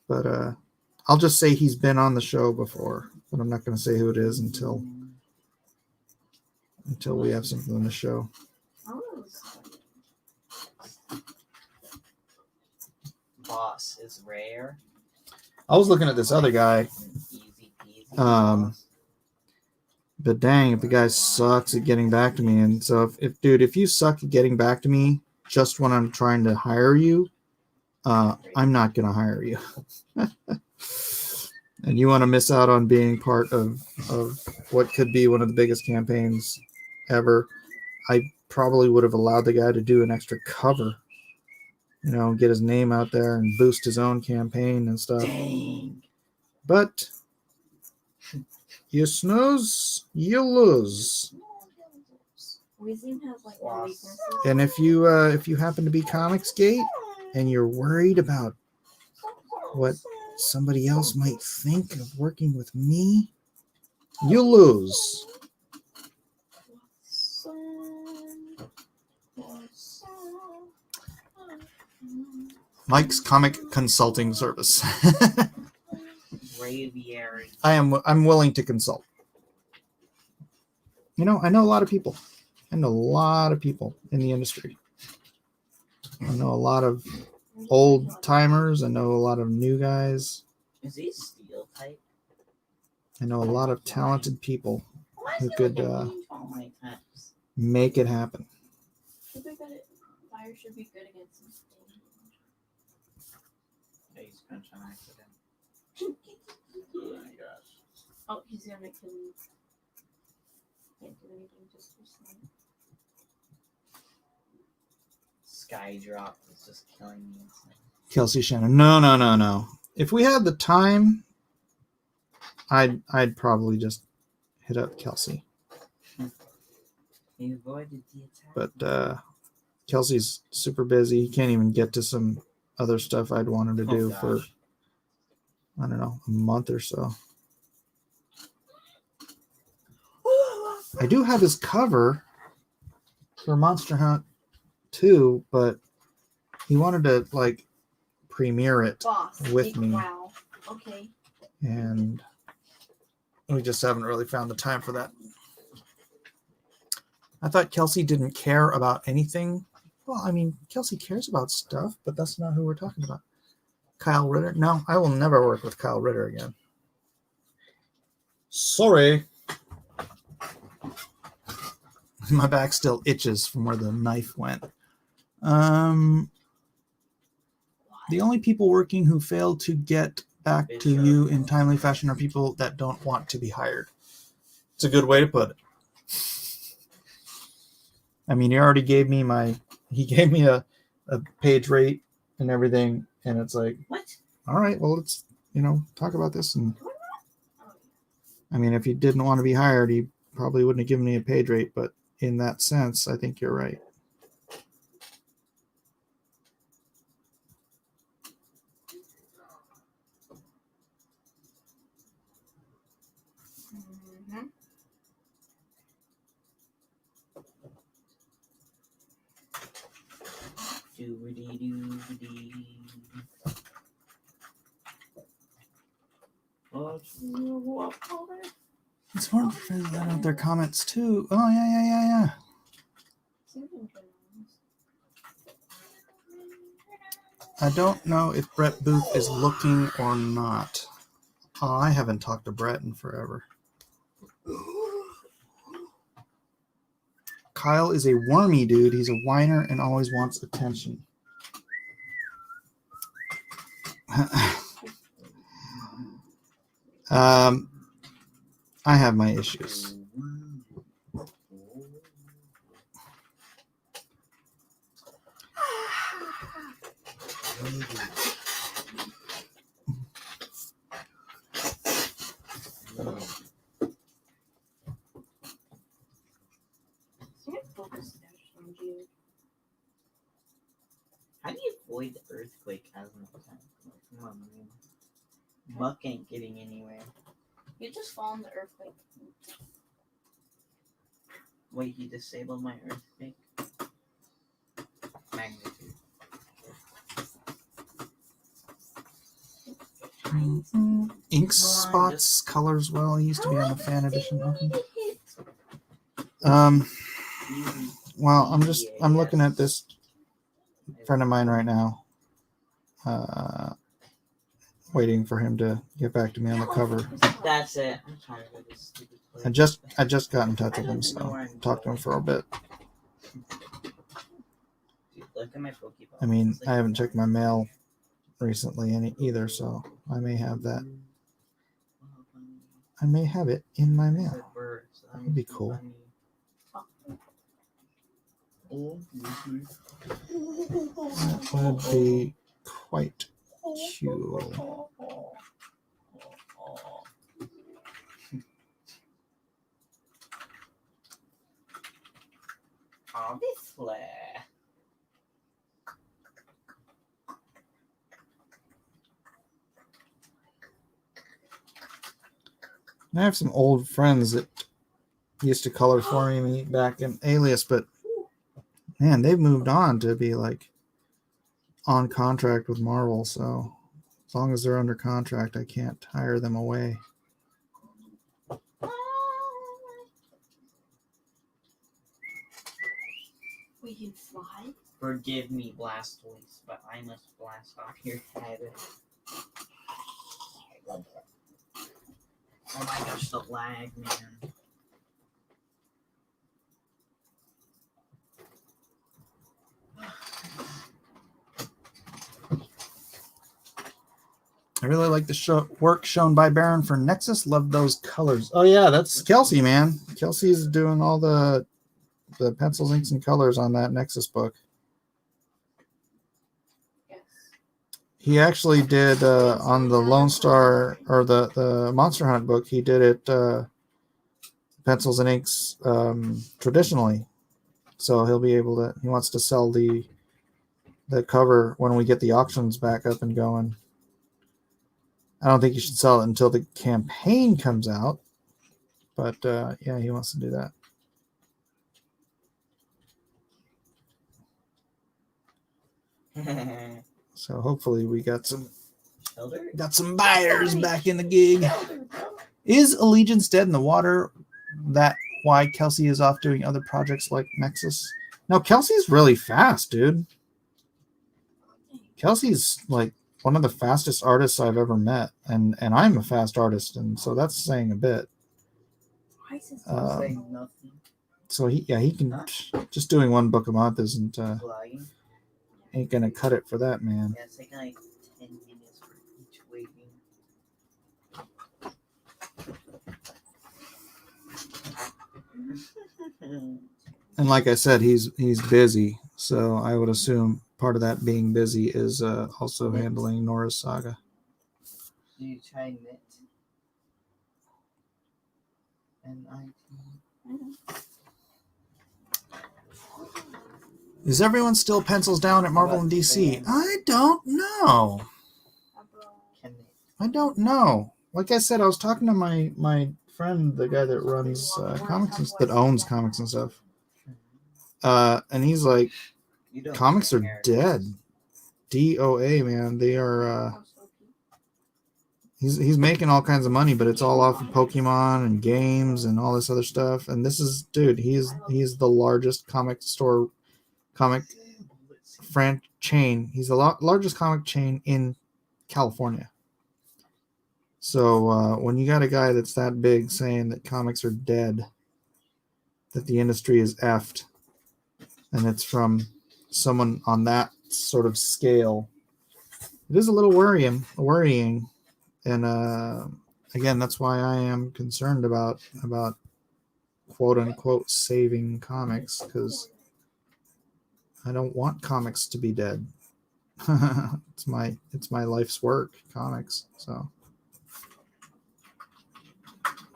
But I'll just say he's been on the show before, but I'm not going to say who it is until we have something on the show. Boss is rare. I was looking at this other guy. Easy peasy. But dang, if the guy sucks at getting back to me, and so if you suck at getting back to me just when I'm trying to hire you, I'm not going to hire you. And you want to miss out on being part of what could be one of the biggest campaigns ever, I probably would have allowed the guy to do an extra cover, get his name out there and boost his own campaign and stuff. Dang. But you snooze, you lose. And if you happen to be Comicsgate and you're worried about what somebody else might think of working with me, you lose. Mike's Comic Consulting Service. Braviary. I'm willing to consult. I know a lot of people. I know a lot of people in the industry. I know a lot of old timers. I know a lot of new guys. Is he steel type? I know a lot of talented people who could All my types. make it happen. Fire should be good against him. Yeah, he's punch on accident. Oh, he's gonna make him. Can't do anything, just listen. Sky drop is just killing me. Kelsey Shannon. No. If we had the time, I'd probably just hit up Kelsey. He avoided the attack. But Kelsey's super busy. He can't even get to some other stuff I'd want him to do for, I don't know, a month or so. I do have his cover for Monster Hunt 2, but he wanted to premiere it with me. Wow. Okay. And we just haven't really found the time for that. I thought Kelsey didn't care about anything. Well, I mean, Kelsey cares about stuff, but that's not who we're talking about. Kyle Ritter? No, I will never work with Kyle Ritter again. Sorry. My back still itches from where the knife went. The only people working who fail to get back to you in timely fashion are people that don't want to be hired. It's a good way to put it. I mean, he already gave me a page rate and everything, and it's like, What? all right, well, let's, talk about this. And I mean, if he didn't want to be hired, he probably wouldn't have given me a page rate, but in that sense, I think you're right. Mhm. Doody-doo-dee. What's your what color? It's hard for them to have their comments too. Oh, yeah. I don't know if Brett Booth is looking or not. Oh, I haven't talked to Brett in forever. Kyle is a wormy dude. He's a whiner and always wants attention. I have my issues. How do you avoid the earthquake as an attack? Come on, man. Buck ain't getting anywhere. You just fall in the earthquake. Wait, he disabled my earthquake? Magnitude. Ink spots, colors well. He used to be on the fan edition. Well, I'm looking at this friend of mine right now. Waiting for him to get back to me on the cover. That's it. I'm tired of this stupid place. I just got in touch with him, so talked to him for a bit. Dude, look at my Pokeball. I mean, It's like- I haven't checked my mail recently either, so I may have that. I may have it in my It's mail. like birds. That'd be cool. That would be quite cool. Obviously. I have some old friends that used to color for me back in Alias, but man, they've moved on to be like on contract with Marvel. So as long as they're under contract, I can't hire them away. We can fly. Forgive me, Blastoise, but I must blast off your head. Oh my gosh, the lag, man. I really like the work shown by Baron for Nexus. Love those colors. Oh yeah, that's Kelsey, man. Kelsey's doing all the pencils, inks, and colors on that Nexus book. Yes. He actually did on the Lone Star or the Monster Hunt book. He did it pencils and inks traditionally, so he'll be able to. He wants to sell the cover when we get the auctions back up and going. I don't think you should sell it until the campaign comes out, but yeah, he wants to do that. So hopefully we got some buyers back in the gig. Is Allegiance dead in the water? That why Kelsey is off doing other projects like Nexus? No, Kelsey's really fast, dude. Kelsey's like one of the fastest artists I've ever met, and I'm a fast artist, and so that's saying a bit. Why is this Saying nothing. So he can just doing one book a month isn't Flying. ain't gonna cut it for that man. Yeah, it's taking like 10 minutes for each waiting. And like I said, he's busy, so I would assume part of that being busy is also handling Nora's Saga. Do you try knit? N-I-T. Is everyone still pencils down at Marvel and DC? I don't know. Can knit. I don't know. Like I said, I was talking to my friend, the guy that runs comics and, that owns comics and stuff, and he's like, You don't comics are care. dead. DOA, man. They are. He's making all kinds of money, but it's all off of Pokemon and games and all this other stuff. And this is, dude, he's the largest comic chain. He's the largest comic chain in California. So when you got a guy that's that big saying that comics are dead, that the industry is effed, and it's from someone on that sort of scale, it is a little worrying. And again, that's why I am concerned about quote unquote saving comics, because I don't want comics to be dead. it's my life's work, comics. So,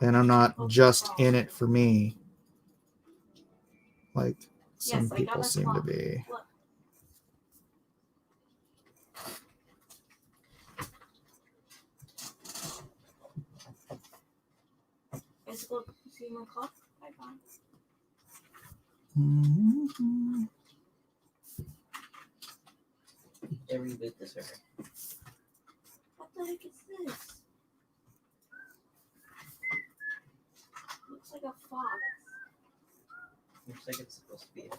and I'm not just in it for me, like some people seem to be. Mm-hmm. They reboot the server. What the heck is this? Looks like a fox. Looks like it's supposed to be a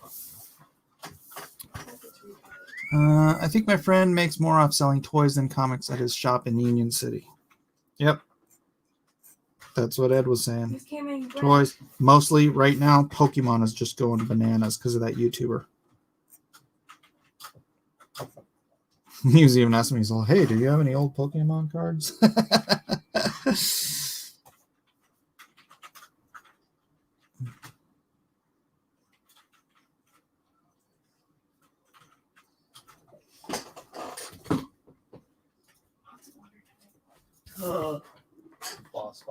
fun. I think my friend makes more off selling toys than comics at his shop in Union City. Yep. That's what Ed was saying. This came in red. Toys. Mostly right now, Pokemon is just going bananas because of that YouTuber. He was even asking me, he's like, hey, do you have any old Pokemon cards? Boss.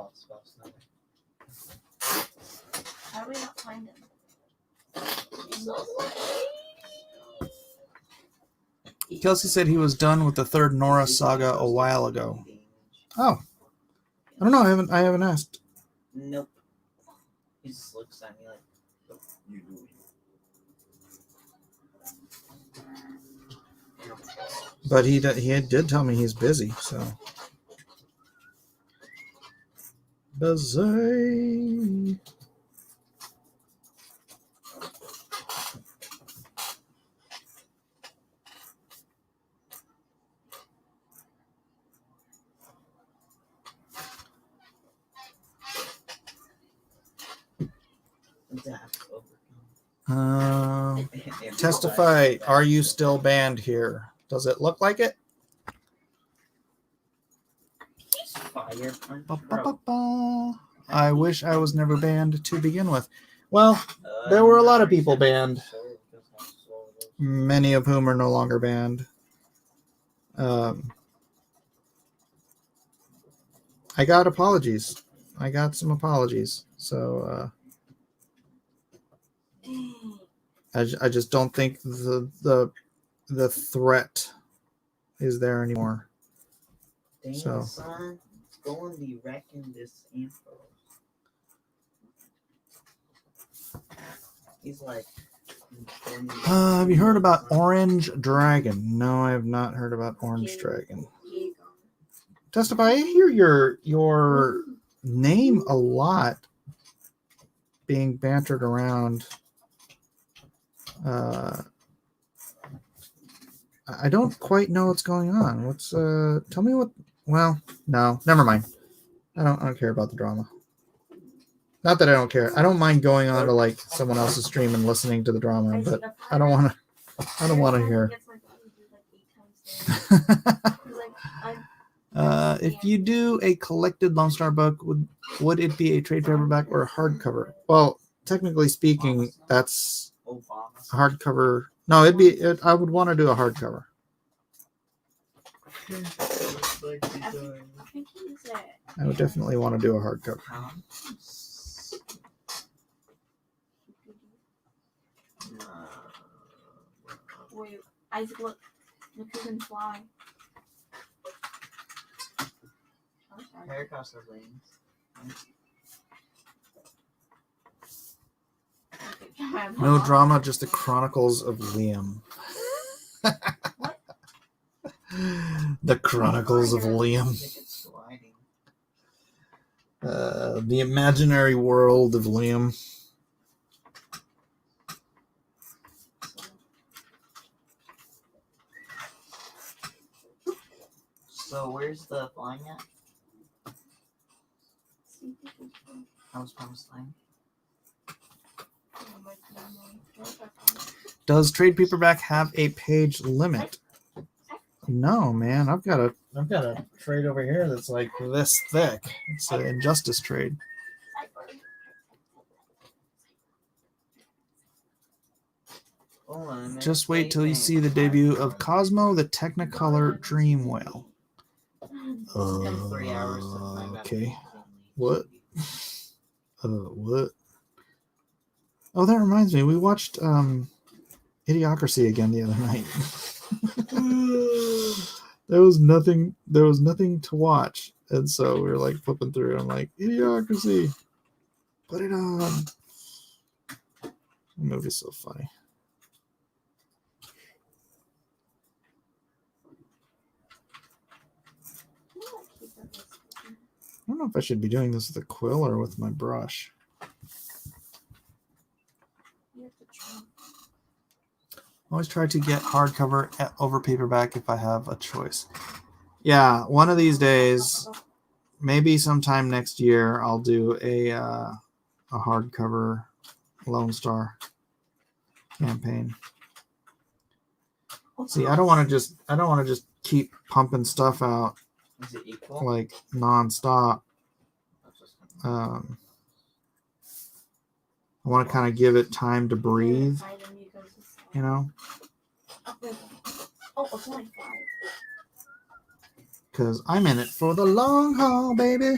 How do we not find him? Kelsey said he was done with the third Nora saga a while ago. Oh. I don't know. I haven't asked. Nope. He just looks at me like, what you doing? But he did tell me he's busy, so. Busy. Testify. Are you still banned here? Does it look like it? Fire punch, Ba, ba, bro. ba, ba. I wish I was never banned to begin with. Well, there were a lot of people banned, many of whom are no longer banned. I got apologies. I got some apologies. So I just don't think the threat is there anymore. Damn, So. son. It's going to be wrecking this info. He's like... Have you heard about Orange Dragon? No, I have not heard about Orange Dragon. Testify. I hear your name a lot being bantered around. I don't quite know what's going on. What's tell me what? Well, no, never mind. I don't care about the drama. Not that I don't care. I don't mind going on to like someone else's stream and listening to the drama, but I don't want to hear. Like, If you do a collected Lone Star book, would it be a trade paperback or a hardcover? Well, technically speaking, that's Obama. hardcover. No, I would want to do a hardcover. I think he's I would definitely want to do a hardcover. Wait, Isaac, look who can fly. Hair across the lanes. No drama, just the Chronicles of Liam. The Chronicles of Liam. The imaginary world of Liam. So where's the flying at? How's Promised Land? Does trade paperback have a page limit? No, man. I've got a trade over here that's like this thick. It's an Injustice trade. Just wait till you see the debut of Cosmo the Technicolor Dream Whale. Okay. What? What? Oh, that reminds me. We watched Idiocracy again the other night. There was nothing to watch, and so we were like flipping through. I'm like, Idiocracy, put it on. The movie's so funny. I don't know if I should be doing this with a quill or with my brush. Always try to get hardcover over paperback if I have a choice. Yeah, one of these days, maybe sometime next year, I'll do a hardcover Lone Star campaign. See, I don't want to just keep pumping stuff out. Is it equal? Like nonstop. I want to kind of give it time to breathe, you know? Oh, it's only 5. Because I'm in it for the long haul, baby.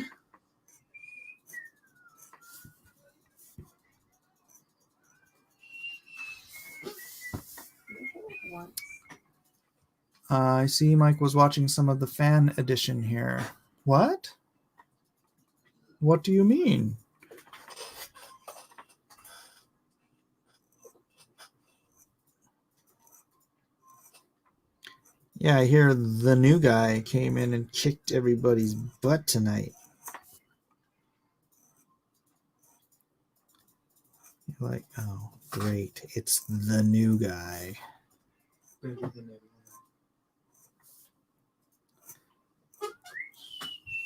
I see Mike was watching some of the fan edition here. What? What do you mean? Yeah, I hear the new guy came in and kicked everybody's butt tonight. You're like, oh, great. It's the new guy.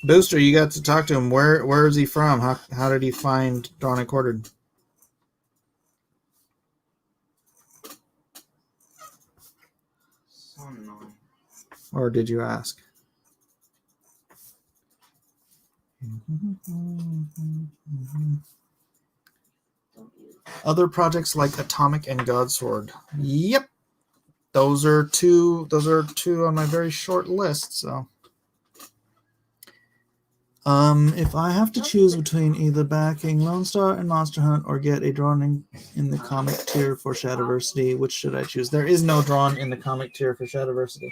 Booster, you got to talk to him. Where is he from? How did he find Drawn and Quartered? So annoying. Or did you ask? Other projects like Atomic and Godsword. Yep. Those are two on my very short list, so. If I have to choose between either backing Lone Star and Monster Hunt or get a drawn in the comic tier for Shadowversity, which should I choose? There is no drawn in the comic tier for Shadowversity.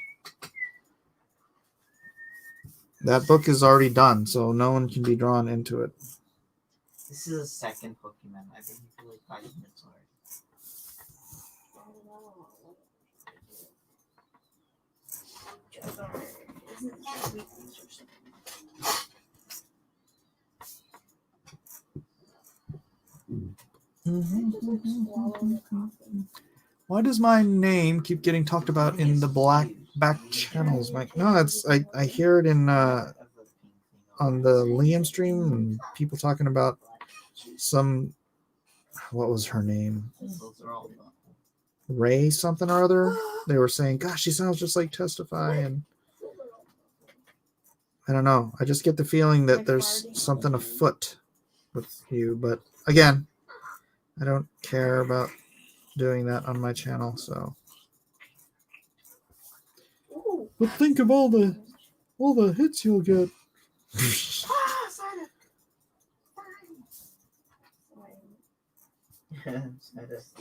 That book is already done, so no one can be drawn into it. This is the second Pokemon. I've been here for like 5 minutes already. Why does my name keep getting talked about in the back channels, Mike? No, it's I hear it in on the Liam stream and people talking about some, what was her name? Those are all done. Ray something or other. They were saying, "Gosh, she sounds just like Testify," and I don't know. I just get the feeling that there's something afoot with you. But again, I don't care about doing that on my channel. So, Ooh. but think of all the hits you'll get. Ah, Simon.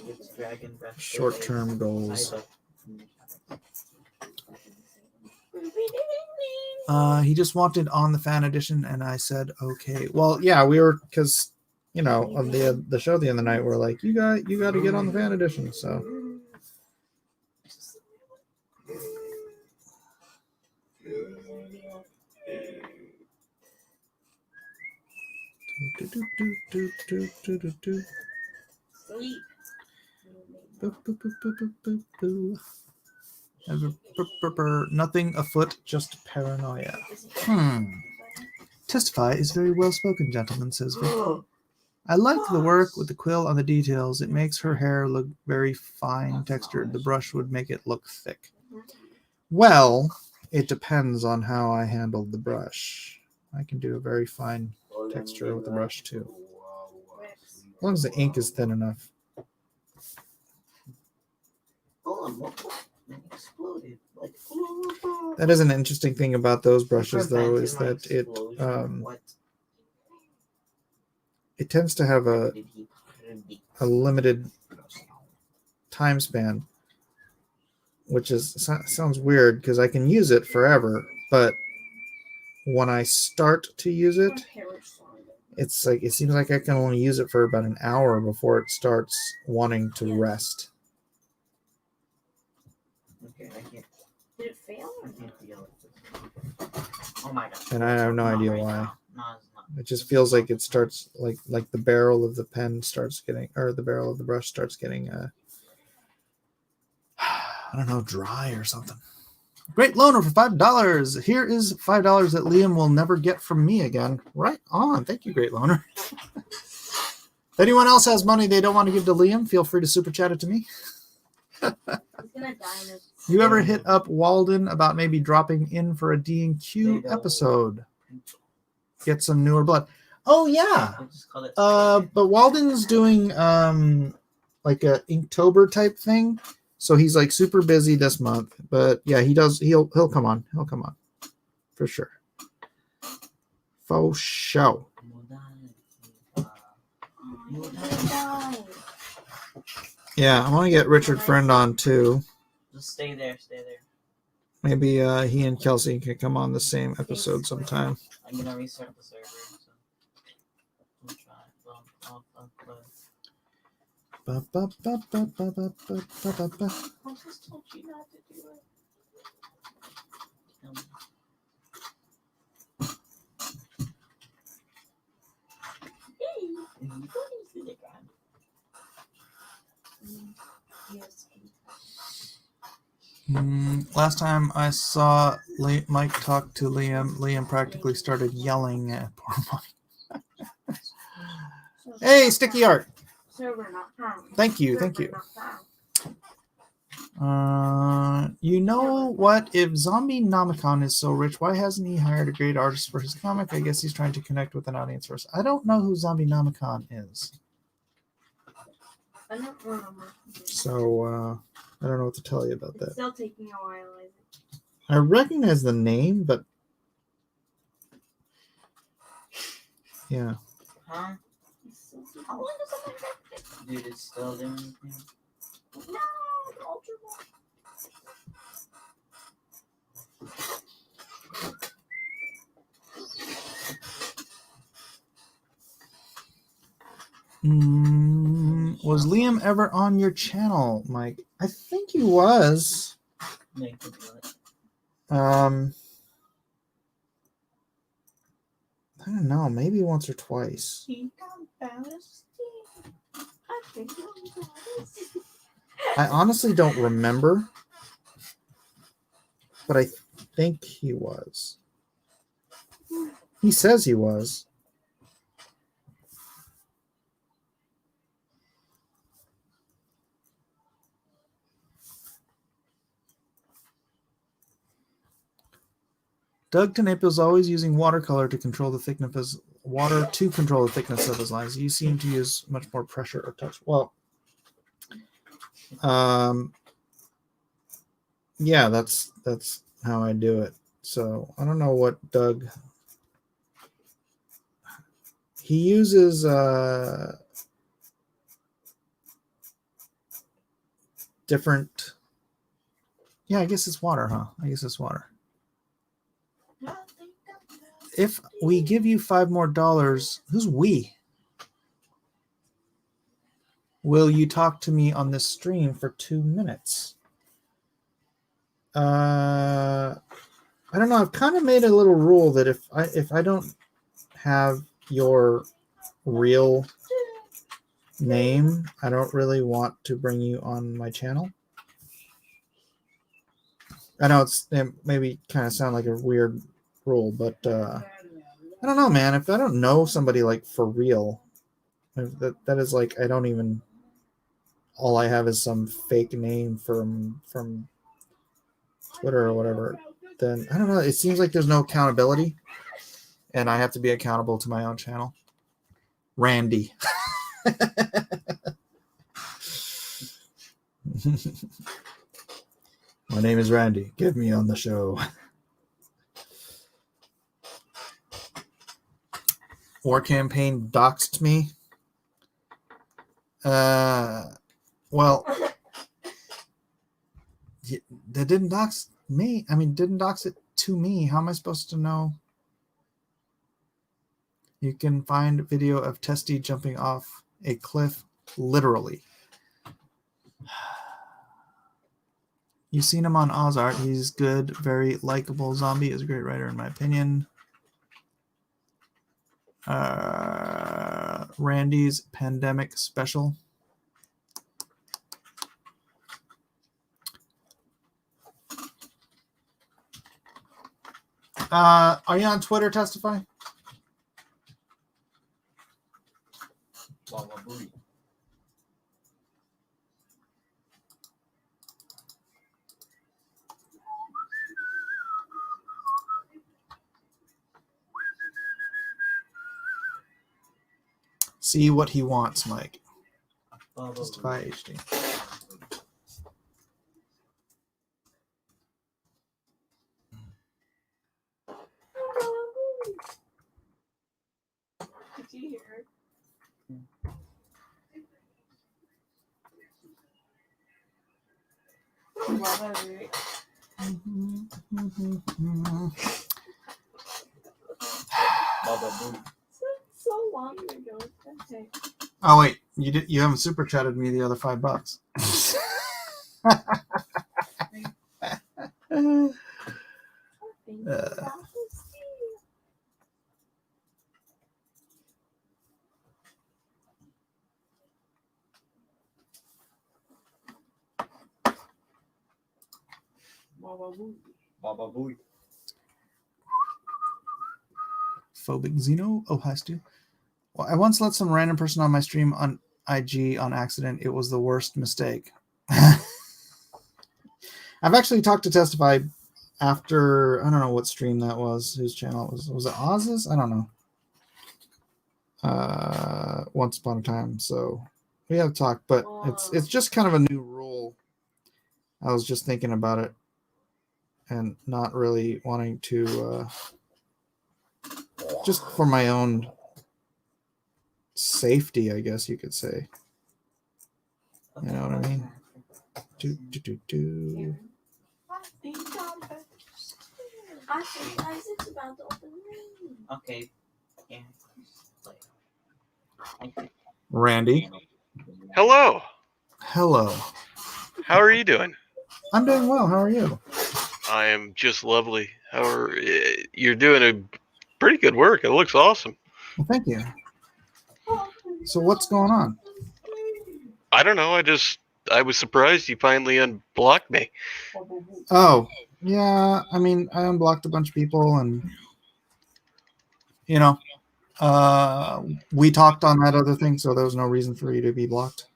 It's Dragon Breath. Short-term goals. He just wanted on the fan edition, and I said okay. Well, yeah, we were because of the show the other night. We're like, you got to get on the fan edition. So Sleep. nothing afoot, just paranoia. Testify is very well spoken, gentlemen, says Vic. I like the work with the quill on the details. It makes her hair look very fine textured. The brush would make it look thick. Well, it depends on how I handled the brush. I can do a very fine texture with the brush too. As long as the ink is thin enough. Exploded. Like, That is an interesting thing about those brushes, though, is that it tends to have a limited time span, which sounds weird because I can use it forever, but when I start to use it, it's like it seems like I can only use it for about an hour before it starts wanting to rest. Okay, I can't. Did it fail? I can't feel it. Oh my god. And I have no idea why. It just feels like it starts like the barrel of the pen starts getting, or the barrel of the brush starts getting I don't know, dry or something. Great loaner for $5. Here is $5 that Liam will never get from me again. Right on. Thank you, Great Loaner. If anyone else has money they don't want to give to Liam, feel free to super chat it to me. He's gonna die in his... You ever hit up Walden about maybe dropping in for a D&Q episode? Get some newer blood. Oh yeah. But Walden's doing like a Inktober type thing. So he's like super busy this month. But yeah, he'll come on. He'll come on. For sure. Faux show. Yeah, I want to get Richard Friend on too. Just stay there, stay there. Maybe he and Kelsey can come on the same episode sometime. I'm gonna restart the server, so we'll try. I just told you not to do it. Yes. Last time I saw Mike talk to Liam practically started yelling at poor Mike. Hey, Sticky Art. Server not found. Thank you. You know what? If Zombie Nomicon is so rich, why hasn't he hired a great artist for his comic? I guess he's trying to connect with an audience first. I don't know who Zombie Nomicon is. I don't remember. So, I don't know what to tell you about It's that. still taking a while, Isaac. I recognize the name, but yeah. Huh? How long does it take? Dude, it's still doing anything? No, the Ultra Ball. Was Liam ever on your channel, Mike? I think he was. Yeah, you can feel it. I don't know, maybe once or twice. I honestly don't remember, but I think he was. He says he was. Doug Tenapo is always using watercolor to control the thickness of his lines. You seem to use much more pressure or touch. Well, yeah, that's how I do it. So I don't know what Doug. He uses different. Yeah, I guess it's water, huh? I guess it's water. If we give you $5 more, who's we? Will you talk to me on this stream for 2 minutes? I don't know. I've kind of made a little rule that if I don't have your real name, I don't really want to bring you on my channel. I know it maybe kind of sound like a weird rule, but I don't know, man. If I don't know somebody like for real, that is like I don't even. All I have is some fake name from Twitter or whatever. Then I don't know. It seems like there's no accountability, and I have to be accountable to my own channel. Randy. My name is Randy. Get me on the show. War Campaign doxed me. Well, they didn't dox me. I mean, didn't dox it to me. How am I supposed to know? You can find video of Testy jumping off a cliff, literally. You've seen him on Ozart. He's good, very likable. Zombie is a great writer, in my opinion. Randy's Pandemic Special. Are you on Twitter, Testify? See what he wants, Mike. Testify HD. Did you hear her? So long ago. Okay. Oh wait, you haven't super chatted me the other $5. Baba Booey. Phobic Xeno. Oh, hi, Stu. Well, I once let some random person on my stream on IG on accident. It was the worst mistake. I've actually talked to Testify after, I don't know what stream that was, whose channel it was. Was it Oz's? I don't know. Once upon a time. So we have talked, but it's just kind of a new rule. I was just thinking about it and not really wanting to, just for my own safety, I guess you could say. You know what I mean? I think Isaac's about to open the room. Okay. Yeah. Randy. Hello. Hello. How are you doing? I'm doing well. How are you? I am just lovely. You're doing a pretty good work. It looks awesome. Well, thank you. So what's going on? I don't know. I was surprised you finally unblocked me. Oh, yeah. I mean, I unblocked a bunch of people and, you know, we talked on that other thing, so there was no reason for you to be blocked.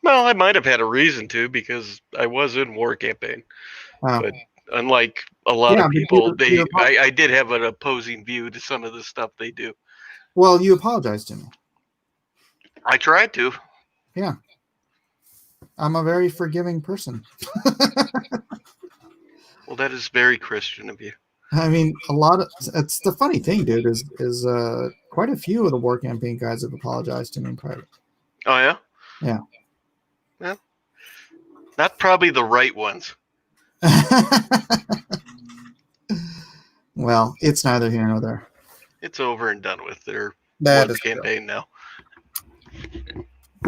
Well, I might have had a reason to because I was in War Campaign. Oh. But Unlike a lot Yeah, of but people, you I did have an opposing view to some of the stuff they do. well, you apologized to me. I tried to. I'm a very forgiving person. Well, that is very Christian of you. I mean, it's the funny thing, dude, is quite a few of the war campaign guys have apologized to me in private. Oh yeah. Yeah. Well, not probably the right ones. Well, it's neither here nor there. It's over and done with. Their That war is true. campaign now.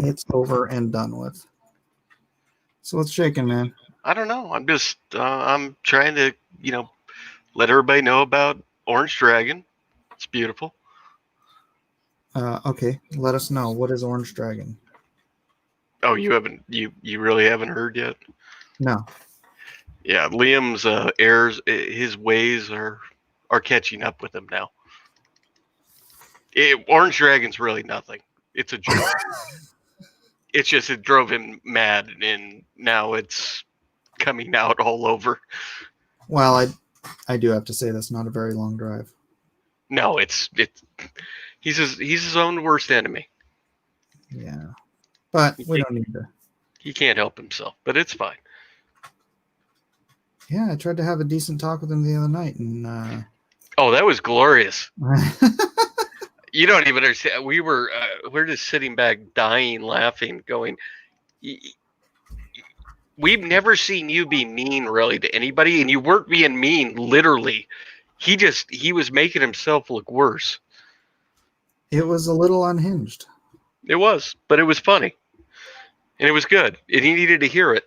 It's over and done with. So what's shaking, man? I don't know. I'm just I'm trying to let everybody know about Orange Dragon. It's beautiful. Okay, let us know. What is Orange Dragon? Oh, you really haven't heard yet? No. Yeah, Liam's heirs, his ways are catching up with him now. Orange Dragon's really nothing. It's a joke. It's just it drove him mad, and now it's coming out all over. Well, I do have to say that's not a very long drive. No, he's his own worst enemy. Yeah, but we don't need to. He can't help himself, but it's fine. Yeah, I tried to have a decent talk with him the other night, and Oh, that was glorious. You don't even understand. We're just sitting back, dying, laughing, going. We've never seen you be mean, really, to anybody, and you weren't being mean, literally. He was making himself look worse. it was a little unhinged. It was, but it was funny, and it was good, and he needed to hear it.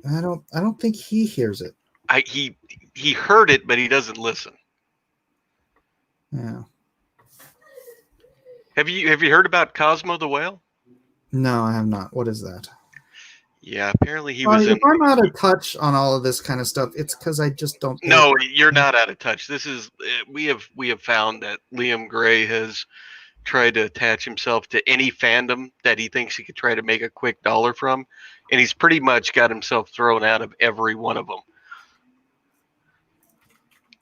I don't think he hears it. He heard it, but he doesn't listen. Yeah. Have you heard about Cosmo the whale? No, I have not. What is that? Yeah, apparently he was If I'm out of touch on all of this kind of stuff, it's because I just don't. No, you're not out of touch. This is we have found that Liam Gray has tried to attach himself to any fandom that he thinks he could try to make a quick dollar from, and he's pretty much got himself thrown out of every one of them.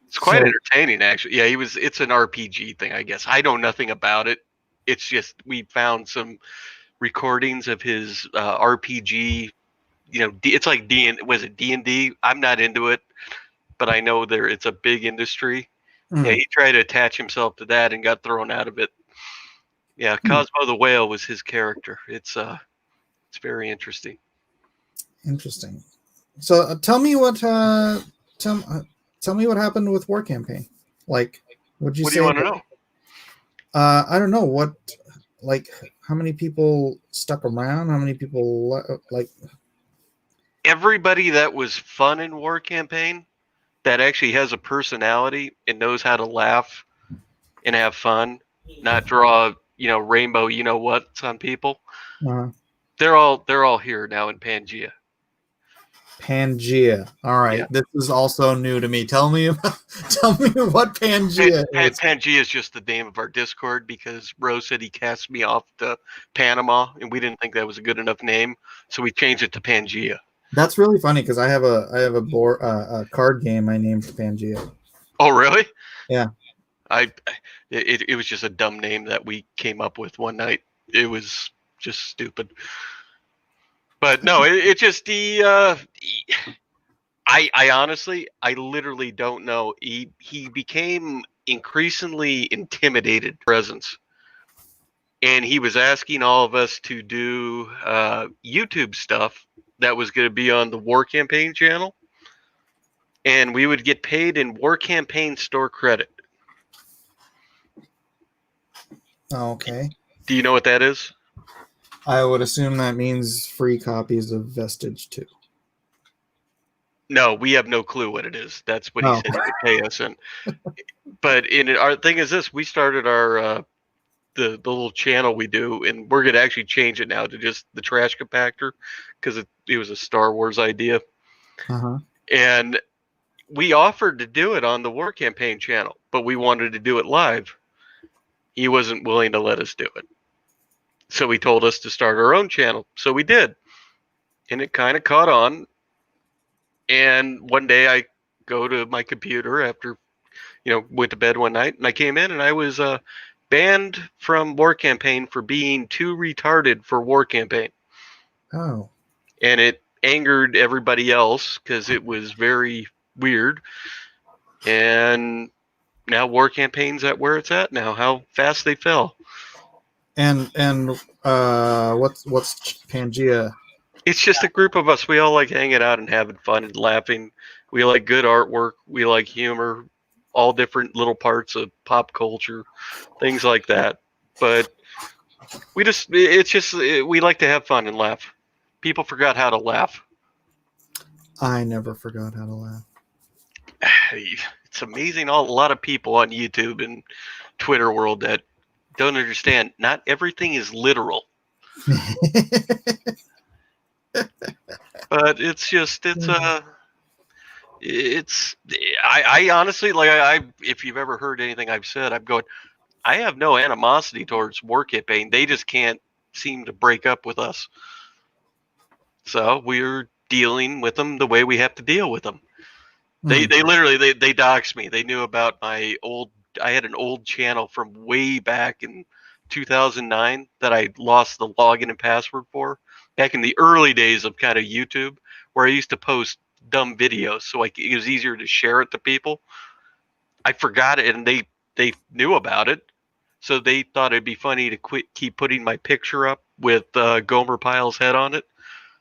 It's quite entertaining, actually. Yeah, it's an RPG thing, I guess. I know nothing about it. It's just we found some recordings of his RPG. It's like D&D? I'm not into it, but I know it's a big industry. Mm. Yeah, he tried to attach himself to that and got thrown out of it. Yeah, Cosmo the whale was his character. It's very interesting. Interesting. So tell me what tell me what happened with War Campaign. Like, would you What say? do you want to know? I don't know what. Like, how many people stuck around? How many people like? Everybody that was fun in War Campaign, that actually has a personality and knows how to laugh and have fun, not draw rainbow what's on people. They're all here now in Pangea. Pangea. All right, Yeah. This is also new to me. Tell me what Pangea is. Pangea is just the name of our Discord because Rose said he cast me off to Panama, and we didn't think that was a good enough name, so we changed it to Pangea. That's really funny because I have a board a card game I named Pangea. Oh, really? Yeah. It was just a dumb name that we came up with one night. It was just stupid. But no, it just I honestly, I literally don't know. He became increasingly intimidated presence, and he was asking all of us to do YouTube stuff that was going to be on the War Campaign channel, and we would get paid in War Campaign store credit. Okay. Do you know what that is? I would assume that means free copies of Vestige 2. No, we have no clue what it is. That's what he said he would pay us in. But our thing is this: we started our the little channel we do, and we're gonna actually change it now to just the Trash Compactor because it was a Star Wars idea. Uh-huh. And we offered to do it on the War Campaign channel, but we wanted to do it live. He wasn't willing to let us do it. So he told us to start our own channel. So we did. And it kind of caught on. And one day I go to my computer after, went to bed one night, and I came in and I was banned from War Campaign for being too retarded for War Campaign. Oh. And it angered everybody else because it was very weird. And now War Campaign's at where it's at now. How fast they fell. And what's Pangea? It's just a group of us. We all like hanging out and having fun and laughing. We like good artwork. We like humor, all different little parts of pop culture, things like that. But we like to have fun and laugh. People forgot how to laugh. I never forgot how to laugh. It's amazing. A lot of people on YouTube and Twitter world that don't understand. Not everything is literal. But I honestly, if you've ever heard anything I've said, I'm going, I have no animosity towards War Campaign. They just can't seem to break up with us. So we're dealing with them the way we have to deal with them. They literally they doxed me. They knew about I had an old channel from way back in 2009 that I lost the login and password for. Back in the early days of kind of YouTube, where I used to post dumb videos, so it was easier to share it to people. I forgot it, and they knew about it, so they thought it'd be funny to keep putting my picture up with Gomer Pyle's head on it.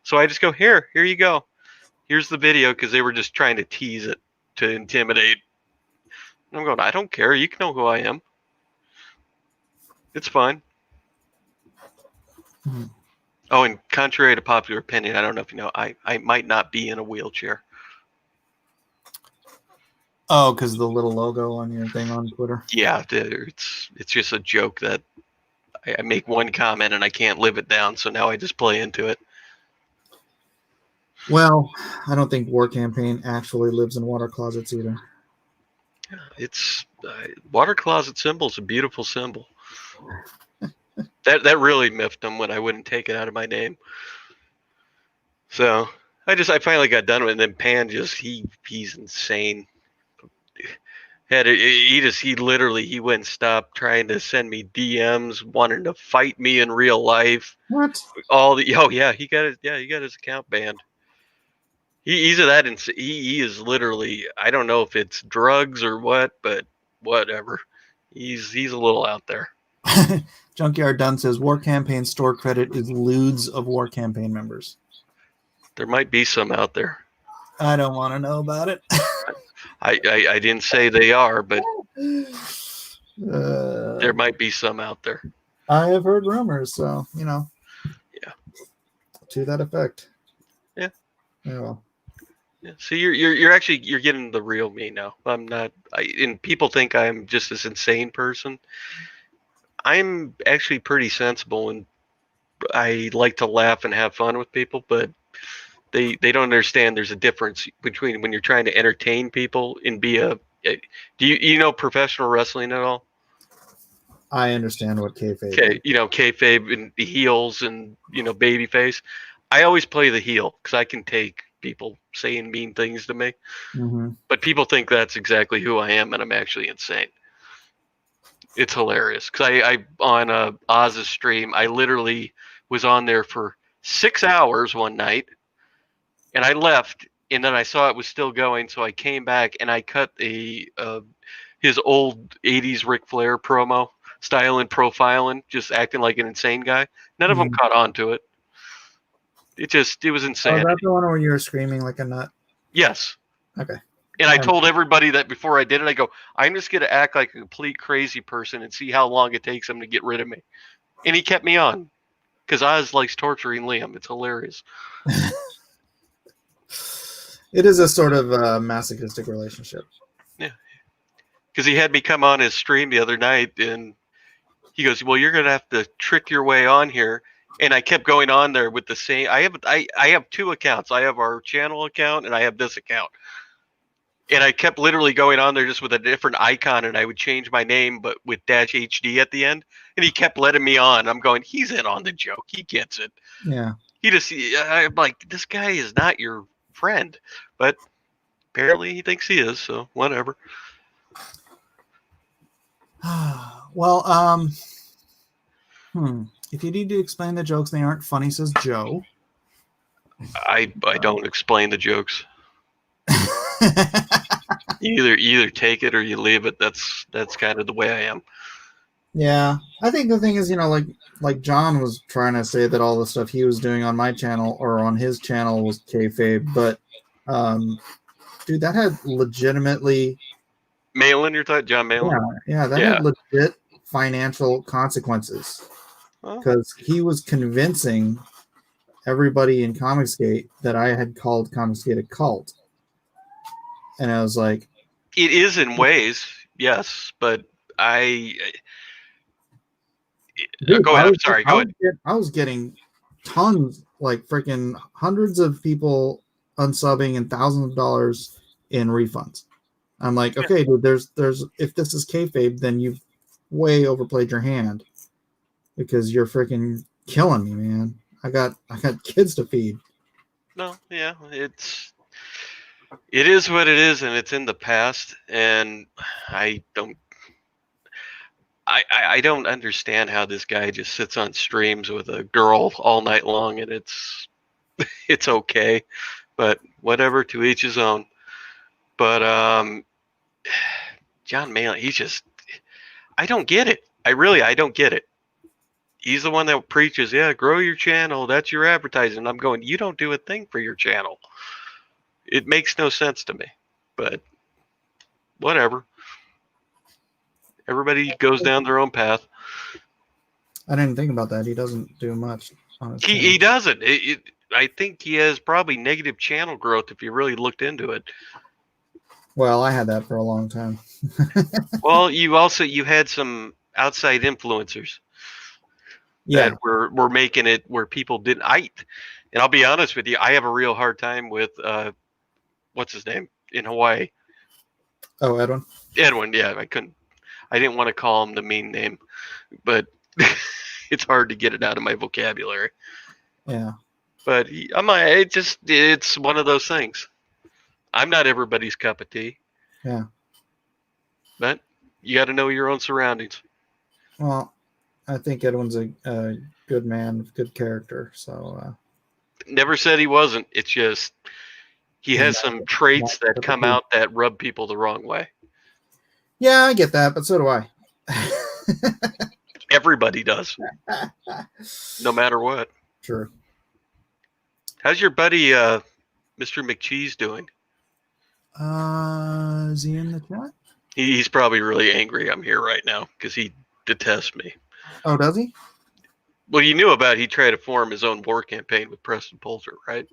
So I just go, here you go. Here's the video, because they were just trying to tease it to intimidate. And I'm going, I don't care. You can know who I am. It's fine. Mm-hmm. Oh, and contrary to popular opinion, I don't know if you know, I might not be in a wheelchair. Oh, because the little logo on your thing on Twitter. Yeah, it's just a joke that I make one comment and I can't live it down, so now I just play into it. Well, I don't think War Campaign actually lives in water closets either. It's water closet symbol is a beautiful symbol. That really miffed them when I wouldn't take it out of my name. So I finally got done with it. And then Pan he's insane. He wouldn't stop trying to send me DMs, wanting to fight me in real life. What? He got his account banned. He's of that, and he is literally, I don't know if it's drugs or what, but whatever. He's a little out there. Junkyard Dunn says War Campaign store credit is lewds of War Campaign members. There might be some out there. I don't want to know about it. I didn't say they are, but there might be some out there. I have heard rumors, so Yeah. To that effect. Yeah. Yeah. Well. Yeah. So you're getting the real me now. I'm not. And people think I'm just this insane person. I'm actually pretty sensible, and I like to laugh and have fun with people, but they don't understand there's a difference between when you're trying to entertain people and be do you know professional wrestling at all? I understand what kayfabe is. Okay, kayfabe and the heels and babyface. I always play the heel because I can take people saying mean things to me. Mm-hmm. But people think that's exactly who I am, and I'm actually insane. It's hilarious because I on Oz's stream, I literally was on there for 6 hours one night, and I left, and then I saw it was still going, so I came back and I cut his old '80s Ric Flair promo, styling, profiling, just acting like an insane guy. None of them caught on to it. It was insane. Oh, that's the one where you were screaming like a nut? Yes. Okay. And I told everybody that before I did it, I go, I'm just going to act like a complete crazy person and see how long it takes him to get rid of me. And he kept me on because Oz likes torturing Liam. It's hilarious. It is a sort of masochistic relationship. Yeah. Because he had me come on his stream the other night and he goes, well, you're going to have to trick your way on here. And I kept going on there with the same. I have two accounts. I have our channel account and I have this account. And I kept literally going on there just with a different icon, and I would change my name, but with -HD at the end. And he kept letting me on. I'm going, he's in on the joke. He gets it. Yeah. I'm like, this guy is not your friend, but apparently he thinks he is. So whatever. Well, if you need to explain the jokes, they aren't funny, says Joe. I don't explain the jokes. You either take it or you leave it. That's kind of the way I am. Yeah, I think the thing is, like John was trying to say that all the stuff he was doing on my channel or on his channel was kayfabe, but dude, that had legitimately Malin, you're talking John Malin? Yeah, that had legit financial consequences because he was convincing everybody in Comicsgate that I had called Comicsgate a cult, and I was like, it is in ways, yes, but dude, go ahead. I'm sorry. Go ahead. I was getting tons, like freaking hundreds of people unsubbing and thousands of dollars in refunds. I'm like, okay, dude, there's if this is kayfabe, then you've way overplayed your hand because you're freaking killing me, man. I got kids to feed. No, yeah, it is what it is, and it's in the past, and I don't understand how this guy just sits on streams with a girl all night long, and it's okay, but whatever, to each his own. But John Malin, I don't get it. I don't get it. He's the one that preaches, grow your channel. That's your advertising. I'm going, you don't do a thing for your channel. It makes no sense to me, but whatever. Everybody goes down their own path. I didn't think about that. He doesn't do much. He doesn't. I think he has probably negative channel growth if you really looked into it. Well, I had that for a long time. Well, you had some outside influencers that were making it where people didn't. And I'll be honest with you, I have a real hard time with what's his name in Hawaii. Oh, Edwin. Edwin, yeah, I didn't want to call him the mean name, but it's hard to get it out of my vocabulary. Yeah. But it's one of those things. I'm not everybody's cup of tea. Yeah. But you got to know your own surroundings. Well, I think Edwin's a good man, good character. So. Never said he wasn't. It's just he has some traits that come out that rub people the wrong way. Yeah, I get that, but so do I. Everybody does. No matter what. Sure. How's your buddy, Mr. McCheese, doing? Is he in the chat? He's probably really angry I'm here right now because he detests me. Oh, does he? Well, you knew about he tried to form his own war campaign with Preston Poulter, right?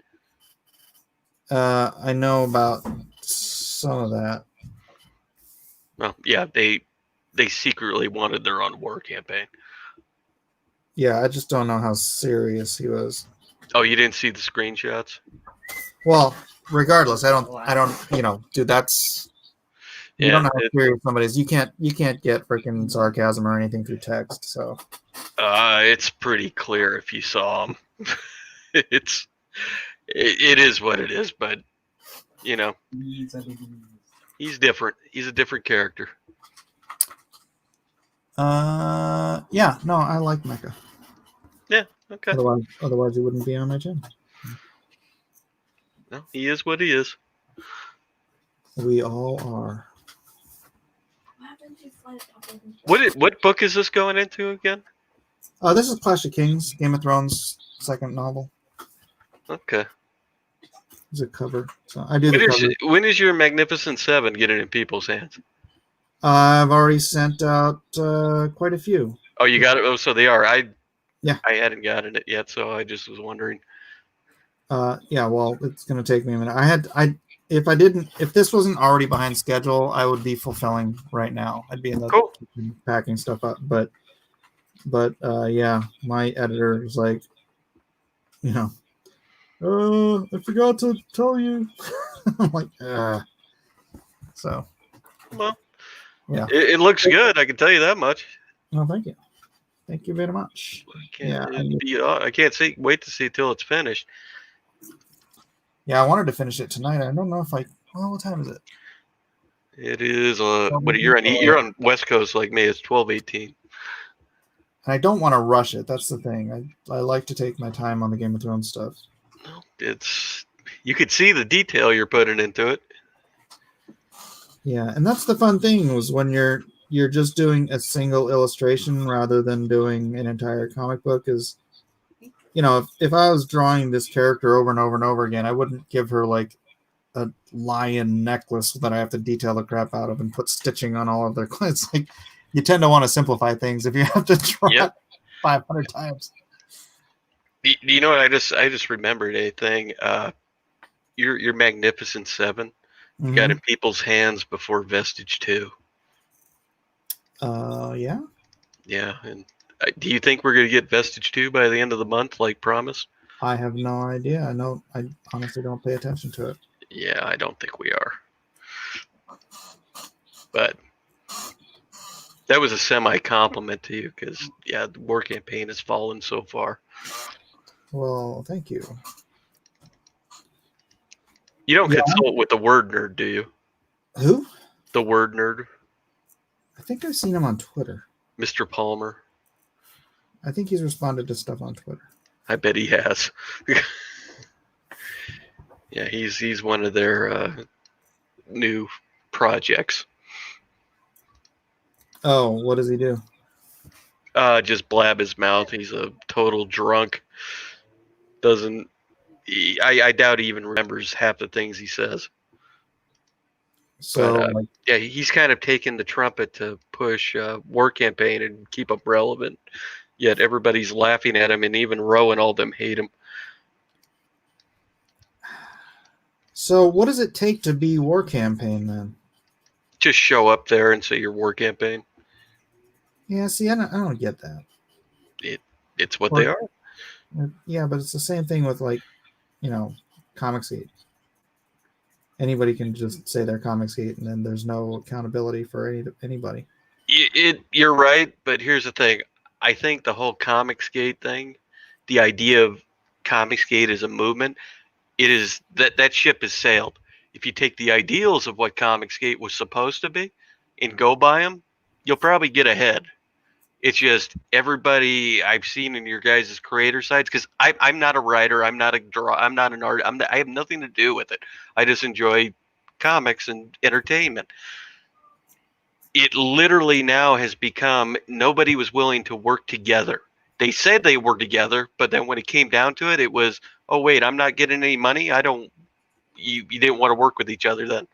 I know about some of that. Well, yeah, they secretly wanted their own war campaign. Yeah, I just don't know how serious he was. Oh, you didn't see the screenshots? Well, regardless, I don't, dude, that's you don't know how serious somebody is. You can't get freaking sarcasm or anything through text. So it's pretty clear if you saw him. It is what it is, but he's different. He's a different character. Yeah, no, I like Mecha. Yeah, okay. Otherwise he wouldn't be on my channel. No, he is what he is. We all are. What book is this going into again? This is Clash of Kings, Game of Thrones second novel. Okay. It's a cover. So I do the cover. When is your Magnificent Seven getting in people's hands? I've already sent out quite a few. Oh, you got it. Oh, so they are. I hadn't gotten it yet, so I just was wondering. Yeah, well, it's gonna take me a minute. If this wasn't already behind schedule, I would be fulfilling right now. I'd be in the kitchen packing stuff up. But yeah, my editor is like, I forgot to tell you. I'm like, so. Well, yeah, it looks good. I can tell you that much. Well, thank you. Thank you very much. I can't wait to see till it's finished. Yeah, I wanted to finish it tonight. I don't know if I. Well, what time is it? It is. What you're on West Coast like me. It's 12:18. And I don't want to rush it. That's the thing. I like to take my time on the Game of Thrones stuff. No, it's. You could see the detail you're putting into it. Yeah, and that's the fun thing was when you're just doing a single illustration rather than doing an entire comic book. Is if I was drawing this character over and over and over again, I wouldn't give her like a lion necklace that I have to detail the crap out of and put stitching on all of their clothes. Like you tend to want to simplify things if you have to draw 500 times. You know what? I just remembered a thing. Your Magnificent Seven got in people's hands before Vestige 2. Yeah. Yeah, and do you think we're gonna get Vestige 2 by the end of the month, like promised? I have no idea. I honestly don't pay attention to it. Yeah, I don't think we are. But that was a semi-compliment to you because, yeah, the war campaign has fallen so far. Well, thank you. You don't consult with the word nerd, do you? Who? The word nerd? I think I've seen him on Twitter. Mr. Palmer? I think he's responded to stuff on Twitter. I bet he has. Yeah, he's one of their new projects. Oh, what does he do? Just blab his mouth. He's a total drunk. I doubt he even remembers half the things he says. So, but, yeah, he's kind of taken the trumpet to push war campaign and keep him relevant. Yet everybody's laughing at him, and even Roe and all them hate him. So what does it take to be war campaign then? Just show up there and say you're war campaign. Yeah, see, I don't get that. It's what they are. Yeah, but it's the same thing with like, Comicsgate. Anybody can just say they're Comicsgate, and then there's no accountability for anybody. You're right, but here's the thing. I think the whole Comicsgate thing, the idea of Comicsgate as a movement, it is that ship has sailed. If you take the ideals of what Comicsgate was supposed to be and go by them, you'll probably get ahead. It's just everybody I've seen in your guys' creator sites, because I'm not a writer, I'm not an art, I have nothing to do with it. I just enjoy comics and entertainment. It literally now has become nobody was willing to work together. They said they were together, but then when it came down to it, it was, oh wait, I'm not getting any money. You didn't want to work with each other then.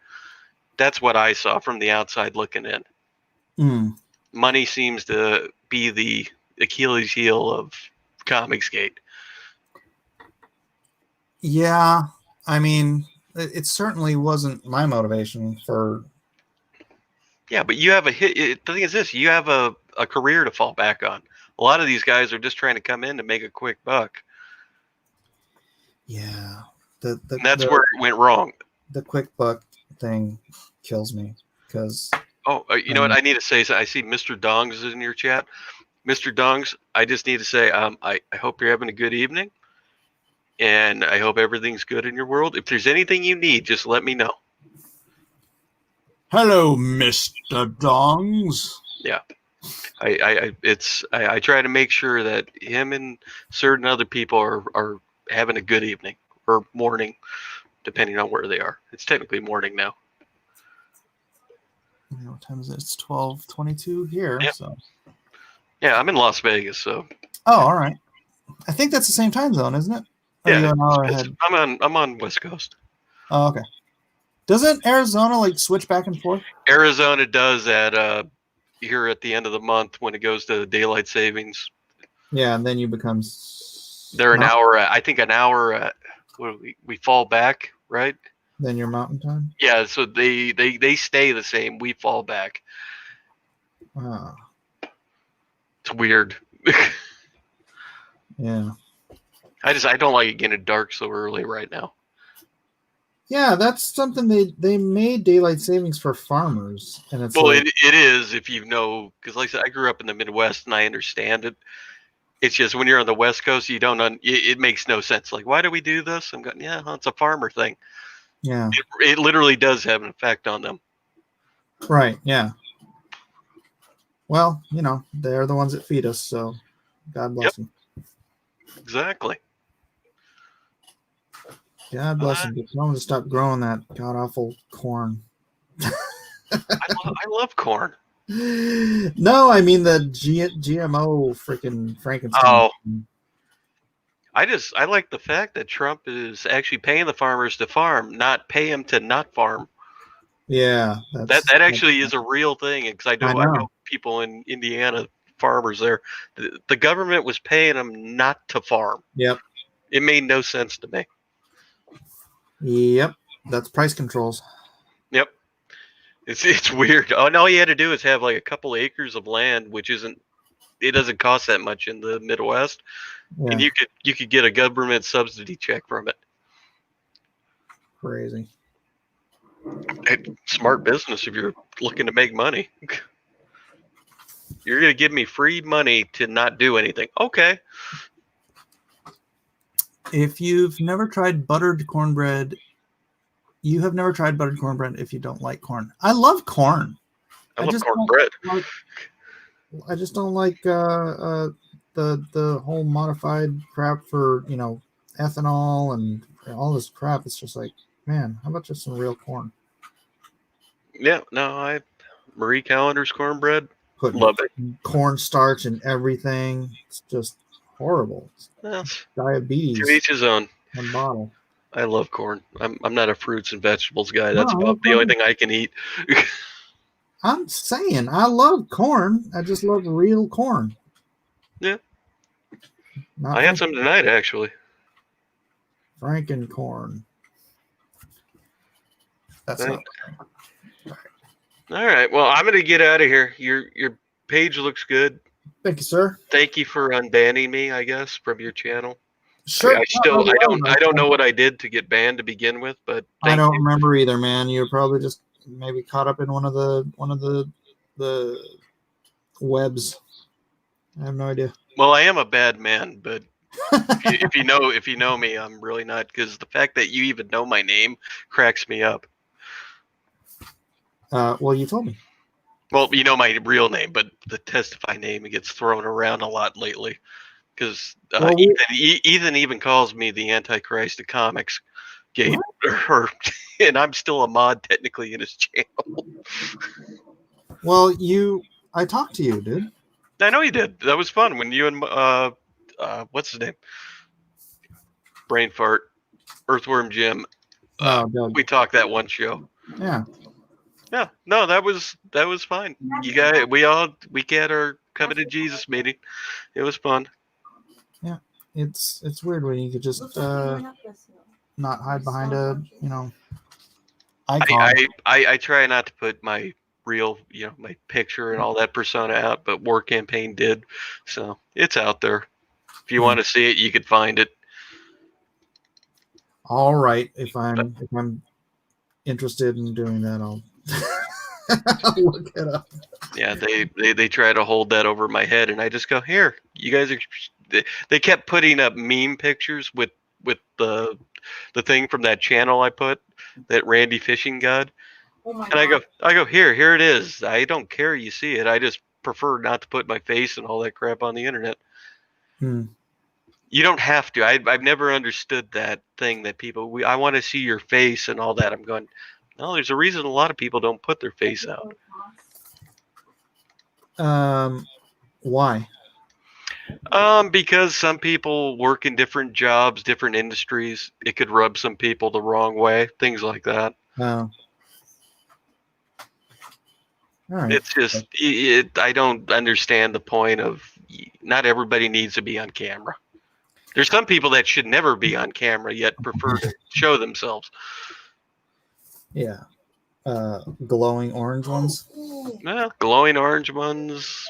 That's what I saw from the outside looking in. Money seems to be the Achilles heel of Comicsgate. Yeah, I mean, it certainly wasn't my motivation for. Yeah, but you have the thing is this: you have a career to fall back on. A lot of these guys are just trying to come in to make a quick buck. Yeah, that's where it went wrong. The quick buck thing kills me because. Oh, you know what? I need to say. I see Mr. Dongs is in your chat. Mr. Dongs, I just need to say, I hope you're having a good evening, and I hope everything's good in your world. If there's anything you need, just let me know. Hello, Mr. Dongs. Yeah, I try to make sure that him and certain other people are having a good evening or morning, depending on where they are. It's technically morning now. What time is it? It's 12:22 here. Yeah. So. Yeah, I'm in Las Vegas, so. Oh, all right. I think that's the same time zone, isn't it? Yeah, I'm on West Coast. Oh, okay. Doesn't Arizona like switch back and forth? Arizona does at here at the end of the month when it goes to daylight savings. Yeah, and then you become. They're an hour. I think an hour. We fall back, right? Then your mountain time. Yeah, so they stay the same. We fall back. Wow. It's weird. Yeah. I don't like it getting dark so early right now. Yeah, that's something they made daylight savings for farmers, and it's well, it is if you know, because like I said, I grew up in the Midwest and I understand it. It's just when you're on the West Coast, you don't. It makes no sense. Like, why do we do this? I'm going, yeah, it's a farmer thing. Yeah. It literally does have an effect on them. Right. Yeah. Well, you know, they're the ones that feed us, so God bless them. Exactly. God bless them. Tell them to stop growing that god awful corn. I love corn. No, I mean the GMO freaking Frankenstein. Oh. I like the fact that Trump is actually paying the farmers to farm, not pay them to not farm. Yeah, That actually is a real thing, because I know people in Indiana, farmers there. The government was paying them not to farm. Yep. It made no sense to me. Yep. That's price controls. Yep. It's weird. And all you had to do is have like a couple acres of land, which it doesn't cost that much in the Midwest, and you could get a government subsidy check from it. Crazy. Smart business if you're looking to make money. You're gonna give me free money to not do anything. Okay. If you've never tried buttered cornbread, you have never tried buttered cornbread if you don't like corn. I love corn. I love cornbread. I just don't like the whole modified crap for, you know, ethanol and all this crap. It's just like, man, how about just some real corn? Yeah, no, Marie Callender's cornbread. Putting love it. Cornstarch and everything. It's just horrible. It's diabetes. To each his own. One bottle. I love corn. I'm not a fruits and vegetables guy. That's about the only thing I can eat. I'm saying I love corn. I just love real corn. Yeah. I had some tonight, actually. Frankencorn. That's right. not. All right. Well, I'm gonna get out of here. Your page looks good. Thank you, sir. Thank you for unbanning me, I guess, from your channel. Sure. I don't know what I did to get banned to begin with, but I don't remember either, man. You're probably just maybe caught up in one of the webs. I have no idea. Well, I am a bad man, but if you know me, I'm really not, because the fact that you even know my name cracks me up. Well, you told me. Well, you know my real name, but the Testify name gets thrown around a lot lately, because Ethan even calls me the Antichrist of comics, game, and I'm still a mod technically in his channel. Well, I talked to you, dude. I know you did. That was fun when you and what's his name? Brain fart, Earthworm Jim. We talked that one show. Yeah. Yeah. No, that was fine. You guys, we had our Covenant Jesus meeting. It was fun. Yeah. It's weird when you could just not hide behind a icon. I try not to put my real, my picture and all that persona out, but War Campaign did, so it's out there. If you want to see it, you could find it. All right, if I'm interested in doing that, I'll look it up. Yeah, they try to hold that over my head, and I just go, here, you guys are. They kept putting up meme pictures with the thing from that channel I put, that Randy Fishing God. Oh and I go, here it is. I don't care you see it. I just prefer not to put my face and all that crap on the internet. You don't have to. I've never understood that thing that people, I want to see your face and all that. I'm going, no, there's a reason a lot of people don't put their face out. Why? Because some people work in different jobs, different industries. It could rub some people the wrong way. Things like that. Oh. All right. It's just, I don't understand the point of, not everybody needs to be on camera. There's some people that should never be on camera yet prefer to show themselves. Yeah. Glowing orange ones? Well, glowing orange ones.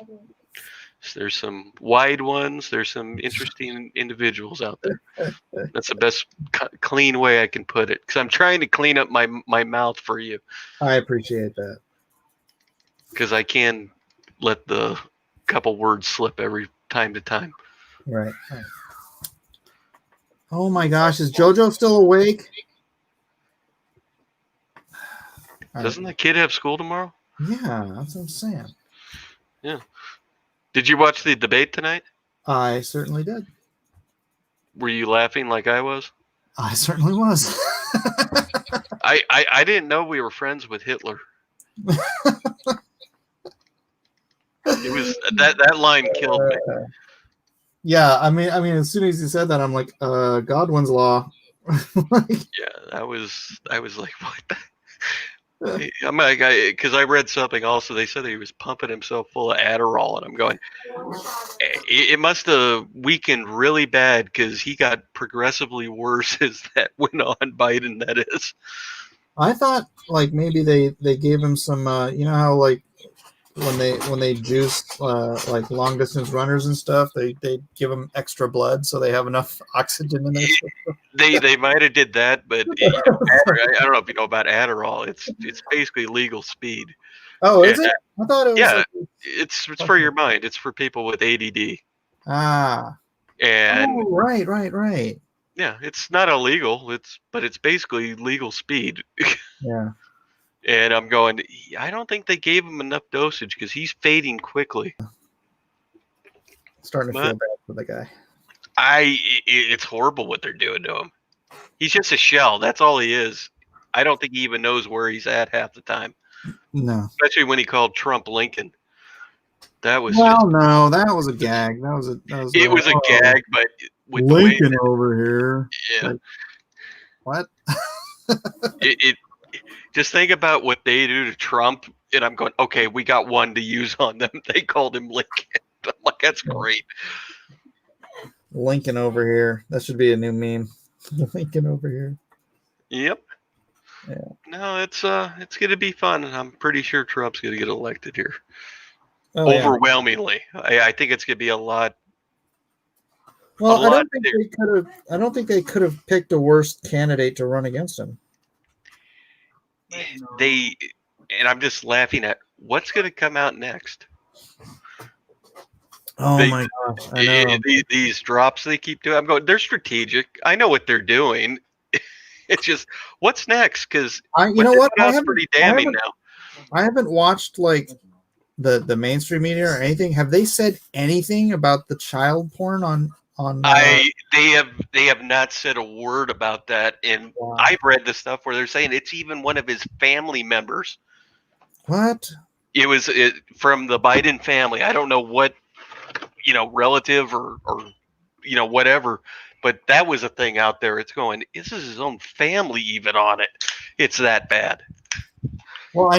There's some wide ones. There's some interesting individuals out there. That's the best clean way I can put it, because I'm trying to clean up my mouth for you. I appreciate that. Because I can let the couple words slip every time to time. Right. Oh my gosh, is JoJo still awake? All right. Doesn't the kid have school tomorrow? Yeah, that's what I'm saying. Did you watch the debate tonight? I certainly did. Were you laughing like I was? I certainly was. I didn't know we were friends with Hitler. It was that line killed me. Yeah, I mean, as soon as you said that, I'm like, Godwin's law. Yeah, I was like, what the? I'm like, because I read something also. They said he was pumping himself full of Adderall, and I'm going, it must have weakened really bad because he got progressively worse as that went on. Biden, that is. I thought like maybe they gave him some, you know how like when they juice like long distance runners and stuff, they give them extra blood so they have enough oxygen in their system. They might have did that, but I don't know if you know about Adderall. It's basically legal speed. Oh, is it? I thought it was. Yeah, like, it's for your mind. It's for people with ADD. Ah. And oh, right. yeah, it's not illegal. But it's basically legal speed. Yeah. And I'm going, I don't think they gave him enough dosage because he's fading quickly. Starting to feel bad for the guy. It's horrible what they're doing to him. He's just a shell. That's all he is. I don't think he even knows where he's at half the time. No. Especially when he called Trump Lincoln. That was no, that was a gag. That was it was a gag, but with Lincoln the way over here. yeah. Like, what? it just think about what they do to Trump, and I'm going, okay, we got one to use on them. They called him Lincoln. I'm like, that's great. Lincoln over here. That should be a new meme. Lincoln over here. Yep. Yeah. No, it's gonna be fun, and I'm pretty sure Trump's gonna get elected here. Oh, yeah. Overwhelmingly. I think it's gonna be a lot. Well, I don't think they could have picked a worse candidate to run against him. And I'm just laughing at what's gonna come out next. Oh my gosh! I know. These drops they keep doing. I'm going. They're strategic. I know what they're doing. It's just what's next? Because you know what? Pretty damning now. I haven't watched like the mainstream media or anything. Have they said anything about the child porn on? They have not said a word about that, and wow. I've read the stuff where they're saying it's even one of his family members. What? It was from the Biden family. I don't know what, relative or whatever, but that was a thing out there. It's going, this is his own family even on it. It's that bad. Well, I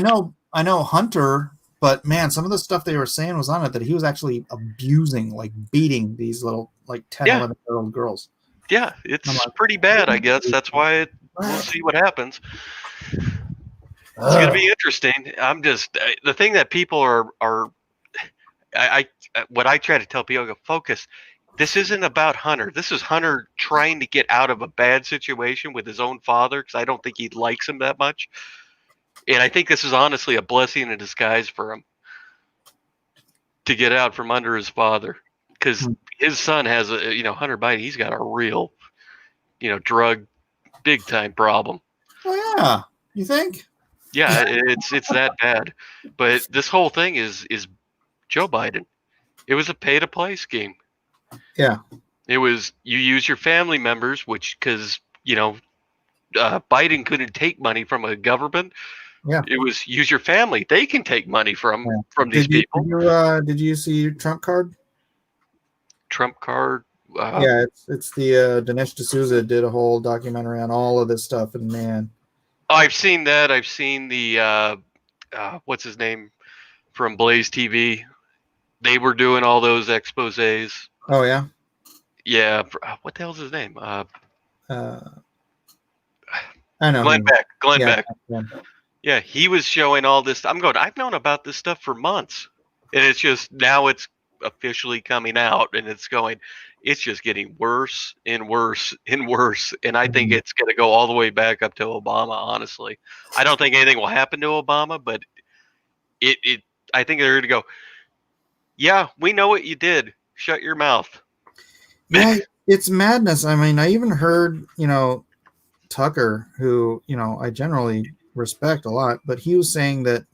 know Hunter, but man, some of the stuff they were saying was on it that he was actually abusing, like beating these little like 10, 11-year-old girls. Yeah, it's pretty bad, I guess. That's why we'll see what happens. It's going to be interesting. I'm just the thing that people are what I try to tell people, focus. This isn't about Hunter. This is Hunter trying to get out of a bad situation with his own father because I don't think he likes him that much. And I think this is honestly a blessing in disguise for him to get out from under his father because his son has Hunter Biden. He's got a real, drug big time problem. Oh yeah, you think? Yeah, it's that bad. But this whole thing is Joe Biden. It was a pay to play scheme. Yeah. It was you use your family members, which because Biden couldn't take money from a government. Yeah. It was use your family. They can take money from these people. Did you see your Trump card? Trump card. Yeah, it's the Dinesh D'Souza did a whole documentary on all of this stuff, and man. I've seen that. I've seen the what's his name from Blaze TV. They were doing all those exposés. Oh yeah. Yeah. What the hell's his name? I know. Glenn Beck. Glenn Beck. Yeah. Yeah, he was showing all this. I'm going, I've known about this stuff for months. And it's just now it's officially coming out and it's just getting worse and worse and worse. And I think it's going to go all the way back up to Obama, honestly. I don't think anything will happen to Obama, but I think they're going to go, yeah, we know what you did. Shut your mouth. Yeah, it's madness. I mean, I even heard, Tucker, who, I generally respect a lot, but he was saying that,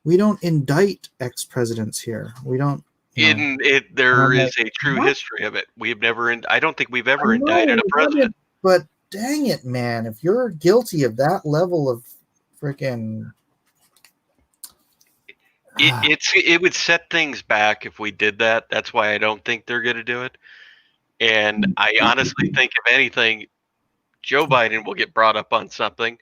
we don't indict ex-presidents here. We don't, and There I'm like, is a true what? history of it. We've never. I don't think we've I ever know indicted a we president. haven't, but dang it, man! If you're guilty of that level of freaking, It would set things back if we did that. That's why I don't think they're going to do it. And I honestly think, if anything, Joe Biden will get brought up on something,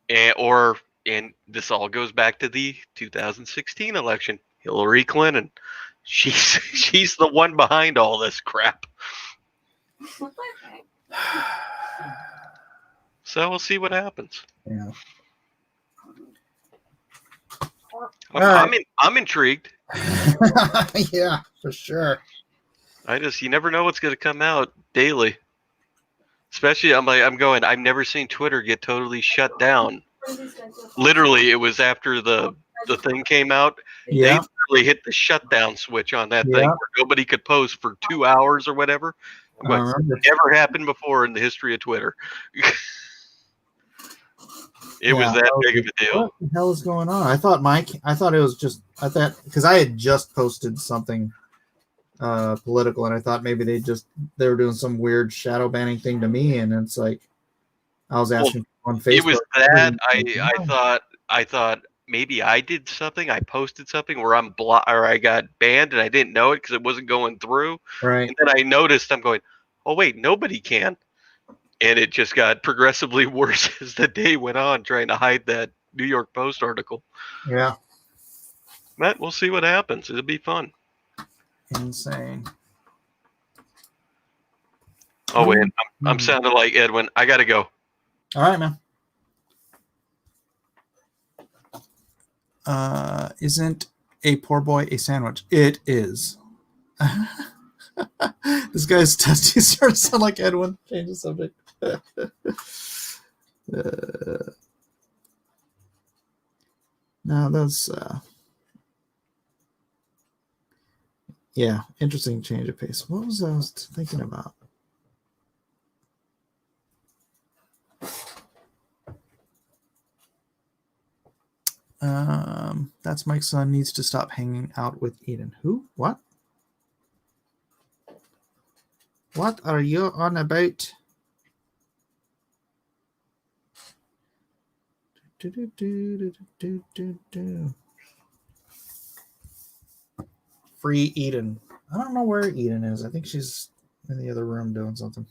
and this all goes back to the 2016 election. Hillary Clinton, she's she's the one behind all this crap. What the heck? So we'll see what happens. yeah. I'm intrigued. Yeah, for sure. You never know what's going to come out daily. Especially, I've never seen Twitter get totally shut down. Literally, it was after the thing came out. Yeah. They literally hit the shutdown switch on that thing Yeah. where nobody could post for 2 hours or whatever. I'm going, never happened before in the history of Twitter. It was that big of a deal. What the hell is going on? I thought because I had just posted something political, and I thought maybe they were doing some weird shadow banning thing to me, and it's like I was asking on Facebook. It was that I thought maybe I did something. I posted something where I got banned, and I didn't know it because it wasn't going through. Right. And then I noticed, I'm going, oh wait, nobody can. And it just got progressively worse as the day went on, trying to hide that New York Post article. Yeah. Matt, we'll see what happens. It'll be fun. Insane. Oh wait, I'm sounding like Edwin. I gotta go. All right, man. Isn't a poor boy a sandwich? It is. This guy's testes starts to sound like Edwin. Change the subject. No, that's yeah, interesting change of pace. What was I was thinking about? That's Mike's son needs to stop hanging out with Eden. Who? What? What are you on about? Free Eden. I don't know where Eden is. I think she's in the other room doing something.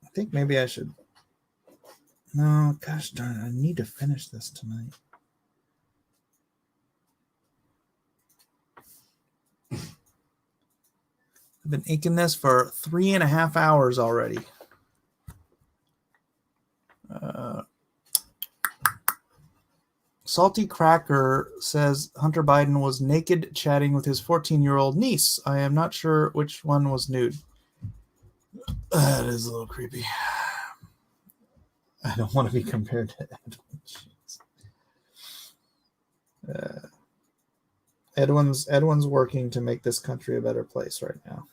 I think maybe I should. No, gosh darn it. I need to finish this tonight. I've been inking this for 3.5 hours already. Salty Cracker says Hunter Biden was naked chatting with his 14-year-old niece. I am not sure which one was nude. That is a little creepy. I don't want to be compared to Edwin. Edwin's working to make this country a better place right now.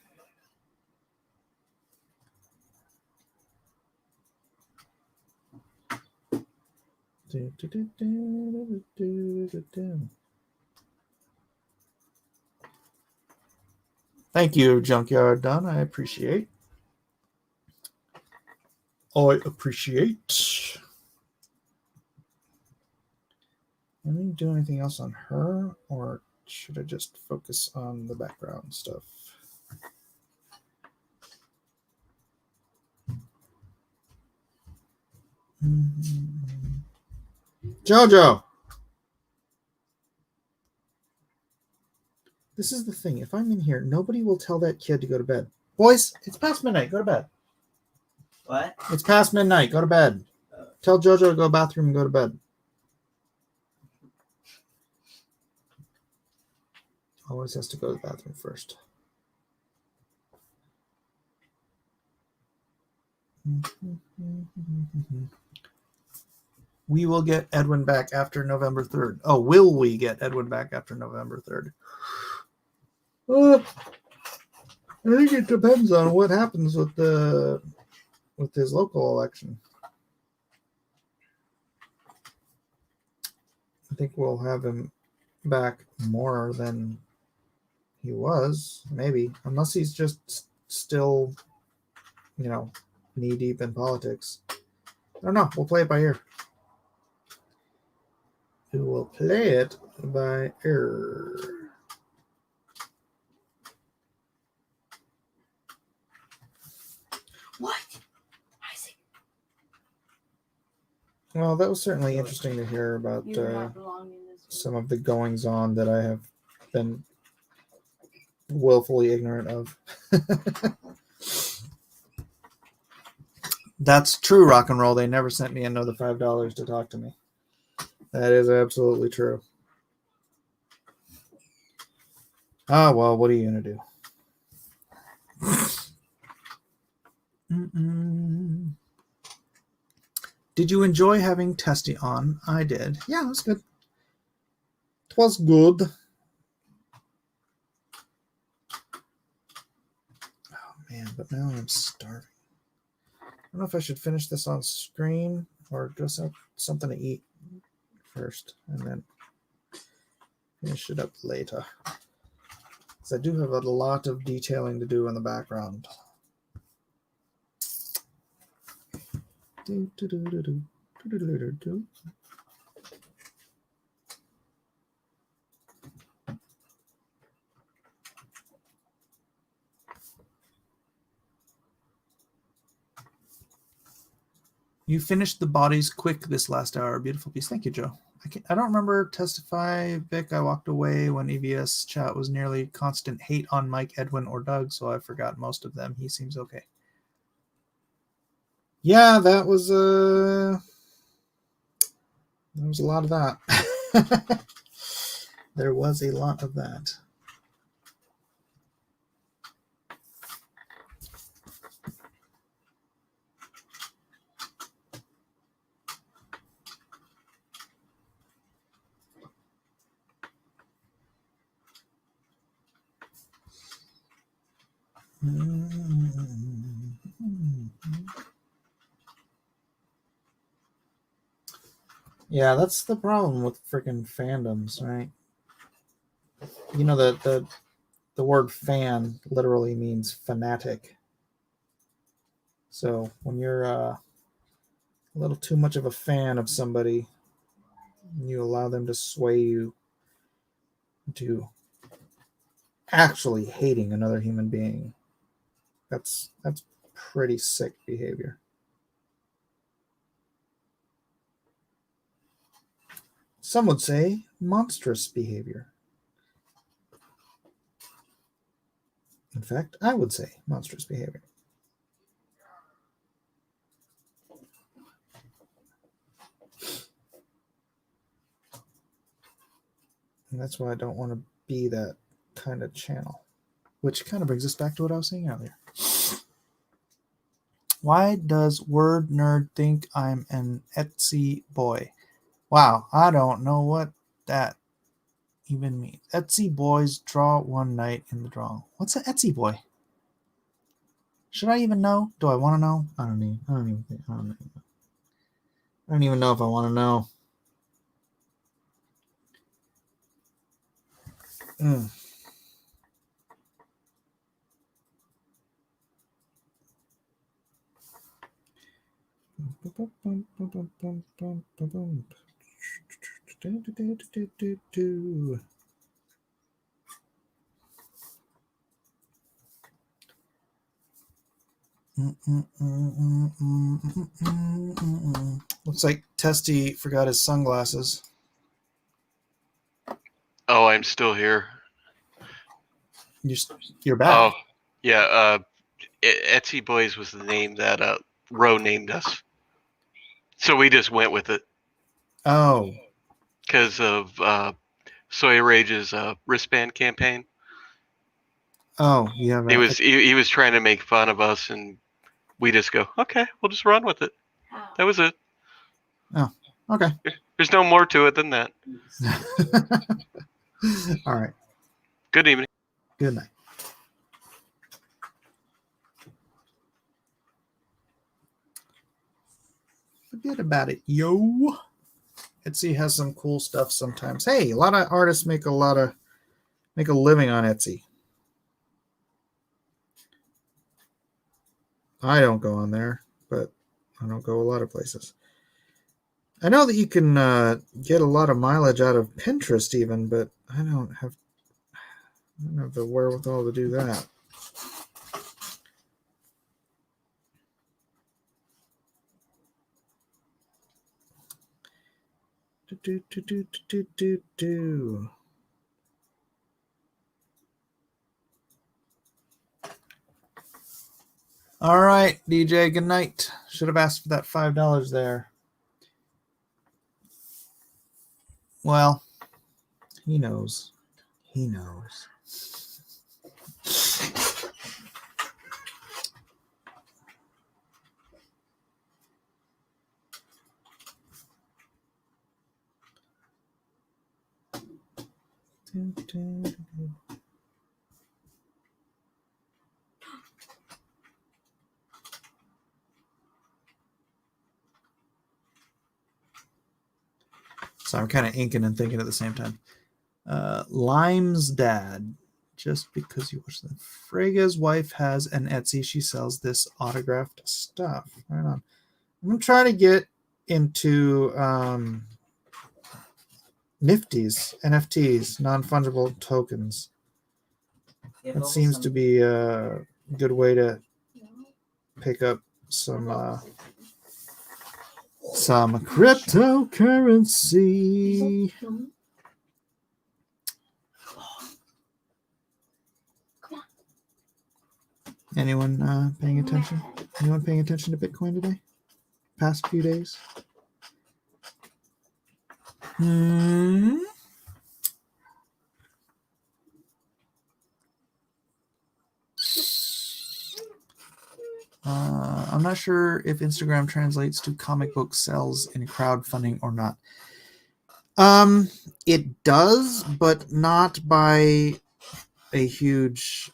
Thank you, Junkyard Done. I appreciate. Let me do anything else on her, or should I just focus on the background stuff? Jojo! This is the thing. If I'm in here, nobody will tell that kid to go to bed. Boys, it's past midnight. Go to bed. What? It's past midnight. Go to bed. Tell Jojo to go to the bathroom and go to bed. Always has to go to the bathroom first. We will get Edwin back after November 3rd. Oh, will we get Edwin back after November 3rd? I think it depends on what happens with his local election. I think we'll have him back more than he was, maybe, unless he's just still, knee deep in politics. I don't know. We'll play it by ear. We will play it by ear. What? Isaac, Well, that was certainly interesting to hear about you do not belong in this some of the goings on that I have been willfully ignorant of. That's true, rock and roll. They never sent me another $5 to talk to me. That is absolutely true. Oh, well, what are you going to do? Did you enjoy having Testy on? I did. Yeah, it was good. It was good. Oh, man, but now I'm starving. I don't know if I should finish this on screen or go something to eat first and then finish it up later. Because I do have a lot of detailing to do in the background. You finished the bodies quick this last hour. Beautiful piece. Thank you, Joe. I don't remember Testify, Vic. I walked away when EVS chat was nearly constant hate on Mike, Edwin, or Doug, so I forgot most of them. He seems okay. Yeah, that was a lot of that. There was a lot of that. Yeah, that's the problem with freaking fandoms, right? You know, the word fan literally means fanatic. So when you're a little too much of a fan of somebody, you allow them to sway you into actually hating another human being. That's pretty sick behavior. Some would say monstrous behavior. In fact, I would say monstrous behavior. And that's why I don't want to be that kind of channel. Which kind of brings us back to what I was saying earlier. Why does Word Nerd think I'm an Etsy boy? Wow, I don't know what that even means. Etsy boys draw one night in the drawing. What's an Etsy boy? Should I even know? Do I want to know? I don't even know if I want to know. Looks like Testy forgot his sunglasses. Oh, I'm still here. You're back. Oh, yeah. Etsy Boys was the name that Roe named us. So we just went with it. Oh. Because of Soy Rage's wristband campaign. Oh, yeah. He was trying to make fun of us, and we just go, okay, we'll just run with it. That was it. Oh, Okay. There's no more to it than that. All right. Good evening. Good night. Forget about it, yo. Etsy has some cool stuff sometimes. Hey, a lot of artists make a living on Etsy. I don't go on there, but I don't go a lot of places. I know that you can get a lot of mileage out of Pinterest even, but I don't have the wherewithal to do that. Do. All right, DJ, good night. Should have asked for that $5 there. Well, he knows. He knows. So I'm kind of inking and thinking at the same time. Lime's dad. Just because you watch them. Frega's wife has an Etsy. She sells this autographed stuff. Right on. I'm trying to get into NFTs, non-fungible tokens. It seems to be a good way to pick up some cryptocurrency. Anyone paying attention? Anyone paying attention to Bitcoin today? Past few days? I'm not sure if Instagram translates to comic book sales in crowdfunding or not. It does, but not by a huge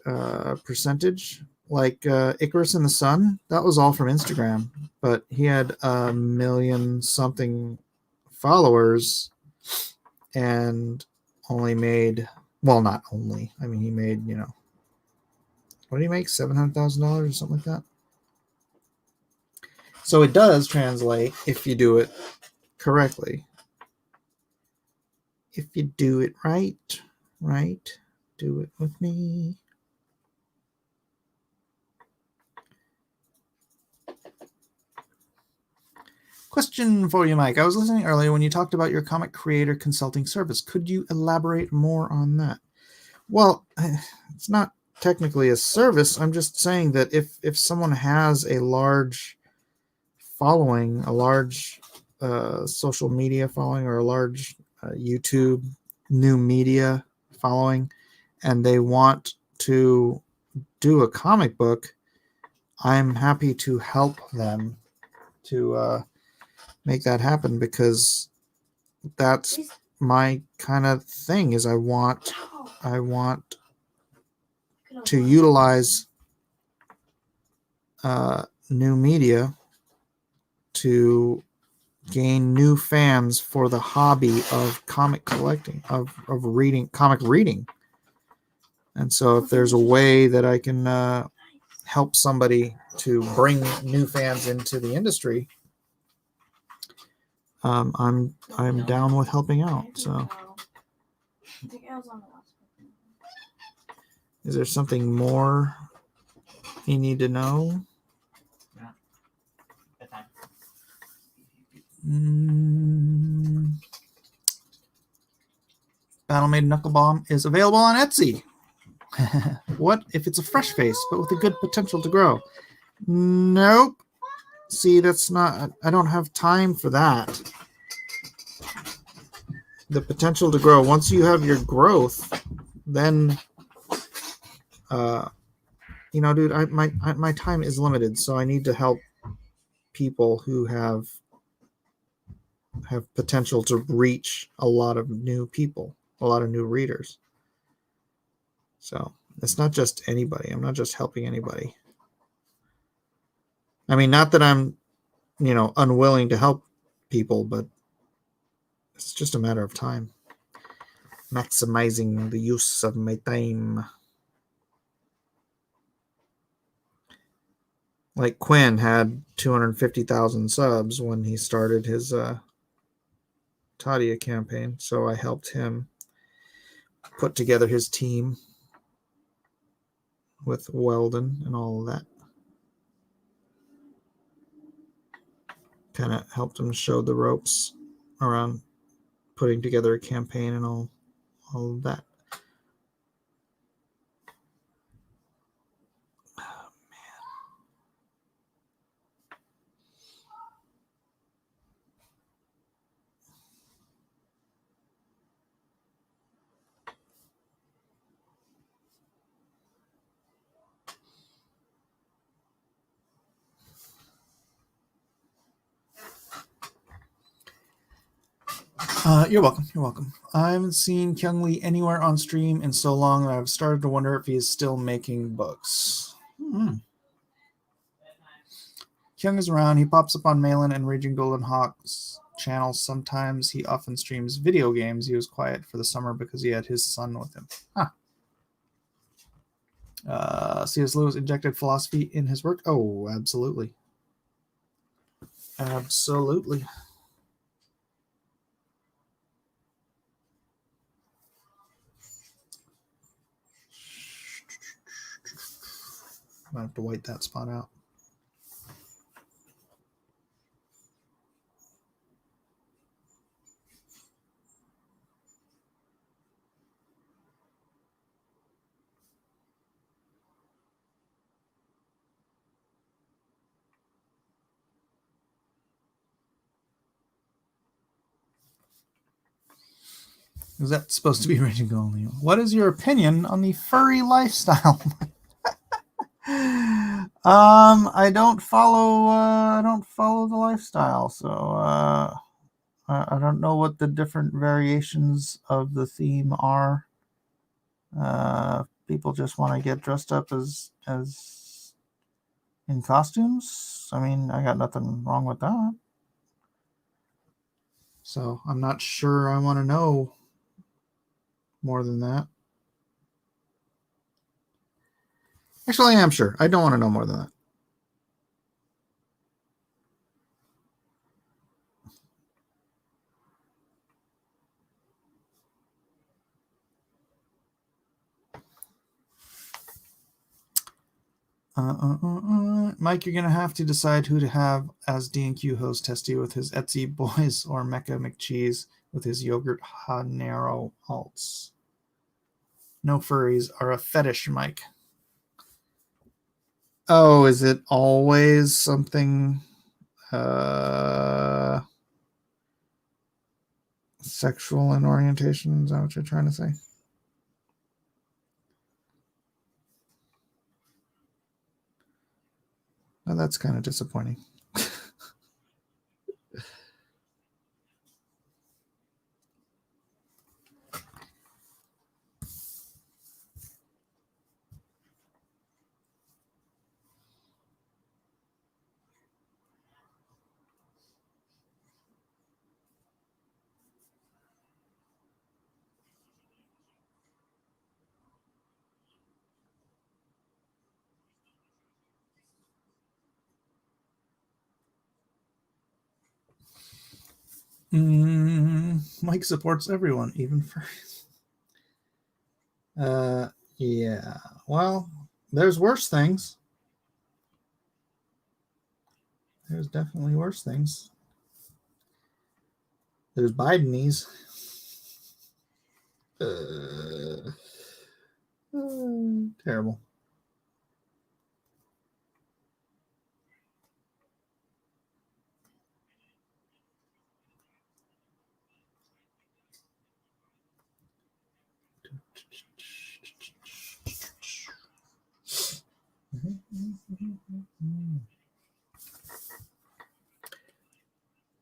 percentage. Like Icarus in the Sun, that was all from Instagram, but he had 1 million something followers and only made, well, not only, I mean, he made, what did he make? $700,000 or something like that. So it does translate if you do it correctly. If you do it right, do it with me. Question for you, Mike. I was listening earlier when you talked about your comic creator consulting service. Could you elaborate more on that? Well, it's not technically a service. I'm just saying that if someone has a large following, a large social media following, or a large YouTube new media following, and they want to do a comic book, I'm happy to help them to make that happen, because that's my kind of thing. Is I want to utilize new media to gain new fans for the hobby of comic collecting, of comic reading. And so if there's a way that I can help somebody to bring new fans into the industry, I'm down with helping out. So is there something more you need to know? Battle Made Knuckle Bomb is available on Etsy. What if it's a fresh face, but with a good potential to grow? Nope. See, that's not, I don't have time for that. The potential to grow. Once you have your growth, then, dude, my time is limited, so I need to help people who have have potential to reach a lot of new people, a lot of new readers. So it's not just anybody. I'm not just helping anybody. I mean, not that I'm, unwilling to help people, but it's just a matter of time. Maximizing the use of my time. Like Quinn had 250,000 subs when he started his Tadia campaign, so I helped him put together his team with Weldon and all of that. Kind of helped him show the ropes around putting together a campaign and all of that. You're welcome. You're welcome. I haven't seen Kyung Lee anywhere on stream in so long that I've started to wonder if he is still making books. Kyung is around. He pops up on Malin and Raging Golden Hawk's channels sometimes. He often streams video games. He was quiet for the summer because he had his son with him. C.S. Lewis injected philosophy in his work. Oh, absolutely. Absolutely. I have to white that spot out. Is that supposed to be Raging Golden? What is your opinion on the furry lifestyle? I don't follow the lifestyle, so I don't know what the different variations of the theme are. People just want to get dressed up as in costumes. I mean, I got nothing wrong with that. So I'm not sure I want to know more than that. Actually, I am sure. I don't want to know more than that. Mike, you're going to have to decide who to have as D&Q host. Testy with his Etsy boys or Mecca McCheese with his yogurt habanero alts. No furries are a fetish, Mike. Oh, is it always something sexual in orientation? Is that what you're trying to say? Well, that's kind of disappointing. Mike supports everyone, even furries. Yeah. Well, there's worse things. There's definitely worse things. There's Bidenese. Terrible.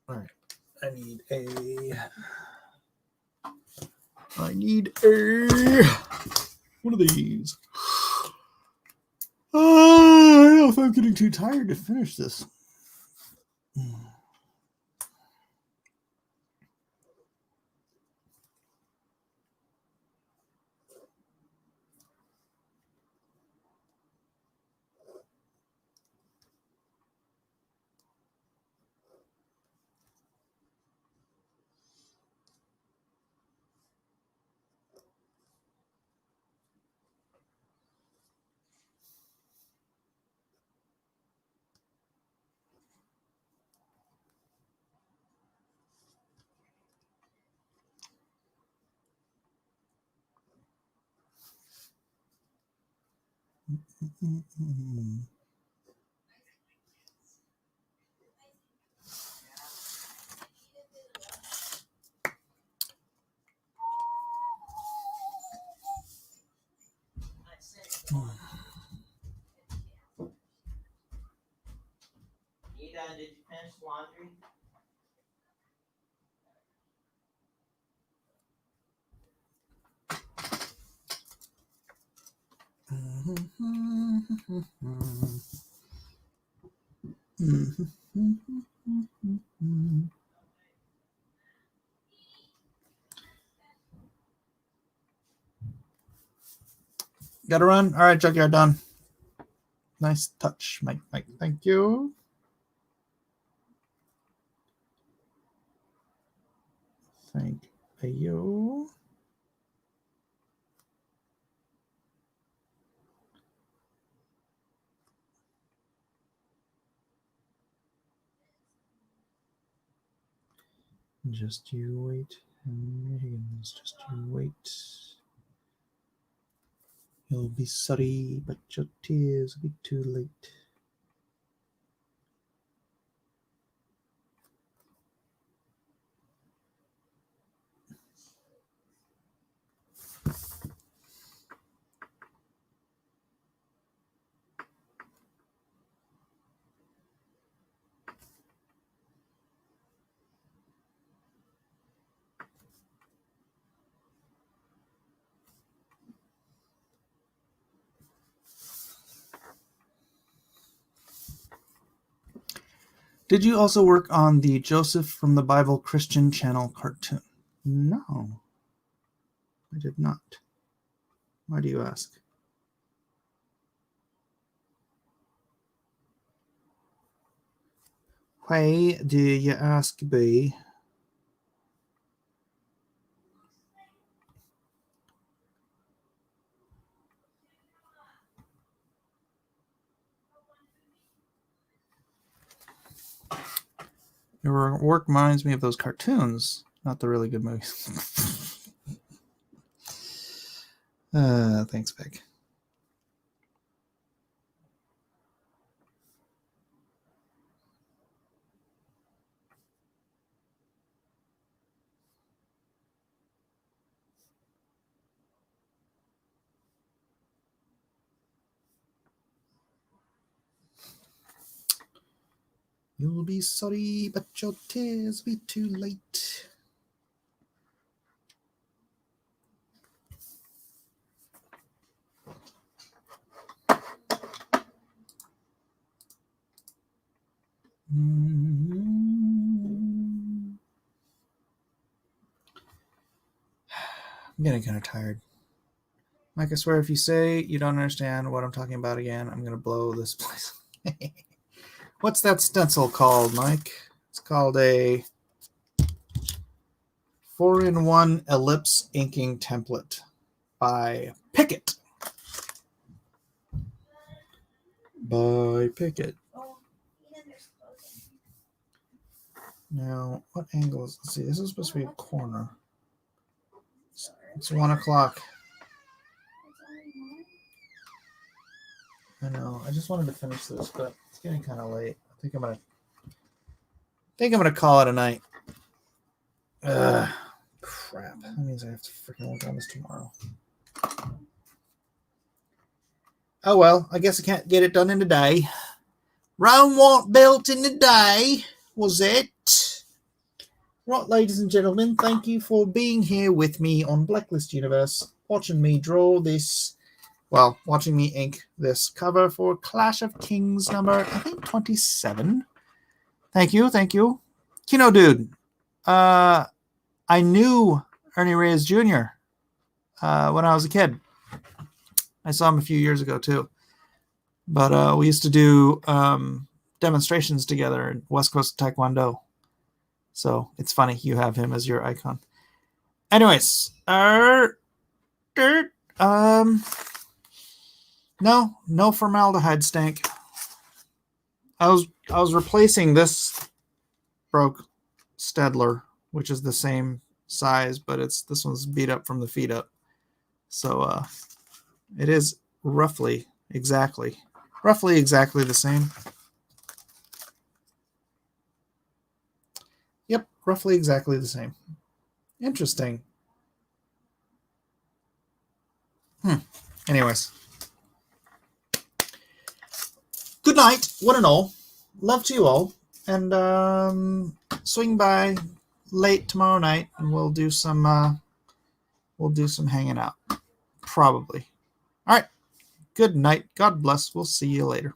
All right. I need need a one of these. I don't know if I'm getting too tired to finish this. Ida, did you finish laundry? Gotta run. All right, Junkyard done. Nice touch, Mike. Mike, thank you. Thank you. Just you wait, Henry Higgins. Just you wait. You'll be sorry, but your tears will be too late. Did you also work on the Joseph from the Bible Christian Channel cartoon? No, I did not. Why do you ask? Why do you ask, B? Your work reminds me of those cartoons, not the really good movies. Thanks, Peg. You'll be sorry, but your tears will be too late. I'm getting kind of tired. Mike, I swear if you say you don't understand what I'm talking about again, I'm going to blow this place. What's that stencil called, Mike? It's called a 4-in-1 ellipse inking template by Pickett. By Pickett. Now, what angle is, let's see, this is supposed to be a corner. It's 1 o'clock. I know. I just wanted to finish this, but it's getting kind of late. I think I'm gonna call it a night. Crap. That means I have to freaking work on this tomorrow. Oh well, I guess I can't get it done in a day. Rome wasn't built in a day, was it? Right, ladies and gentlemen, thank you for being here with me on Blacklist Universe, watching me draw this, well, watching me ink this cover for Clash of Kings number, I think, 27. Thank you, thank you. Kino Dude, I knew Ernie Reyes Jr. When I was a kid. I saw him a few years ago, too. But we used to do demonstrations together in West Coast Taekwondo. So it's funny you have him as your icon. Anyways, no formaldehyde stank. I was replacing this broke Stedler, which is the same size, but this one's beat up from the feet up. So it is roughly exactly the same. Yep, roughly exactly the same. Interesting. Anyways. Good night, one and all. Love to you all. And swing by late tomorrow night and we'll do some hanging out. Probably. All right. Good night. God bless. We'll see you later.